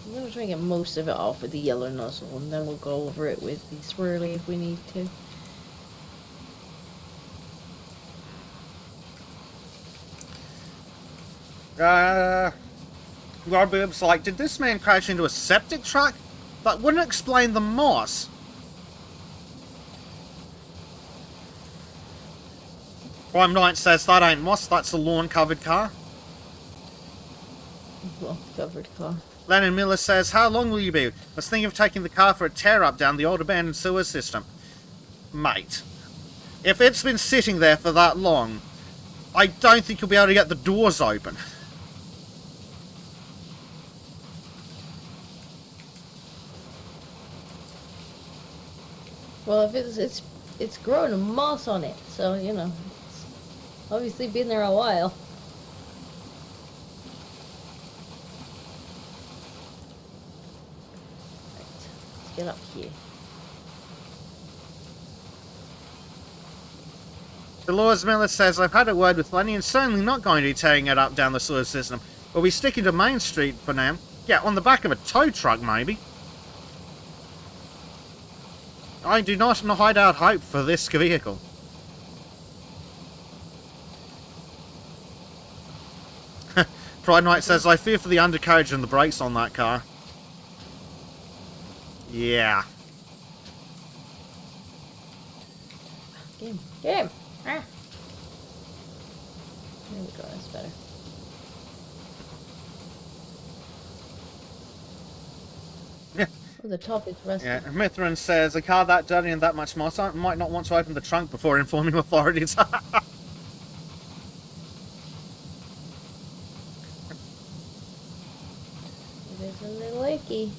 I'm gonna try and get most of it off with the yellow nozzle, and then we'll go over it with the swirly if we need to. Robboob's like, did this man crash into a septic truck? That wouldn't explain the moss. Prime Knight says that ain't moss, that's a lawn-covered car. Well, covered car. Lennon Miller says, how long will you be? I was thinking of taking the car for a tear-up down the old abandoned sewer system. Mate, if it's been sitting there for that long, I don't think you'll be able to get the doors open. Well, if it's growing a moss on it, so you know, it's obviously been there a while. Right, let's get up here. Dolores Miller says, I've had a word with Lenny and certainly not going to be tearing it up down the sewer system. We'll be sticking to Main Street for now. Yeah, on the back of a tow truck, maybe. I do not hide out hope for this vehicle. Pride Knight says, I fear for the undercarriage and the brakes on that car. Yeah. Game. Ah. There we go, that's better. Yeah. Oh, the top is rusty. Yeah, Mithrin says, a car that dirty and that much moss, I might not want to open the trunk before informing authorities. It is a little icky.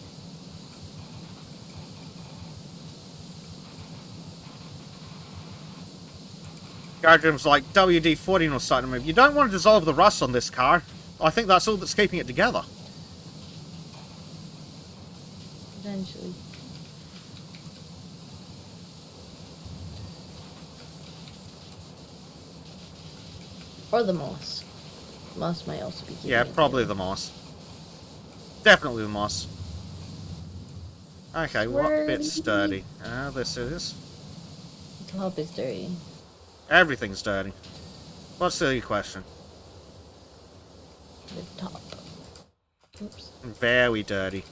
Guardian's like, WD-40 will start to move. You don't want to dissolve the rust on this car. I think that's all that's keeping it together. Eventually. Or the moss. Moss might also be keeping Yeah, it probably together. the moss. Definitely the moss. Okay, what bit's dirty? This is. The top is dirty. Everything's dirty. What's the question? The top. Oops. Very dirty.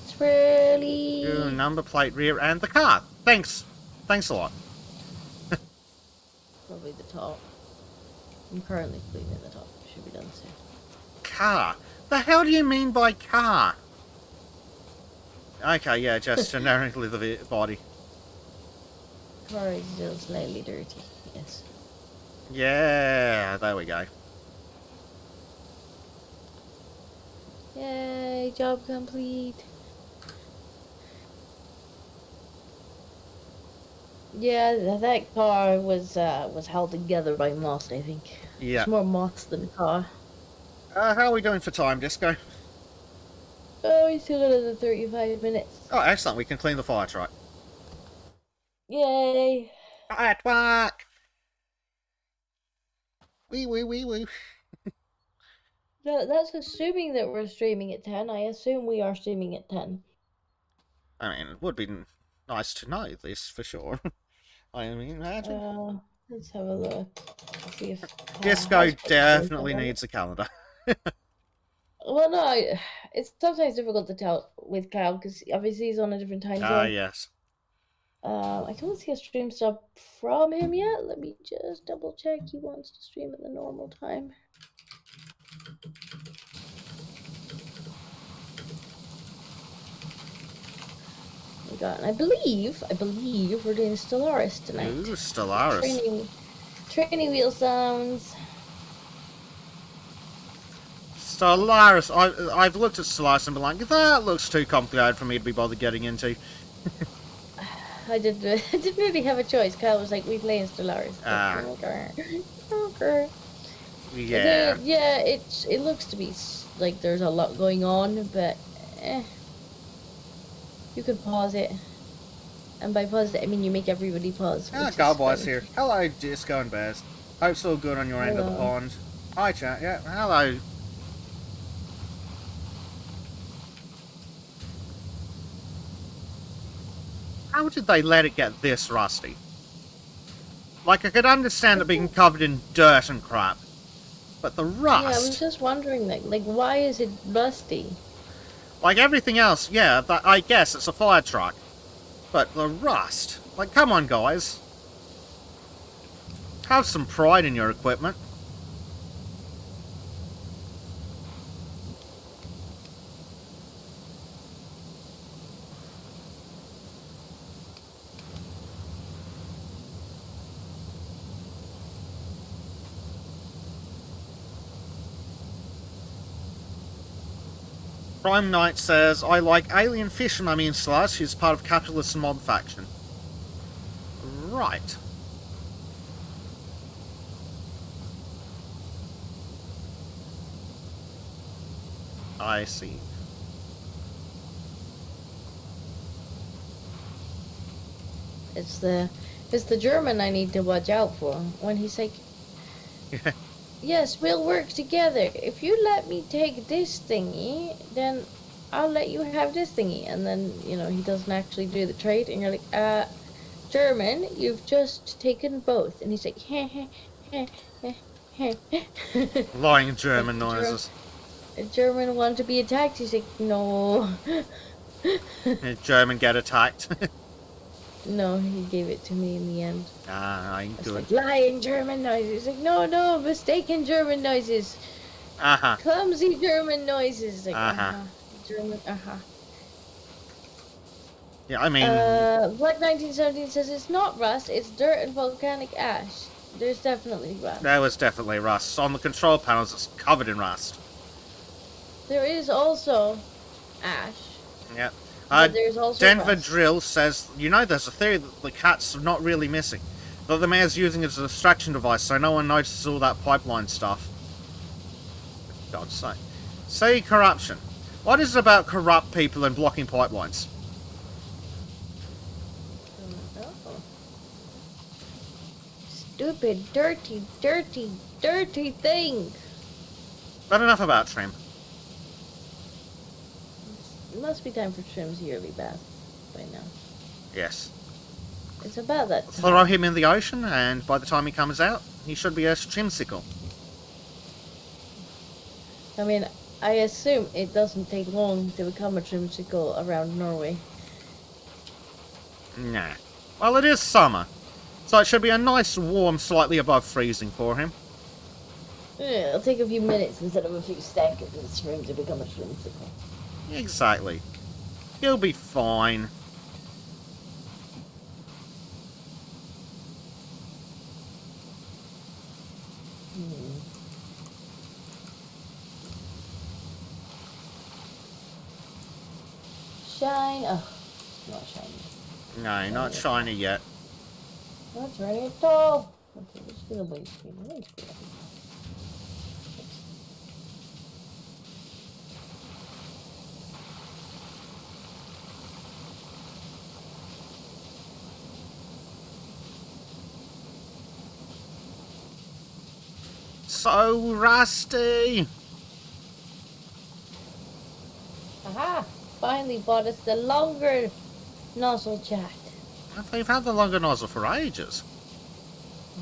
Swirly. Ooh, number plate, rear, and the car. Thanks. Thanks a lot. Probably the top. I'm currently cleaning the top. Should be done soon. Car. The hell do you mean by car? Okay, yeah, just generically the body. Car is still slightly dirty. Yes. Yeah, there we go. Yay! Job complete. Yeah, that car was held together by moss. I think. Yeah. It's more moss than car. How are we doing for time, Disco? Oh, we still got another 35 minutes. Oh, excellent. We can clean the fire truck. Yay! At work! Wee wee wee wee. That's assuming that we're streaming at 10. I assume we are streaming at 10. I mean, it would be nice to know this for sure. I mean, imagine. Let's have a look. See if Disco definitely needs a calendar. Well, no, it's sometimes difficult to tell with Kyle because obviously he's on a different time zone. Ah, yes. I don't see a stream stop from him yet. Let me just double check. He wants to stream at the normal time. We got, and I believe we're doing Stellaris tonight. Ooh, Stellaris. Training wheel sounds. Stellaris. I've looked at Stellaris and been like, that looks too complicated for me to be bothered getting into. I didn't. I didn't really have a choice. Kyle was like, "We play in Stellaris." Okay. Okay. Yeah. Yeah, it looks to be like there's a lot going on, but you can pause it, and by pause it I mean you make everybody pause. Ah, Which is Godboy's fun. here. Hello, Disco and Bears. Hope's all good on your end of the Hello. pond. Hi, chat. Yeah, hello. How did they let it get this rusty? Like, I could understand it being covered in dirt and crap, but the Yeah, I was rust... just wondering, like why is it rusty? Like everything else, yeah, I guess it's a fire truck. But the rust... Like, come on, guys. Have some pride in your equipment. Prime Knight says, I like alien fish mummy in Slush. She's part of capitalist mob faction. Right. I see. It's the German I need to watch out for. When he's like, yes, we'll work together. If you let me take this thingy, then I'll let you have this thingy. And then, you know, he doesn't actually do the trade. And you're like, German, you've just taken both. And he's like, heh, heh, heh, heh, heh. Lying German noises. A German want to be attacked. He's like, no. German get attacked. No, he gave it to me in the end. Ah, I'm It's good. like lying German noises. Like, no, mistaken German noises. Uh-huh. Clumsy German noises. Like, Uh-huh. German, Yeah, I mean... Black 1917 says it's not rust, it's dirt and volcanic ash. There's definitely rust. There was definitely rust. On the control panels, it's covered in rust. There is also ash. Yep. But there's also Denver rust. Drill says, you know, there's a theory that the cat's not really missing. That the mayor's using it as a distraction device so no one notices all that pipeline stuff. For God's sake. Say corruption. What is it about corrupt people and blocking pipelines? Oh. Stupid, dirty, dirty, dirty thing. But enough about Trim. It must be time for Trim's yearly bath by now. Yes. It's about that time. Throw him in the ocean, and by the time he comes out, he should be a trimsicle. I mean, I assume it doesn't take long to become a trimsicle around Norway. Nah. Well, it is summer, so it should be a nice warm, slightly above freezing for him. Yeah, it'll take a few minutes instead of a few seconds for him to become a trimsicle. Exactly. He'll be fine. Shine. Oh, not shiny. No, not shiny yet. Not shiny at all. Okay, just gonna wait. Wait. So rusty! Aha! Finally bought us the longer nozzle chat. They've had the longer nozzle for ages.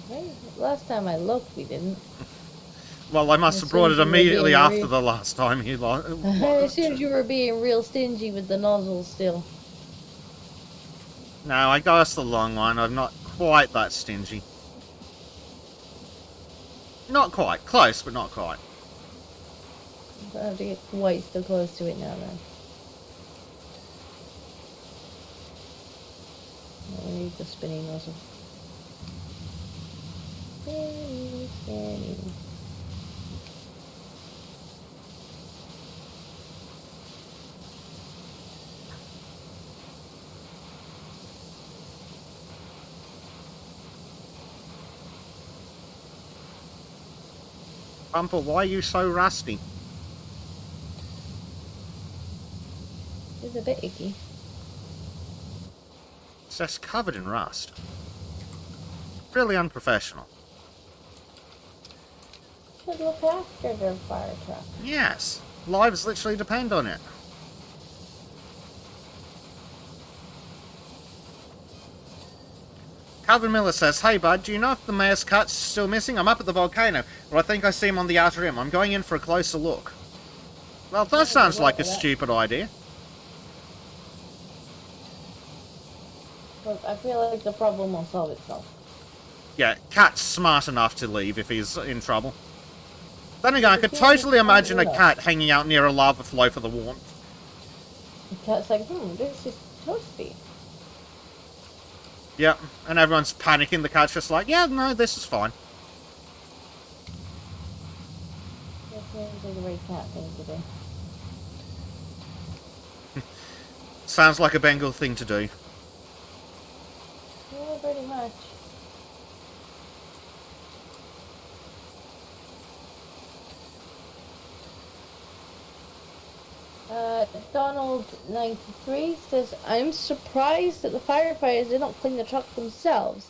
Okay. Last time I looked, we didn't. Well, I must have brought it As soon as you were immediately being after rude. the last time he lost. As soon as you were being real stingy with the nozzles still. No, I got us the long one. I'm not quite that stingy. Not quite. Close, but not quite. I have to get quite so close to it now then. I need the spinning nozzle. Spinny, spinny. Bumper, why are you so rusty? It's a bit icky. It's just covered in rust. Really unprofessional. Should look after their fire truck. Yes. Lives literally depend on it. Calvin Miller says, "Hey bud, do you know if the mayor's cat's still missing? I'm up at the volcano, but I think I see him on the outer rim. I'm going in for a closer look." Well, that sounds like a stupid idea. But I feel like the problem will solve itself. Yeah, cat's smart enough to leave if he's in trouble. Then again, I could totally imagine a cat hanging out near a lava flow for the warmth. The cat's like, this is toasty. Yep, and everyone's panicking. The cat's just like, yeah, no, this is fine. That seems like the right cat thing to do. Sounds like a Bengal thing to do. Yeah, pretty much. Donald93 says, I'm surprised that the firefighters did not clean the truck themselves,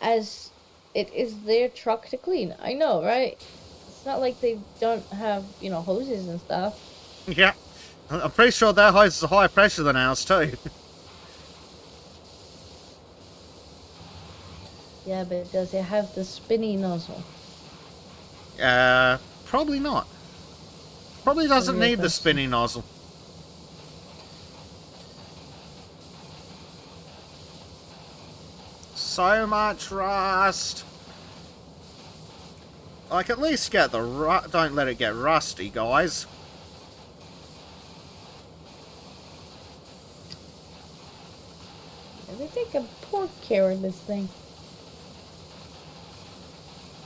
as it is their truck to clean. I know, right? It's not like they don't have, hoses and stuff. Yeah, I'm pretty sure their hose is higher pressure than ours too. Yeah, but does it have the spinny nozzle? Probably not. Probably doesn't need the spinny nozzle. So much rust. Like, at least get the don't let it get rusty, guys. They take a poor care of this thing.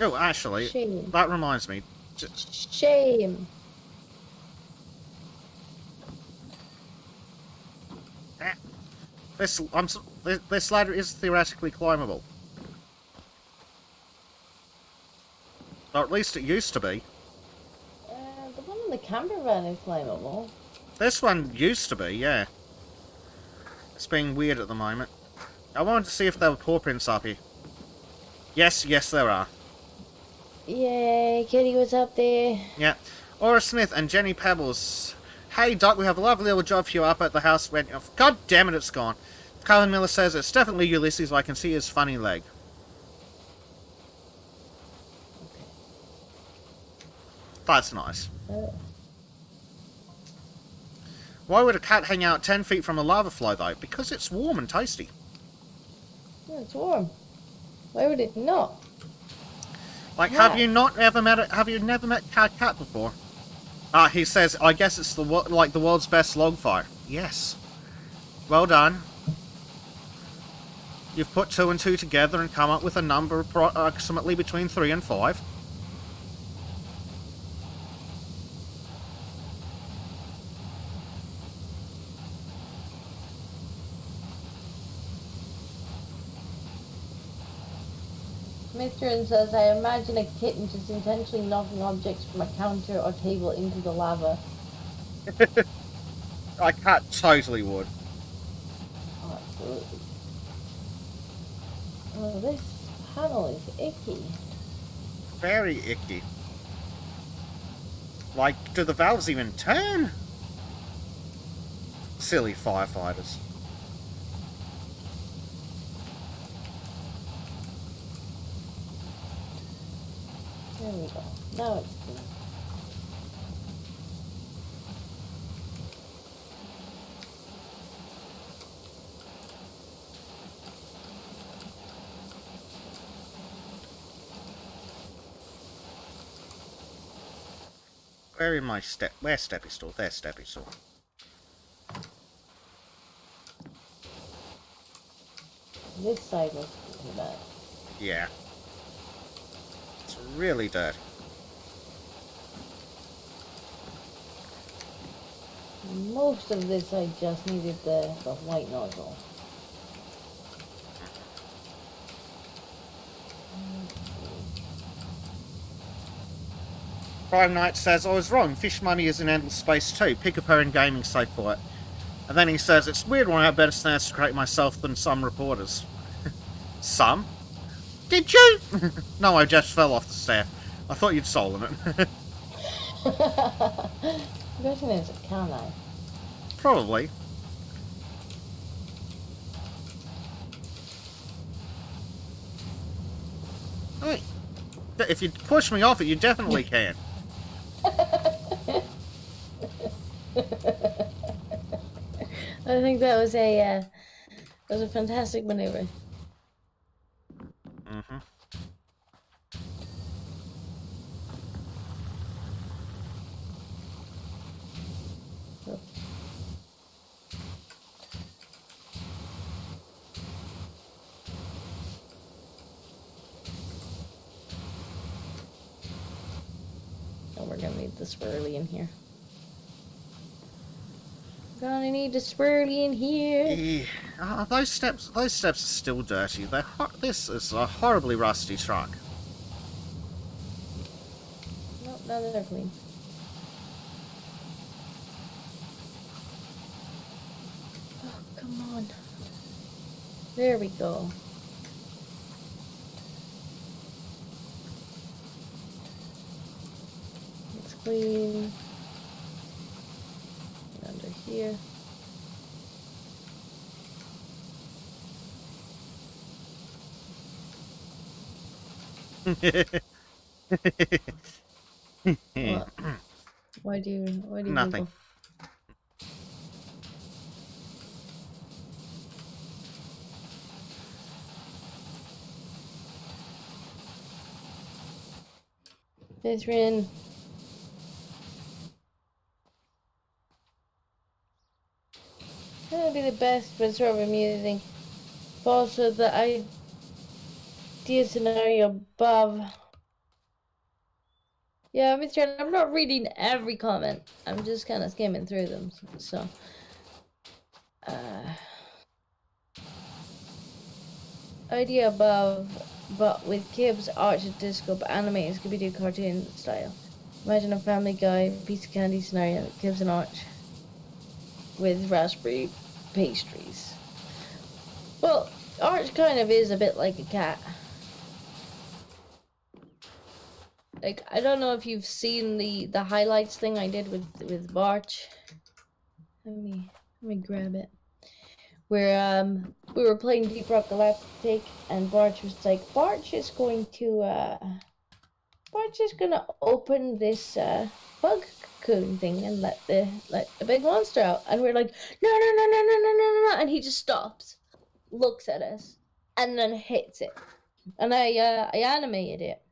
Oh, actually, Shame. that reminds me. Shame. This ladder is theoretically climbable. Or at least it used to be. The one in the camper van is climbable. This one used to be, yeah. It's being weird at the moment. I wanted to see if there were paw prints up here. Yes, there are. Yay, Kitty was up there. Yeah. Aura Smith and Jenny Pebbles. Hey, Doc, we have a lovely little job for you up at the house. God damn it, it's gone. Colin Miller says it's definitely Ulysses. I can see his funny leg. That's nice. Why would a cat hang out 10 feet from a lava flow, though? Because it's warm and tasty. Yeah, it's warm. Why would it not? Like, Yeah. have you never met Cat before? He says, I guess it's the world's best log fire. Yes. Well done. You've put 2 and 2 together and come up with a number approximately between 3 and 5. Mr. says, I imagine a kitten just intentionally knocking objects from a counter or table into the lava. A cat totally would. Oh, absolutely. Oh, this panel is icky. Very icky. Like, do the valves even turn? Silly firefighters. There we go. Now it's clean. Where's Steppy Store? There's Steppy Store. This side was pretty bad. Yeah. It's really dirty. Most of this I just needed the white nozzle. Prime Knight says, I was wrong. Fish money is in endless space too. Pick a per in gaming site for it. And then he says, it's weird when I have better stats to create myself than some reporters. Some? Did you? No, I just fell off the stair. I thought you'd stolen it. The question is, can I? Probably. I mean, if you push me off it, you definitely can. I think that was a fantastic maneuver. Mm-hmm. Oh. Oh, we're gonna need the swirly in here. Gonna need the swirly in here. Those steps are still dirty. This is a horribly rusty truck. Nope, now they're clean. Oh, come on. There we go. It's clean. And under here. What? Why do you Nothing. giggle? Mithrin. That would be the best, but sort of amusing. But also the idea scenario above. Yeah, Mr. I'm not reading every comment. I'm just kind of skimming through them. So, idea above, but with Kib's Archer Disco animated Scooby-Doo cartoon style. Imagine a Family Guy piece of candy scenario that Kib's an arch with raspberry pastries. Well, Arch kind of is a bit like a cat. Like, I don't know if you've seen the highlights thing I did with Barch. Let me grab it. Where we were playing Deep Rock Galactic and Barch was like, Barch is gonna open this bug cocoon thing and let the big monster out. And we're like, no, and he just stops, looks at us, and then hits it. And I animated it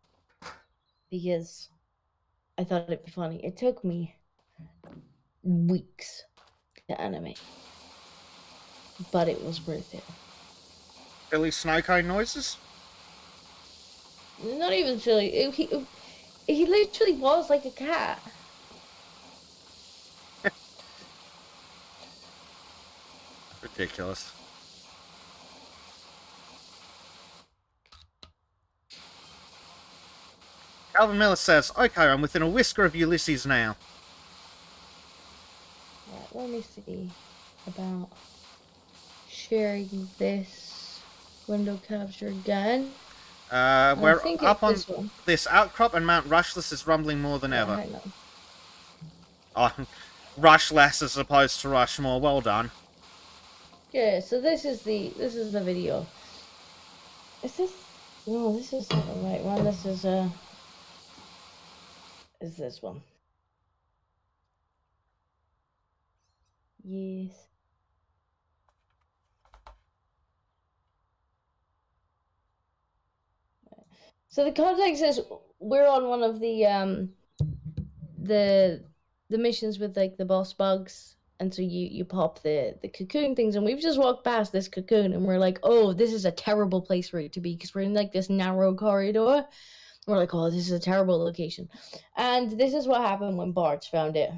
because I thought it'd be funny. It took me weeks to animate, but it was worth it. Billy Snowcone noises? Not even silly. He literally was like a cat. Ridiculous. Calvin Miller says, okay, I'm within a whisker of Ulysses now. Right, let me see about sharing this window capture again. We're up on one. this outcrop and Mount Rushless is rumbling more than ever. Hang on. Oh, rush less as opposed to rush more. Well done. Yeah, so this is the video. Is this? No, this is not the right one. This is this one? Yes. So the context is we're on one of the missions with like the boss bugs, and so you pop the cocoon things, and we've just walked past this cocoon and we're like, oh, this is a terrible place for it to be because we're in like this narrow corridor. We're like, oh, this is a terrible location. And this is what happened when Bart's found it.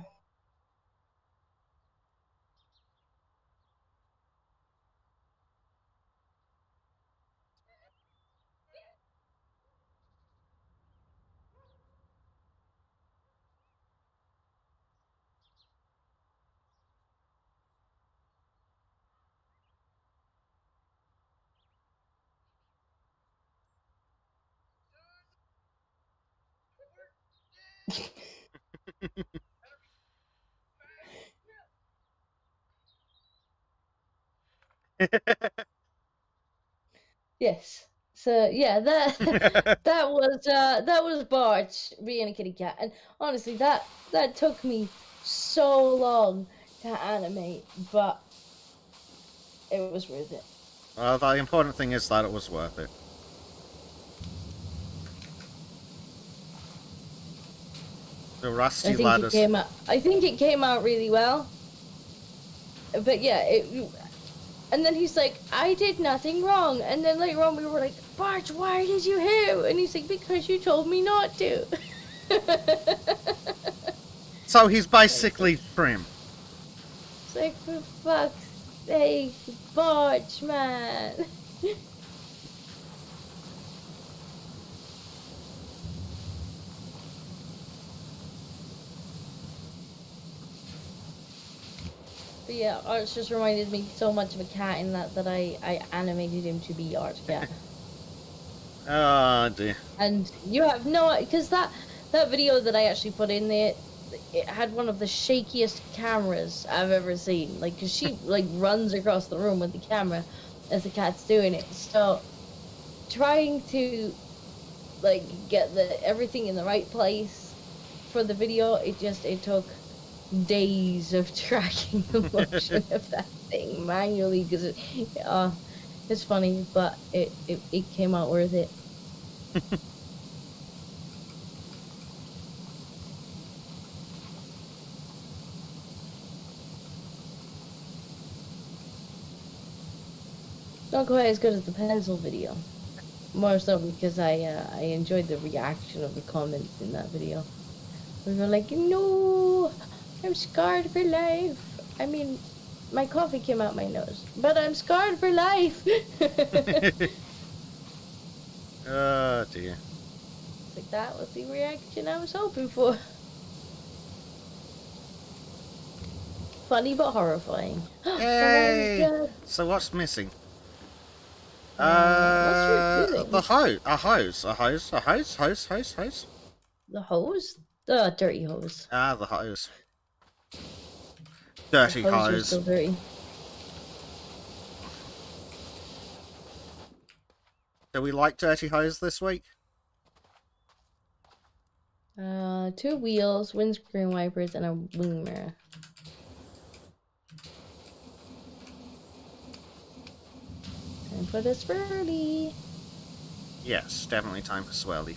Yes. So yeah, that was Bart being a kitty cat, and honestly, that took me so long to animate, but it was worth it. Well, the important thing is that it was worth it. The rusty ladders. I think it came out really well. But yeah, and then he's like, I did nothing wrong. And then later on we were like, Bart, why did you hit? And he's like, because you told me not to. So he's basically Prim. It's like, for fuck's sake, Bart, man. But yeah, Art's just reminded me so much of a cat in that I animated him to be Art Cat. Oh dear. And you have no, because that video that I actually put in there, it had one of the shakiest cameras I've ever seen. Like, cause she like runs across the room with the camera as the cat's doing it. So trying to like get everything in the right place for the video, it took days of tracking the motion of that thing manually, because it's funny, but it came out worth it. Not quite as good as the pencil video. More so because I enjoyed the reaction of the comments in that video. We were like, no, I'm scarred for life. I mean, my coffee came out my nose, but I'm scarred for life. Oh dear. It's like, that was the reaction I was hoping for. Funny but horrifying. Yay! So what's missing? What's A hose. the hose? The dirty hose. Ah, the hose. Dirty The hose. hose. Still dirty. Do we like dirty hose this week? 2 wheels, windscreen wipers, and a wing mirror. Time for the swirly. Yes, definitely time for swirly.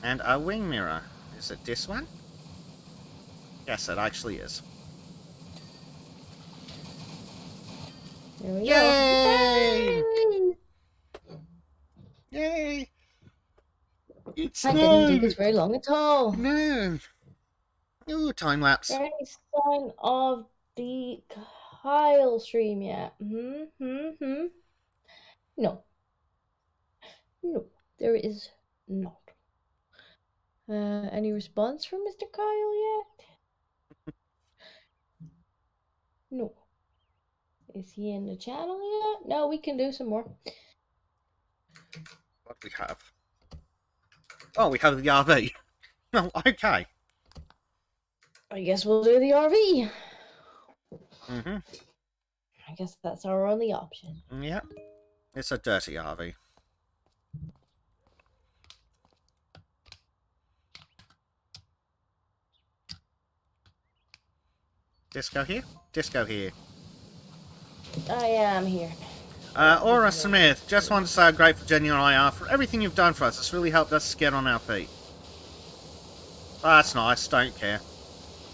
And a wing mirror. Is it this one? Yes, it actually is. There we Yay! go. Yay! It's I didn't do this very long at all. No. Ooh, time lapse. Any sign of the Kyle stream yet? No. No, there is not. Any response from Mr. Kyle yet? No. Is he in the channel yet? No, we can do some more. What do we have? Oh, we have the RV. Oh, okay. I guess we'll do the RV. Mm-hmm. I guess that's our only option. Yep. It's a dirty RV. Disco here? Disco here. I am here. Aura Smith, just want to say how grateful Jenny and I are for everything you've done for us. It's really helped us get on our feet. That's nice, don't care.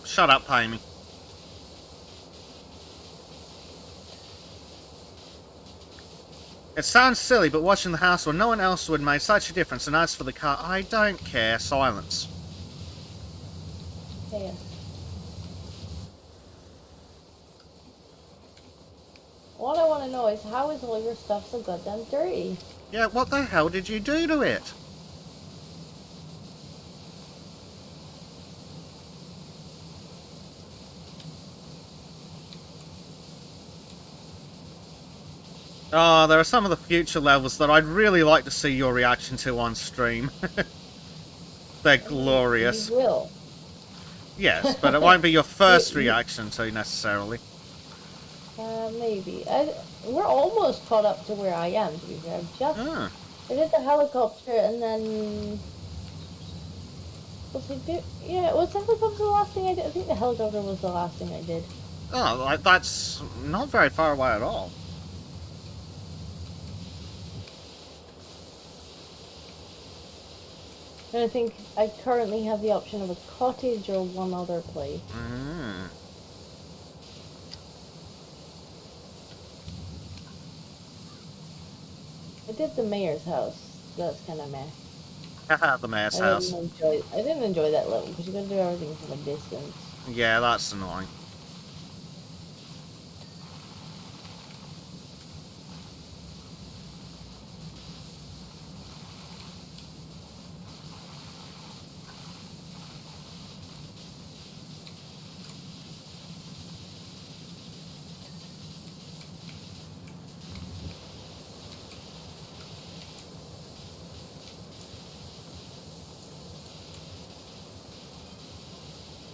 Shut up, pay me. It sounds silly, but watching the house when no one else would make such a difference, and as for the car, I don't care. Silence. Yeah. All I want to know is, how is all your stuff so goddamn dirty? Yeah, what the hell did you do to it? Oh, there are some of the future levels that I'd really like to see your reaction to on stream. They're You glorious. will. Yes, but it won't be your first You, reaction to necessarily. maybe. We're almost caught up to where I am, to be fair. Ah. I did the helicopter and then... was the helicopter the last thing I did? I think the helicopter was the last thing I did. Oh, that's not very far away at all. And I think I currently have the option of a cottage or one other place. Mm. I did the mayor's house. That's kind of meh. The mayor's house. I didn't enjoy that level because you got to do everything from a distance. Yeah, that's annoying.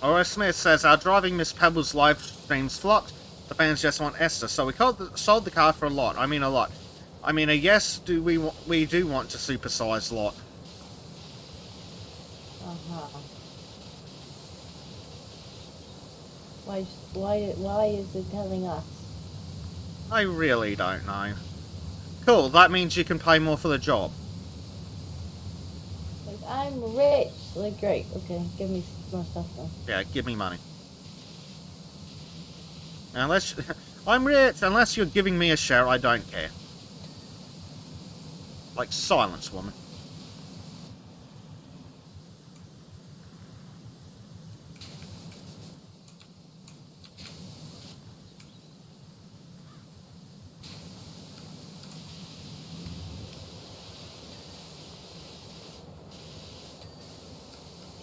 Ora Smith says, our driving Miss Pebble's live streams flopped. The fans just want Esther, so we sold the car for a lot. I mean a lot. I mean a yes, we do want to supersize lot. Uh-huh. Why is it telling us? I really don't know. Cool, that means you can pay more for the job. Like, I'm rich. Like, great. Okay, give me more stuff then. Yeah, give me money. Unless I'm rich, unless you're giving me a share, I don't care. Like silence, woman.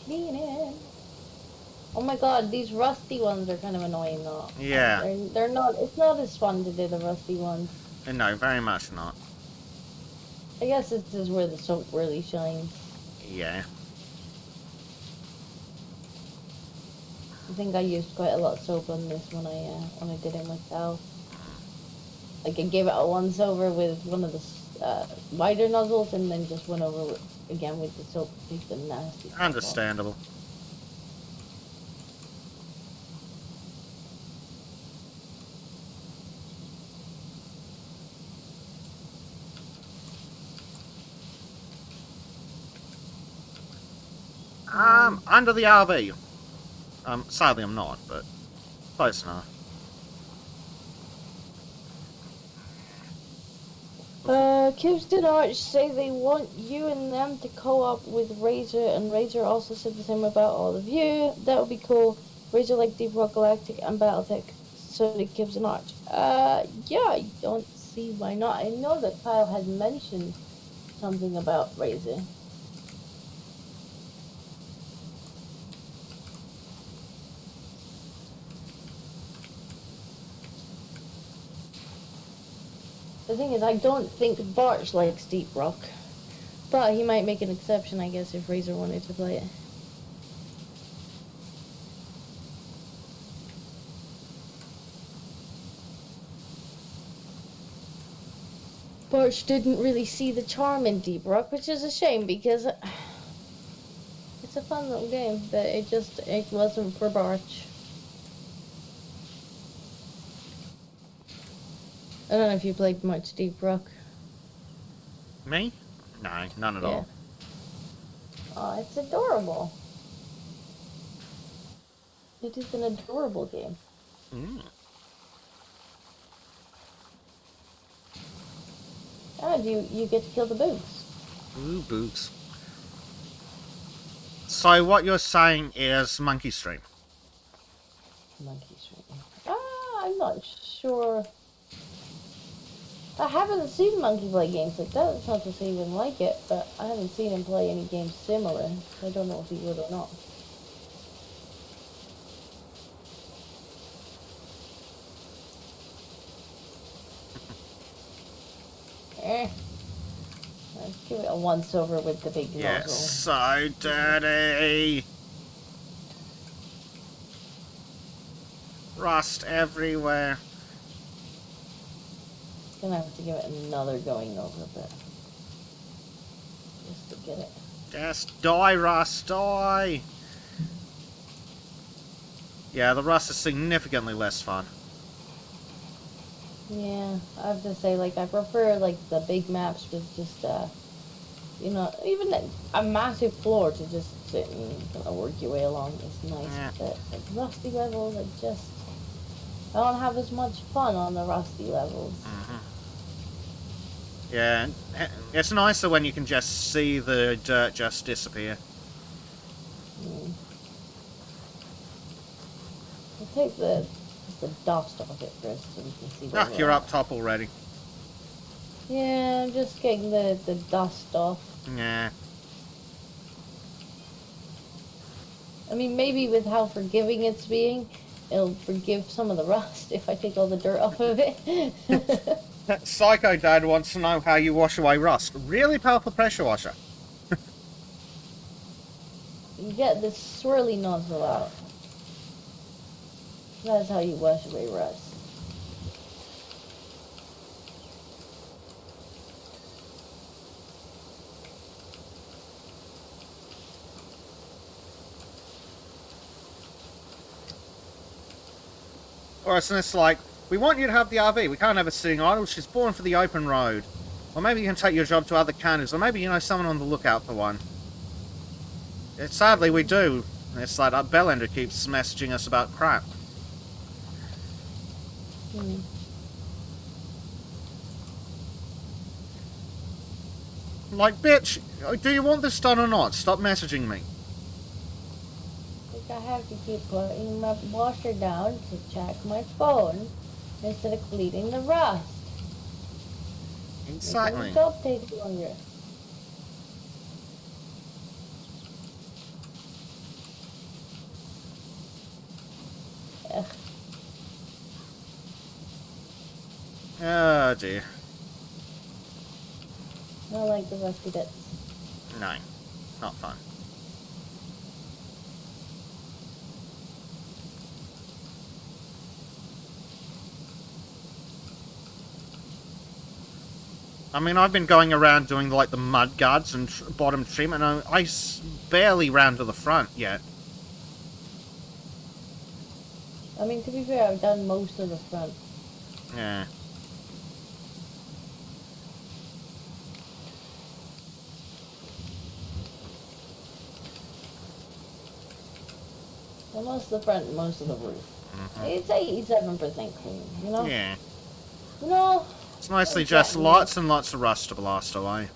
Cleaning. Oh my god, these rusty ones are kind of annoying though. Yeah. They're not, it's not as fun to do the rusty ones. No, very much not. I guess this is where the soap really shines. Yeah. I think I used quite a lot of soap on this when I did it myself. Like I gave it a once over with one of the wider nozzles and then just went over again with the soap to take the nasty stuff off. Understandable. Under the RV. Sadly I'm not, but close enough. Cubes and Arch say they want you and them to co-op with Razor, and Razor also said the same about all of you. That would be cool. Razor like Deep Rock Galactic and Battletech, so did Cubes and Arch. Yeah, I don't see why not. I know that Kyle had mentioned something about Razor. The thing is, I don't think Barch likes Deep Rock. But he might make an exception, I guess, if Razor wanted to play it. Barch didn't really see the charm in Deep Rock, which is a shame because it's a fun little game, but it wasn't for Barch. I don't know if you played much Deep Rock. Me? No, none at all. Oh, it's adorable. It is an adorable game. Mm. And you get to kill the boots. Ooh, boots. So what you're saying is Monkey Stream? Monkey Stream. I'm not sure. I haven't seen Monkey play games like that. It's not to say he wouldn't like it, but I haven't seen him play any games similar. So I don't know if he would or not. Let's give it a once over with the big Yeah, nozzle. so dirty. Rust everywhere. Gonna have to give it another going over bit. Just to get it. Just die, rust, die. Yeah, the rust is significantly less fun. Yeah, I have to say, like, I prefer, like, the big maps with just, you know, even a massive floor to just sit and kind of work your way along is nice. Yeah. But, like, rusty levels, I don't have as much fun on the rusty levels. Yeah, it's nicer when you can just see the dirt just disappear. I'll take the dust off it first so we can see Ah, where you're we're up at. top already. Yeah, I'm just getting the dust off. Yeah. I mean, maybe with how forgiving it's being, it'll forgive some of the rust if I take all the dirt off of it. Psycho Dad wants to know how you wash away rust. Really powerful pressure washer. You get this swirly nozzle out. That's how you wash away rust. Or so it's like, we want you to have the RV. We can't have it sitting idle. She's born for the open road. Or maybe you can take your job to other counties. Or maybe you know someone on the lookout for one. Sadly, we do. It's like that Bellender keeps messaging us about crap. Like, bitch, do you want this done or not? Stop messaging me. Like I have to keep putting my washer down to check my phone instead of cleaning the rust. Exactly. Making the job take longer. Ugh. Oh dear. I don't like the rusty bits. No, not fun. I mean, I've been going around doing like the mud guards and bottom trim, and I barely ran to the front yet. I mean, to be fair, I've done most of the front. Yeah. Well, most of the front and most of the roof. It's 87% clean, you know? Yeah. You know? It's mostly just lots and lots of rust to blast away.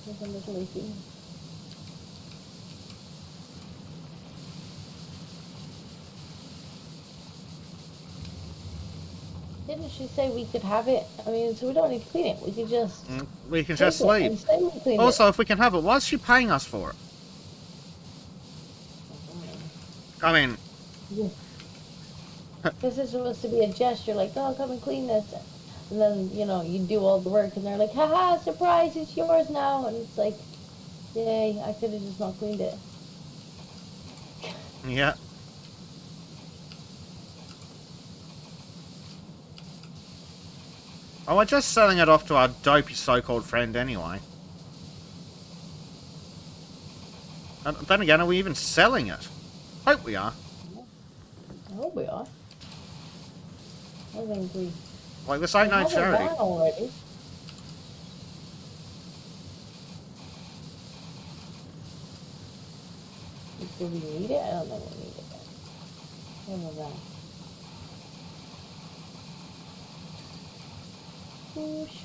There's a little leaky. Didn't she say we could have it? I mean, so we don't need to clean it. We could just... We can just leave. And say we clean Also, it. if we can have it, why is she paying us for it? I mean... This is supposed to be a gesture, like, oh, come and clean this. And then, you know, you do all the work, and they're like, haha, surprise, it's yours now. And it's like, yay, I could have just not cleaned it. Yeah. Oh, we're just selling it off to our dopey so-called friend anyway. And then again, are we even selling it? Hope we are. I hope we are. I think we... Like, this ain't no have it charity. done already. Do we need it? I don't think we need it. What was that? Whoosh.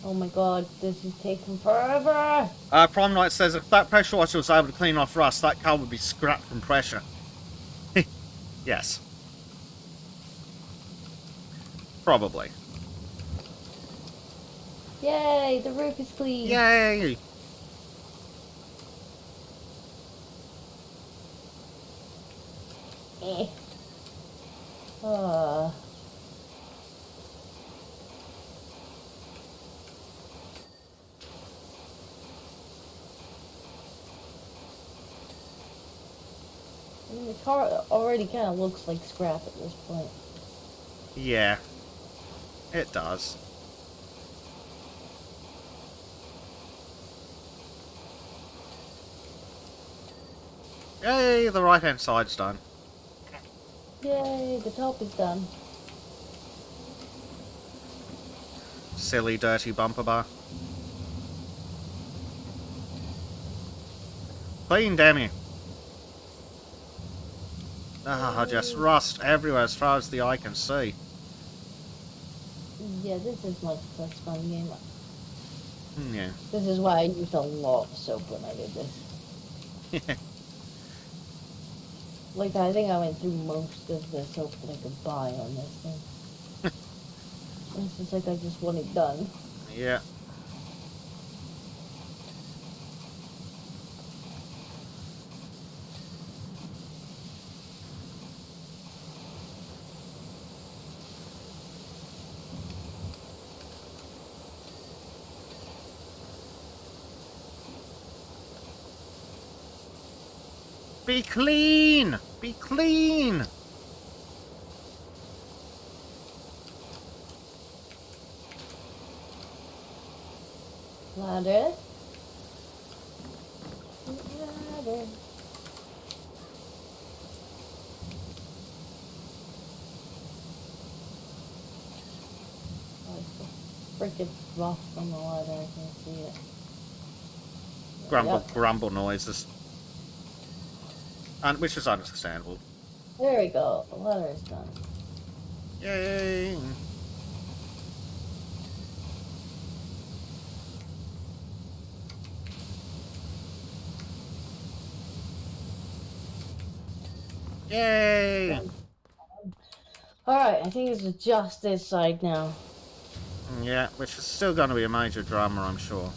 Oh my god, this is taking forever! Prom Knight says if that pressure washer was able to clean off rust, that car would be scrapped from pressure. Yes. Probably. Yay, the roof is clean! Yay! Eh. Uh, I mean, the car already kind of looks like scrap at this point. Yeah, it does. Yay, the right-hand side's done. Yay, the top is done. Silly, dirty bumper bar. Clean, damn you. Ah, just rust everywhere as far as the eye can see. Yeah, this is much less fun game. Yeah. This is why I used a lot of soap when I did this. Like, I think I went through most of the soap that I could buy on this thing. It's just like I just want it done. Yeah. Be clean! Be clean! Ladder. Ladder. Oh, it's so freaking rough on the ladder, I can see it. Grumble, Yep. grumble noises. And which is understandable. There we go. The ladder is done. Yay! Yay! Alright, I think it's just this side now. Yeah, which is still going to be a major drama, I'm sure.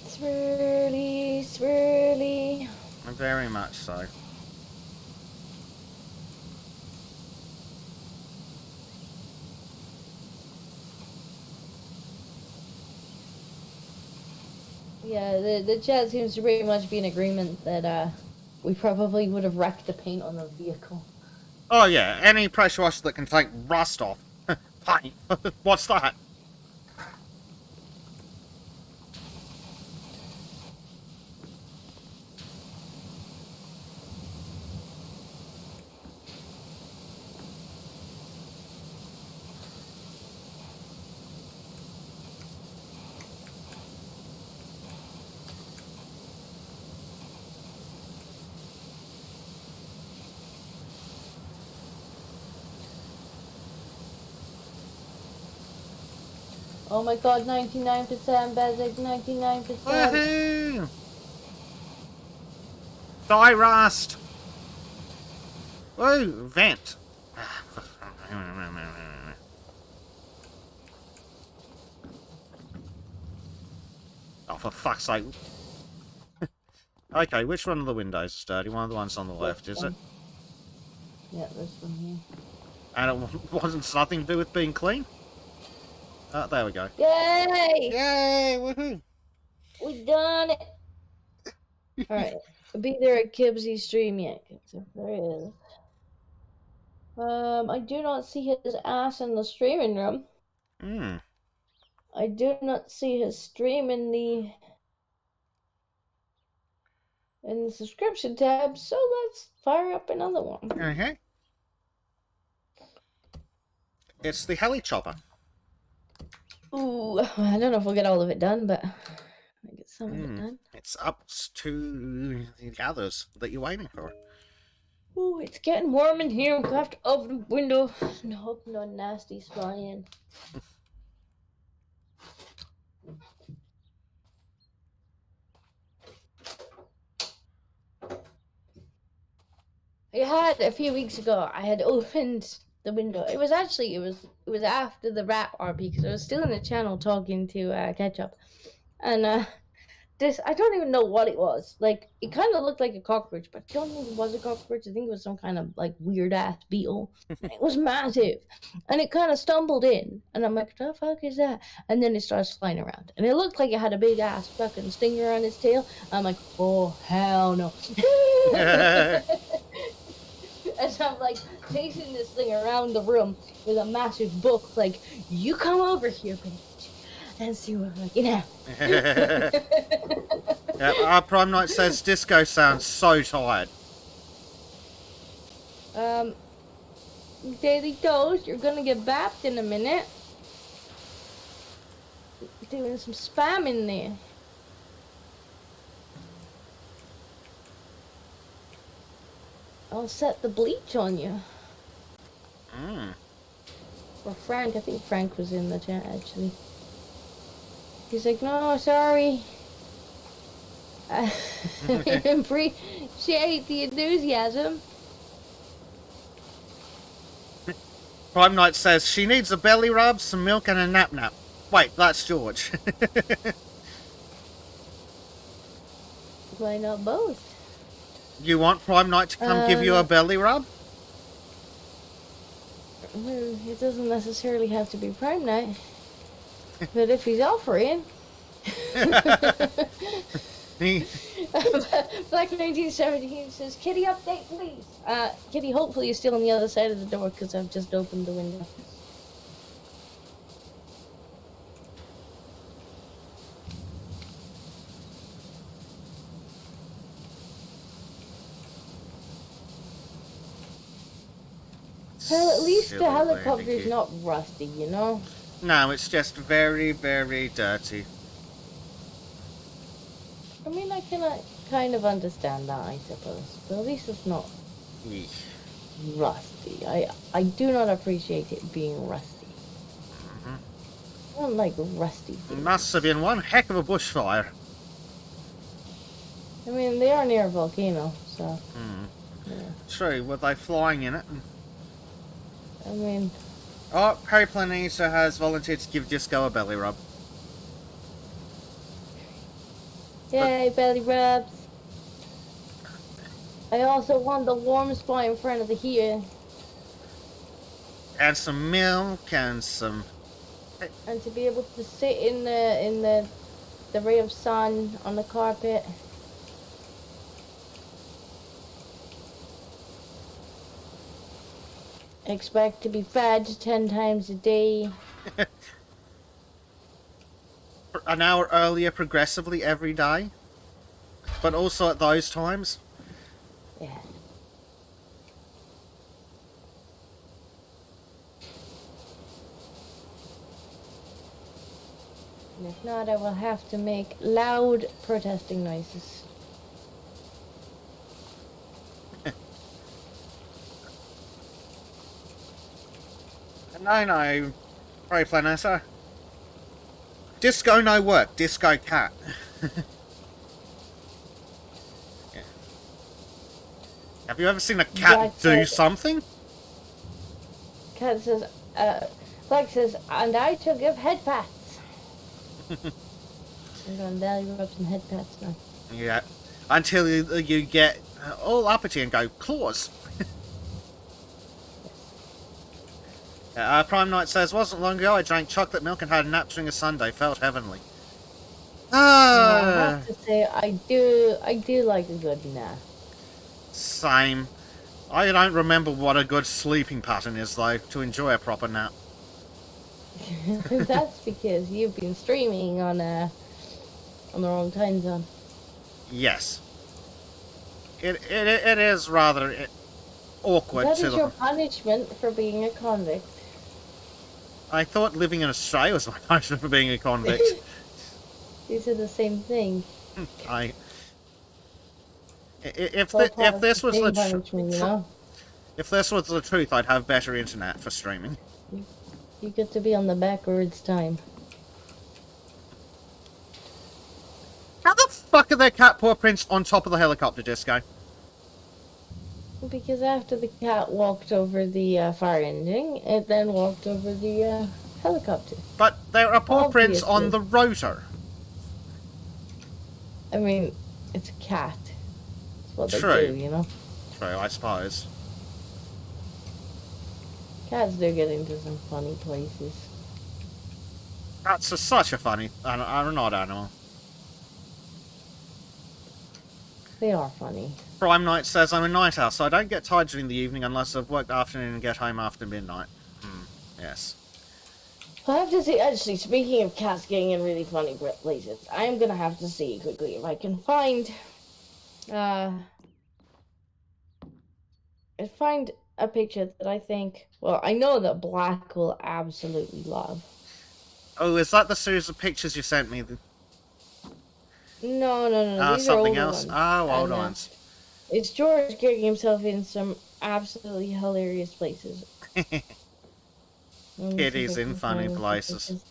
Swirly, swirly. Very much so. Yeah, the chat seems to pretty much be in agreement that we probably would have wrecked the paint on the vehicle. Oh yeah, any pressure washer that can take rust off. Paint. What's that? Oh my god, 99%, Bezic, 99%. Woohoo! Die rust! Woo! Vent! Oh, for fuck's sake. Okay, which one of the windows is dirty? One of the ones on the left, is it? Yeah, this one here. And it wasn't nothing to do with being clean? There we go. Yay! Yay! Woohoo! We done it! Alright, be there at Kibbsy's stream yet. So there he is. I do not see his ass in the streaming room. Hmm. I do not see his stream in the subscription tab, so let's fire up another one. Okay. It's the heli chopper. Ooh, I don't know if we'll get all of it done, but I get some of it done. It's up to the others that you're waiting for. Ooh, it's getting warm in here. I'm gonna have to open the window and hope no nasties fly in. I had a few weeks ago. I had opened the window. It was was after the rap RP because I was still in the channel talking to Ketchup, and this I don't even know what it was. Like it kind of looked like a cockroach, but I don't think it was a cockroach. I think it was some kind of like weird ass beetle. It was massive, and it kind of stumbled in, and I'm like, "The fuck is that?" And then it starts flying around, and it looked like it had a big ass fucking stinger on its tail. I'm like, "Oh hell no!" As I'm like chasing this thing around the room with a massive book, like, "You come over here, bitch, and see what I can have." Yeah, our Prime Knight says Disco sounds so tired. Daily Dose, you're gonna get bapped in a minute. Doing some spam in there. I'll set the bleach on you. Or Frank, I think Frank was in the chat actually. He's like, no, sorry. I appreciate the enthusiasm. Prime Knight says she needs a belly rub, some milk, and a nap nap. Wait, that's George. Why not both? You want Prime Knight to come give you a belly rub? It doesn't necessarily have to be Prime Night. But if he's offering. Black 1917 says, Kitty update please. Kitty hopefully is still on the other side of the door because I've just opened the window. Well, at least the helicopter's not rusty, you know? No, it's just very, very dirty. I mean, I can kind of understand that, I suppose. But at least it's not rusty. I do not appreciate it being rusty. I don't like rusty things. It must have been one heck of a bushfire. I mean, they are near a volcano, so... Yeah. True, were they flying in it? I mean... Oh, Harry Planeta has volunteered to give Disco a belly rub. Yay, belly rubs. I also want the warm spot in front of the heater. And some milk and some... And to be able to sit in the ray of sun on the carpet. Expect to be fed 10 times a day. An hour earlier progressively every day. But also at those times. Yeah. And if not, I will have to make loud protesting noises. No, Harry Planeta. Disco no work, disco cat. Yeah. Have you ever seen a cat do something? Cat says, Black says, and I shall give head pats. I'm going to belly rub some head pats now. Yeah. Until you get all uppity and go, claws. Prime Knight says, wasn't long ago I drank chocolate milk and had a nap during a Sunday. Felt heavenly. I have to say, I do like a good nap. Same. I don't remember what a good sleeping pattern is, though, to enjoy a proper nap. That's because you've been streaming on the wrong time zone. Yes. It is rather awkward. That is your punishment for being a convict. I thought living in Australia was my punishment for being a convict. These are the same thing. If this was the truth, if this was the truth, I'd have better internet for streaming. You get to be on the backwards time. How the fuck are there cat paw prints on top of the helicopter, Disco? because after the cat walked over the fire engine, it then walked over the helicopter. But there are paw prints on Obviously. the rotor. I mean, it's a cat. That's what they True. do, you know? True, I suppose. Cats do get into some funny places. That's such a funny... I'm an odd animal. They are funny. Prime Knight says, I'm a night owl, so I don't get tired during the evening unless I've worked afternoon and get home after midnight. Yes. I have to see, actually, speaking of cats getting in really funny places, I'm gonna have to see quickly if I can find, a picture that I think, well, I know that Black will absolutely love. Oh, is that the series of pictures you sent me? No, these are Something older else? ones. Oh, old And, ones. it's George getting himself in some absolutely hilarious places. Kitties in funny places.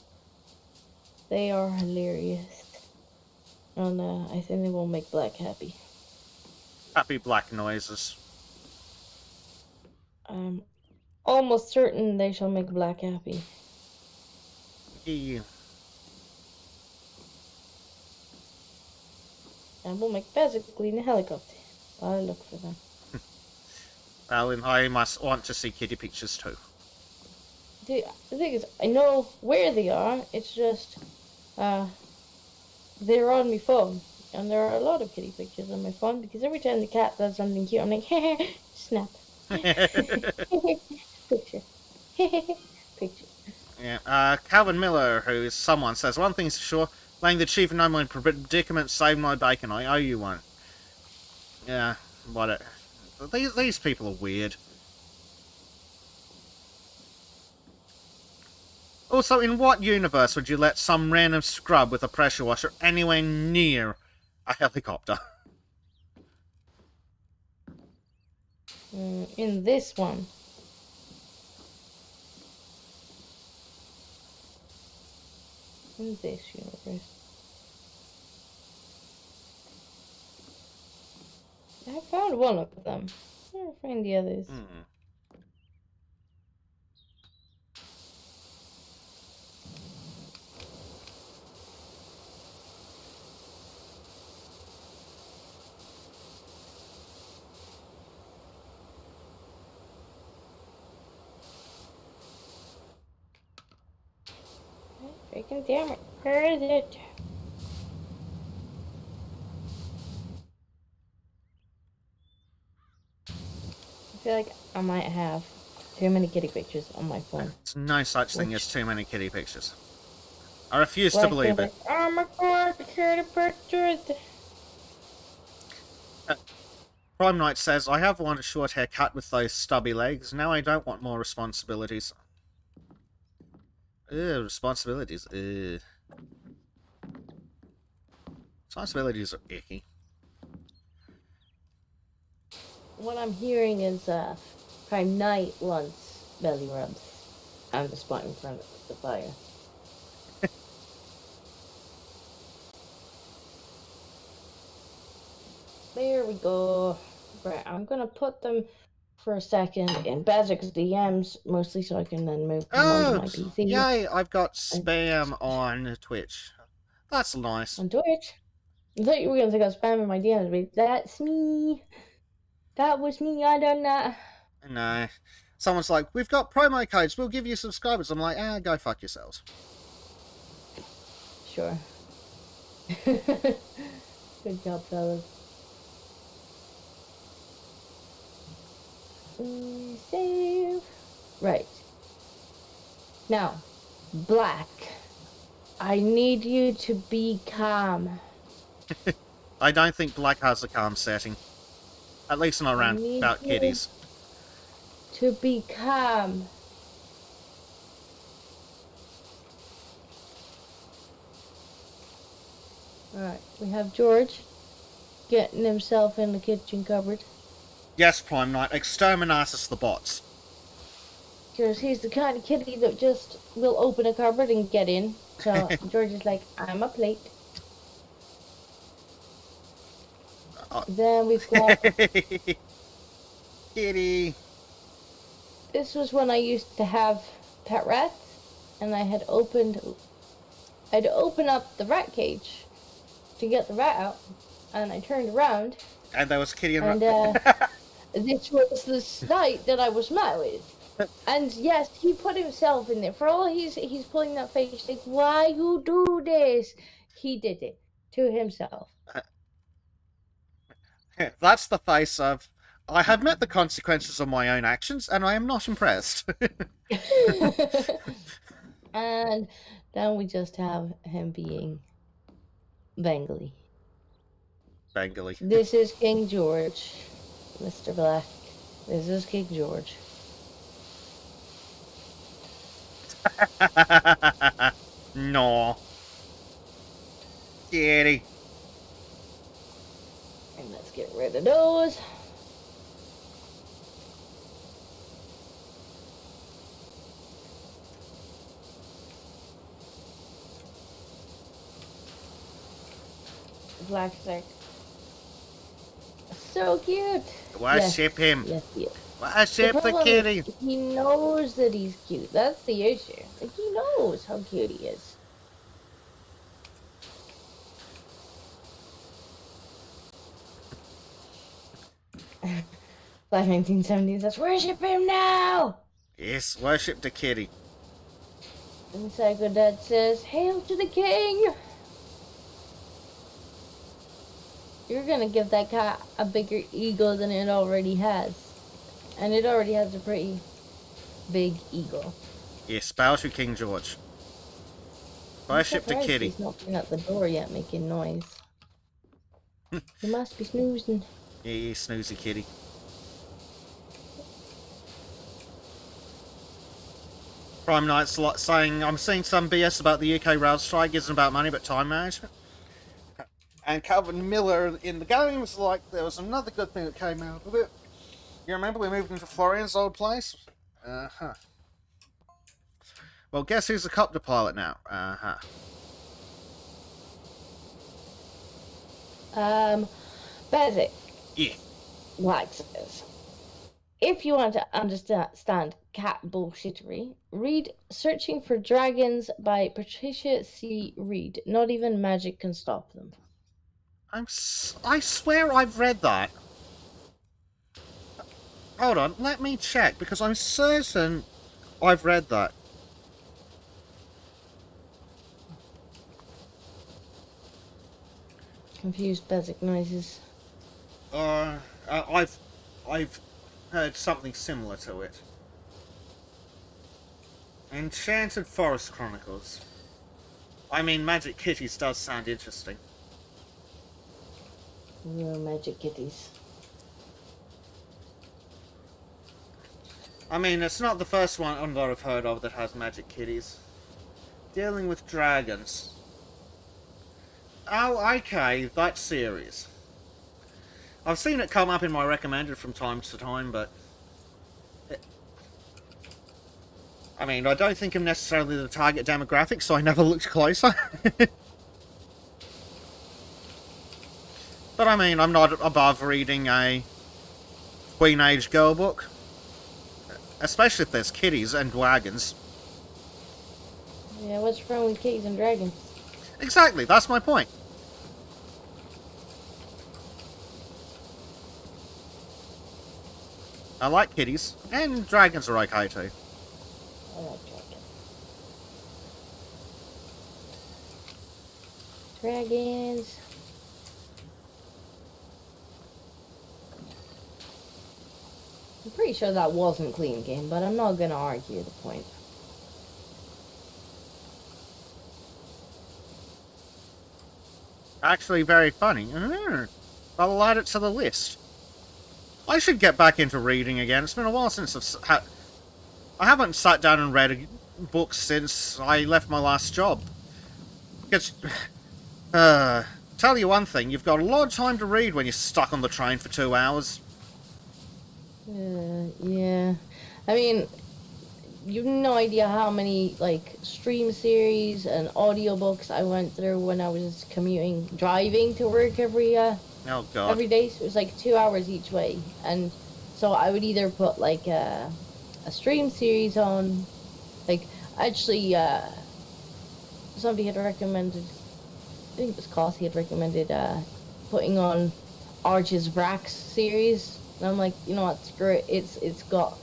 They are hilarious. And I think they will make Black happy. Happy black noises. I'm almost certain they shall make Black happy. Yeah. And we'll make basically in a helicopter. I'll look for them. Well, I must want to see kitty pictures too. The thing is, I know where they are. It's just, they're on my phone. And there are a lot of kitty pictures on my phone because every time the cat does something cute, I'm like, snap. Picture. Picture. Yeah, Calvin Miller, who is someone, says, one thing's for sure, laying the chief and my predicament saved my bacon. I owe you one. Yeah, what these people are weird. Also, in what universe would you let some random scrub with a pressure washer anywhere near a helicopter? In this one. In this universe. I found one of them. I'll find the others. Freaking damn it. Where is it? I feel like I might have too many kitty pictures on my phone. There's no such thing as too many kitty pictures. I refuse to believe it. Oh my god, the kitty pictures! Prime Knight says, I have wanted a short haircut with those stubby legs. Now I don't want more responsibilities. Responsibilities. Responsibilities are icky. What I'm hearing is, Prime Knight wants belly rubs. I'm the spot in front of the fire. There we go. Right, I'm gonna put them for a second in Bazik's DMs, mostly so I can then move them onto my PC. Yay, I've got spam on Twitch. That's nice. On Twitch? I thought you were gonna think I was spamming my DMs, but that's me. That was me, I done that. No. Someone's like, we've got promo codes, we'll give you subscribers. I'm like, go fuck yourselves. Sure. Good job, fellas. Save. Right. Now, Black, I need you to be calm. I don't think Black has a calm setting. At least not around about kitties. To be calm. Alright, we have George getting himself in the kitchen cupboard. Yes, Prime Knight, exterminatus the bots. Because he's the kind of kitty that just will open a cupboard and get in. So George is like, I'm a plate. Then we've got Kitty. This was when I used to have pet rats, and I'd open up the rat cage to get the rat out, and I turned around, And there was Kitty and this was the night that I was met with. And yes, he put himself in there. For all he's pulling that face, like, why you do this? He did it to himself. That's the face of, I have met the consequences of my own actions, and I am not impressed. And then we just have him being Bengali. Bengali. This is King George, Mr. Black. This is King George. No. Kitty. And let's get rid of those. Black's like, so cute. Worship him. Yes, yes. Worship the problem kitty. is, he knows that he's cute. That's the issue. Like, he knows how cute he is. Like 1970s, let's worship him now! Yes, worship the kitty. And Psycho Dad says, hail to the king! You're gonna give that cat a bigger ego than it already has. And it already has a pretty big ego. Yes, bow to King George. Worship the kitty. He's not been at the door yet making noise. He must be snoozing. Yeah, snoozy kitty. Prime Knight's saying, I'm seeing some BS about the UK rail strike isn't about money but time management. And Calvin Miller in the game was like, there was another good thing that came out of it. You remember we moved into Florian's old place? Uh-huh. Well, guess who's the copter pilot now? Uh-huh. Basic. Yeah. Black says, if you want to understand cat bullshittery, read Searching for Dragons by Patricia C. Reed. Not even magic can stop them. I swear I've read that. Hold on, let me check, because I'm certain I've read that. Confused basic noises. I've heard something similar to it. Enchanted Forest Chronicles. I mean, Magic Kitties does sound interesting. Real magic kitties. I mean, it's not the first one that I've heard of that has magic kitties. Dealing with dragons. Oh, okay, that series. I've seen it come up in my recommended from time to time, but... I mean, I don't think I'm necessarily the target demographic, so I never looked closer. But I mean, I'm not above reading a Queen-age girl book. Especially if there's kitties and dragons. Yeah, what's wrong with kitties and dragons? Exactly, that's my point. I like kitties, and dragons are okay too. I like dragons. Dragons. I'm pretty sure that wasn't clean game, but I'm not gonna argue the point. Actually very funny. I'll add it to the list. I should get back into reading again. It's been a while since I haven't sat down and read a book since I left my last job. It's... tell you one thing, you've got a lot of time to read when you're stuck on the train for 2 hours. Yeah. I mean, you've no idea how many, like, stream series and audiobooks I went through when I was driving to work every Oh, God. every day. So it was like 2 hours each way. And So I would either put like a stream series on, like actually somebody had recommended, I think it was Cossie had recommended putting on Arch's Vrax series. And I'm like, you know what, screw it. It's got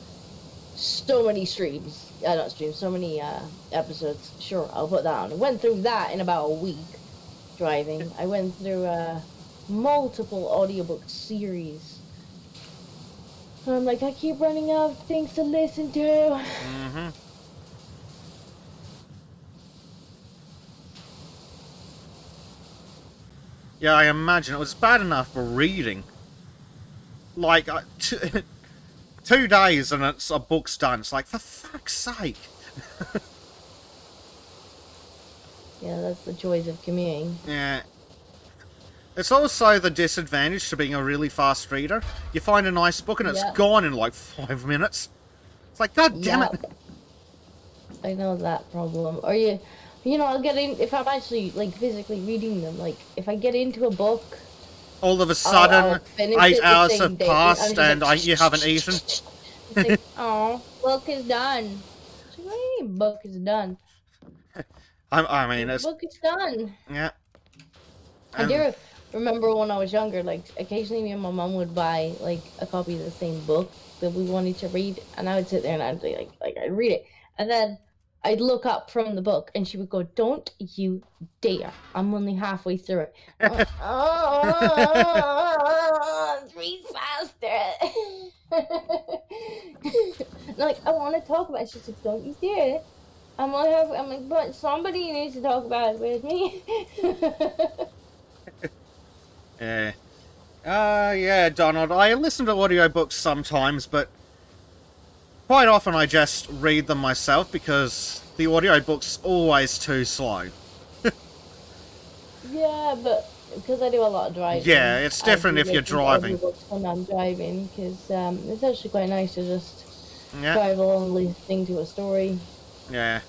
so many streams. Not streams, so many episodes. Sure, I'll put that on. I went through that in about a week driving. I went through multiple audiobook series. And I'm like, I keep running out of things to listen to. Mm-hmm. Yeah, I imagine it was bad enough for reading. Like, 2 days and it's a book's done. It's like, for fuck's sake. Yeah, that's the joys of commuting. Yeah. It's also the disadvantage to being a really fast reader. You find a nice book and it's gone in like 5 minutes. It's like, god damn it. I know that problem. Or you know, I'll get in, if I'm actually like physically reading them, like if I get into a book, all of a sudden, I'll 8 hours have passed and like, you haven't eaten. It's like, oh, book is done. So what do you mean book is done? I mean, it's... book is done. Yeah. I do remember when I was younger, like, occasionally me and my mom would buy, like, a copy of the same book that we wanted to read, and I would sit there and I'd be like, I'd read it, and then I'd look up from the book, and she would go, "Don't you dare. I'm only halfway through it." Read faster. And like, I want to talk about it. She's like, "Don't you dare." I'm like, but somebody needs to talk about it with me. Yeah. Yeah, Donald, I listen to audiobooks sometimes, but quite often I just read them myself because the audiobook's always too slow. Yeah, but because I do a lot of driving. Yeah, it's different if you're driving. When I'm driving, because it's actually quite nice to just drive along listening to a story. Yeah.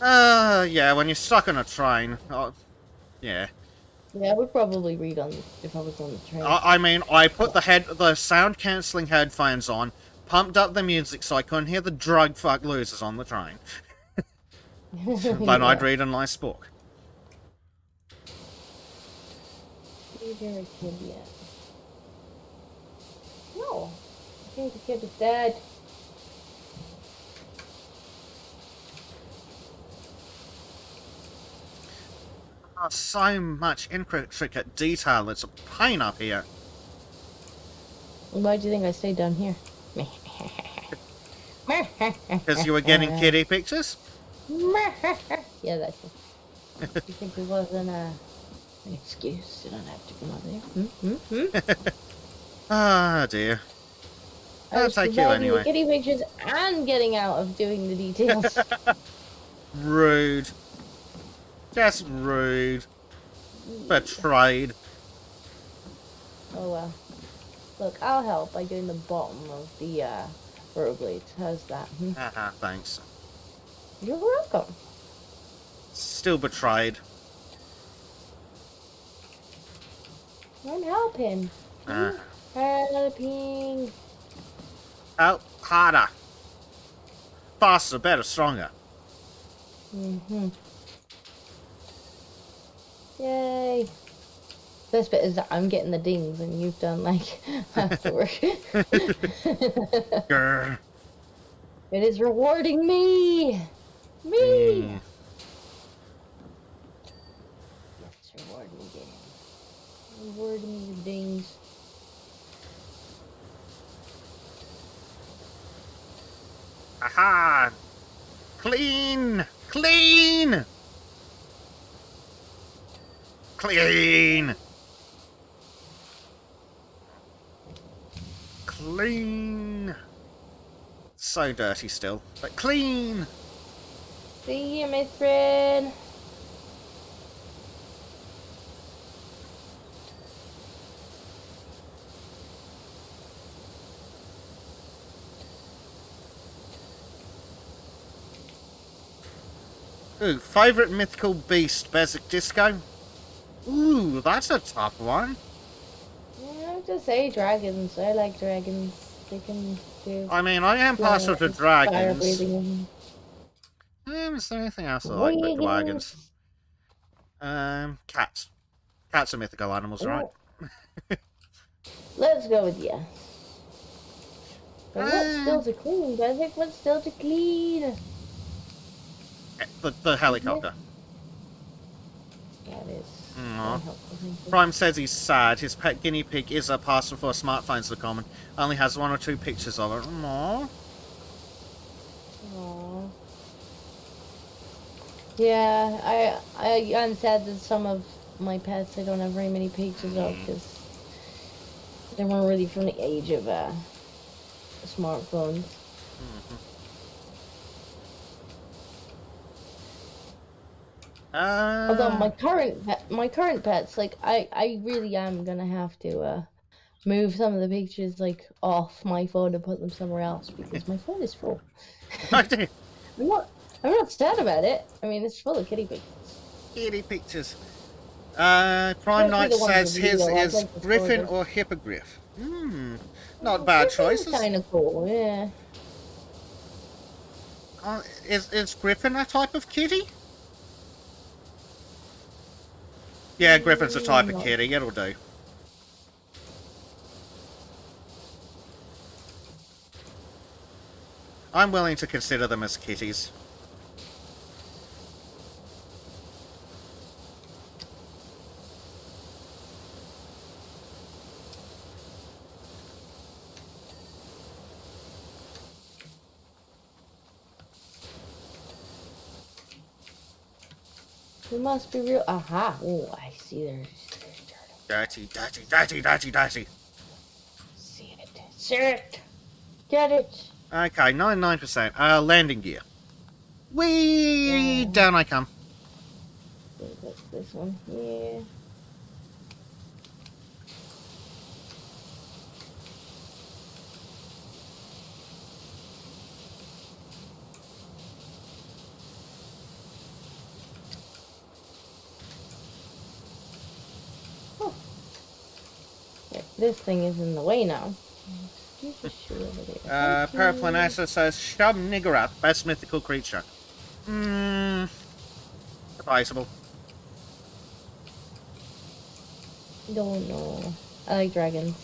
Yeah, when you're stuck on a train. Yeah. Yeah, I would probably read on if I was on the train. I mean, I put the sound cancelling headphones on, pumped up the music so I couldn't hear the drug fuck losers on the train. Then I'd read a nice book. Is there a kid yet? No. I think the kid is dead. So much intricate detail, it's a pain up here. Why do you think I stayed down here? Because you were getting kitty pictures? Yeah, that's it. You think it wasn't an excuse? You don't have to come out there. Ah, dear. I'll take you anyway. The kitty pictures and getting out of doing the details. Rude. Just rude. Betrayed. Oh well. Look, I'll help by doing the bottom of the row blades. How's that? Haha, thanks. You're welcome. Still betrayed. I'm helping. Helping. Help harder. Faster, better, stronger. Yay. Best bit is that I'm getting the dings and you've done like half the work. Grr. It is rewarding me. Me. It's rewarding me, game. Rewarding me with dings. Aha! Clean! Clean! Clean! Clean! So dirty still, but clean! See you, my friend. Ooh, favourite mythical beast, Basic Disco? Ooh, that's a tough one. Yeah, Just say dragons. I like dragons. They can do. I mean, I am partial to fire dragons. breathing. Is there anything else I like but dragons? Cats. Cats are mythical animals, right? Let's go with yes. But what's still to clean? I think what's still to clean? The helicopter. That is. Aww. Prime says he's sad. His pet guinea pig is a parcel for smartphones to common. Only has 1 or 2 pictures of it. Aww. Aww. Yeah, I'm sad that some of my pets I don't have very many pictures of because they weren't really from the age of smartphones. Although my current pets, like I really am gonna have to move some of the pictures like off my phone and put them somewhere else because my phone is full. I'm not sad about it. I mean, it's full of kitty pictures. Kitty pictures. Prime Knight says his is like Griffin or Hippogriff. Not bad choices. Kind of cool, yeah. Is Griffin a type of kitty? Yeah, Griffin's a type of kitty. It'll do. I'm willing to consider them as kitties. It must be real. Aha! Oh, I see. There's dirty. Dirty. See it. See it. Get it. Okay, 99%. Landing gear. Whee! Down I come. That's this one. Yeah. This thing is in the way now. Paraplanasa says Shub Niggurath, best mythical creature. Advisable. Don't know. I like dragons.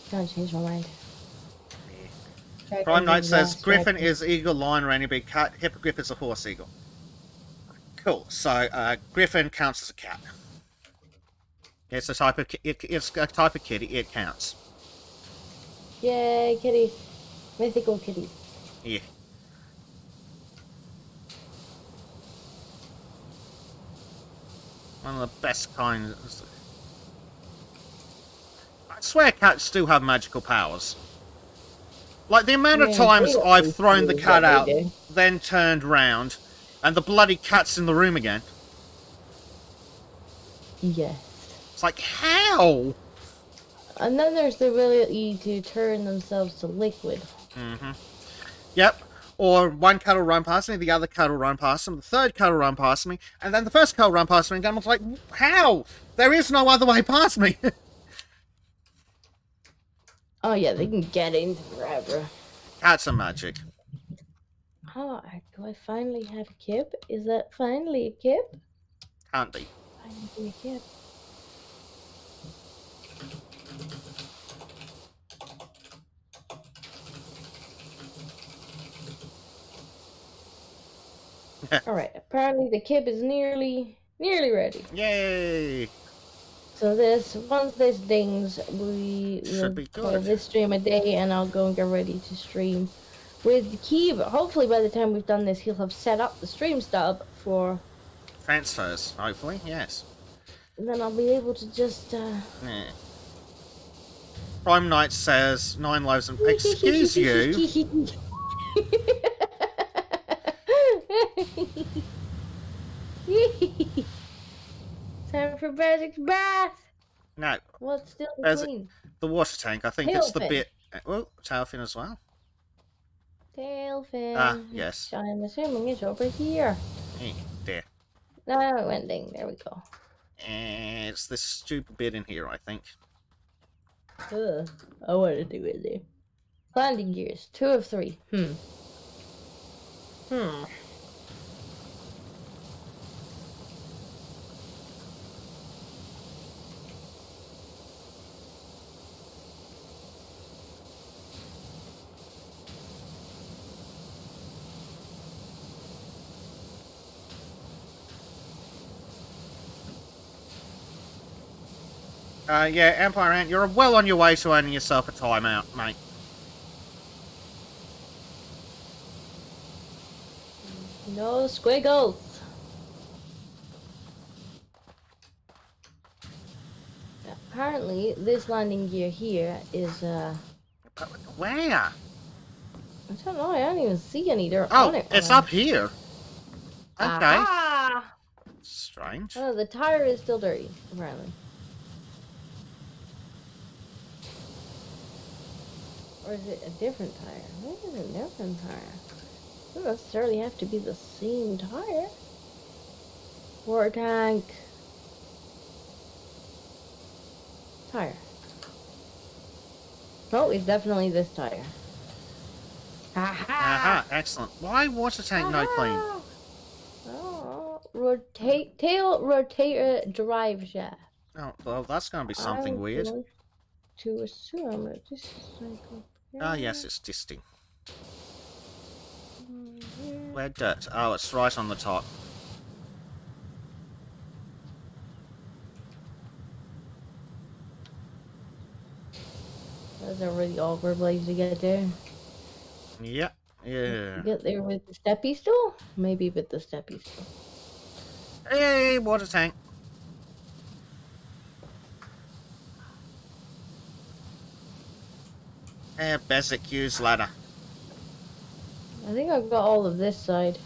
Can't change my mind. Prime Knight says Griffin is eagle, lion, or any big cat. Hippogriff is a horse eagle. Cool. So Griffin counts as a cat. It's a type of it's a type of kitty. It counts. Yay, kitties! Mythical kitties. Yeah. One of the best kinds. I swear cats do have magical powers. Like the amount of times I've thrown the cat out, then turned round, and the bloody cat's in the room again. Yes. It's like, how? And then there's the ability to turn themselves to liquid. Yep. Or one cat will run past me, the other cat will run past them, the third cat will run past me, and then the first cat will run past me again. I was like, how? There is no other way past me. Oh yeah, they can get into forever. Cats are magic. Oh, do I finally have a kip? Is that finally a kip? Can't be. Finally a kip. Alright, apparently the kip is nearly ready. Yay! So once this dings, we will call this stream a day, and I'll go and get ready to stream with the key. But hopefully by the time we've done this, he'll have set up the stream stub for transfers, hopefully, yes. And then I'll be able to just, Yeah. Prime Knight says, 9 lives and... Excuse you? Time for Basic's bath! No. What's still between? The water tank, I think it's the bit... Oh, tailfin as well. Tailfin. Ah, yes. I'm assuming it's over here. There. No, it went ding. There we go. It's this stupid bit in here, I think. I want to do it there. Landing gears, 2 of 3. Yeah, Empire Ant, you're well on your way to earning yourself a timeout, mate. No squiggles. Apparently, this landing gear here is, Where? I don't know, I don't even see any dirt Oh, on it. it's up here. Okay. Aha! Strange. Oh, the tire is still dirty, apparently. Or is it a different tire? Maybe it's a different tire. Doesn't necessarily have to be the same tire. Water tank. Tire. Oh, it's definitely this tire. Aha, excellent. Why water tank no clean? Oh, tail rotator drive shaft. Oh, well, that's going to be something I'm weird. going to assume that this is cycle. Ah, yes, it's disting. Where dirt? Oh, it's right on the top. That's a really awkward place to get there. Yeah, yeah. Get there with the steppy stool? Maybe with the steppy stool. Hey, water tank. Basic use ladder. I think I've got all of this side.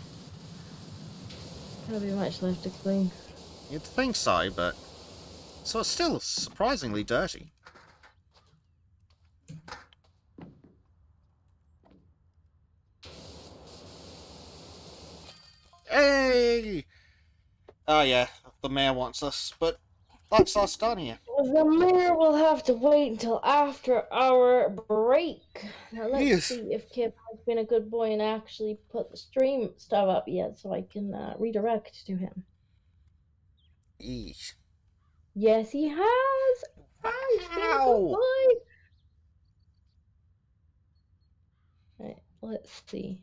Can't be much left to clean. You'd think so, but... So it's still surprisingly dirty. Hey! Oh yeah, the mayor wants us, but that's us done here. The mayor will have to wait until after our break. Now let's Yes. see if Kip has been a good boy and actually put the stream stuff up yet, so I can redirect to him. Eesh. Yes, he has. Oh, he's been a good Ow! boy. Right, let's see.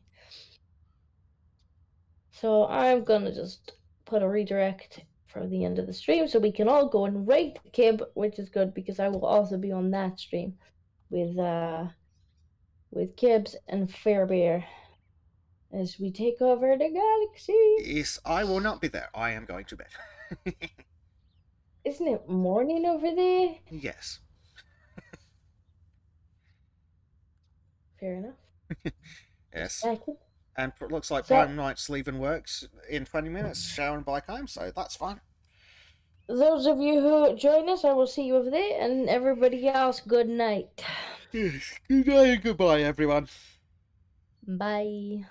So I'm gonna just put a redirect for the end of the stream so we can all go and rate Kib, which is good because I will also be on that stream with Kibbs and Fairbear as we take over the galaxy. Yes, I will not be there. I am going to bed. Isn't it morning over there? Yes. Fair enough. Yes. Second. And looks like So- Prime Knight's leaving works in 20 minutes, shower and bike home, so that's fine. Those of you who join us, I will see you over there, and everybody else, good night. Yes. Good day and goodbye, everyone. Bye.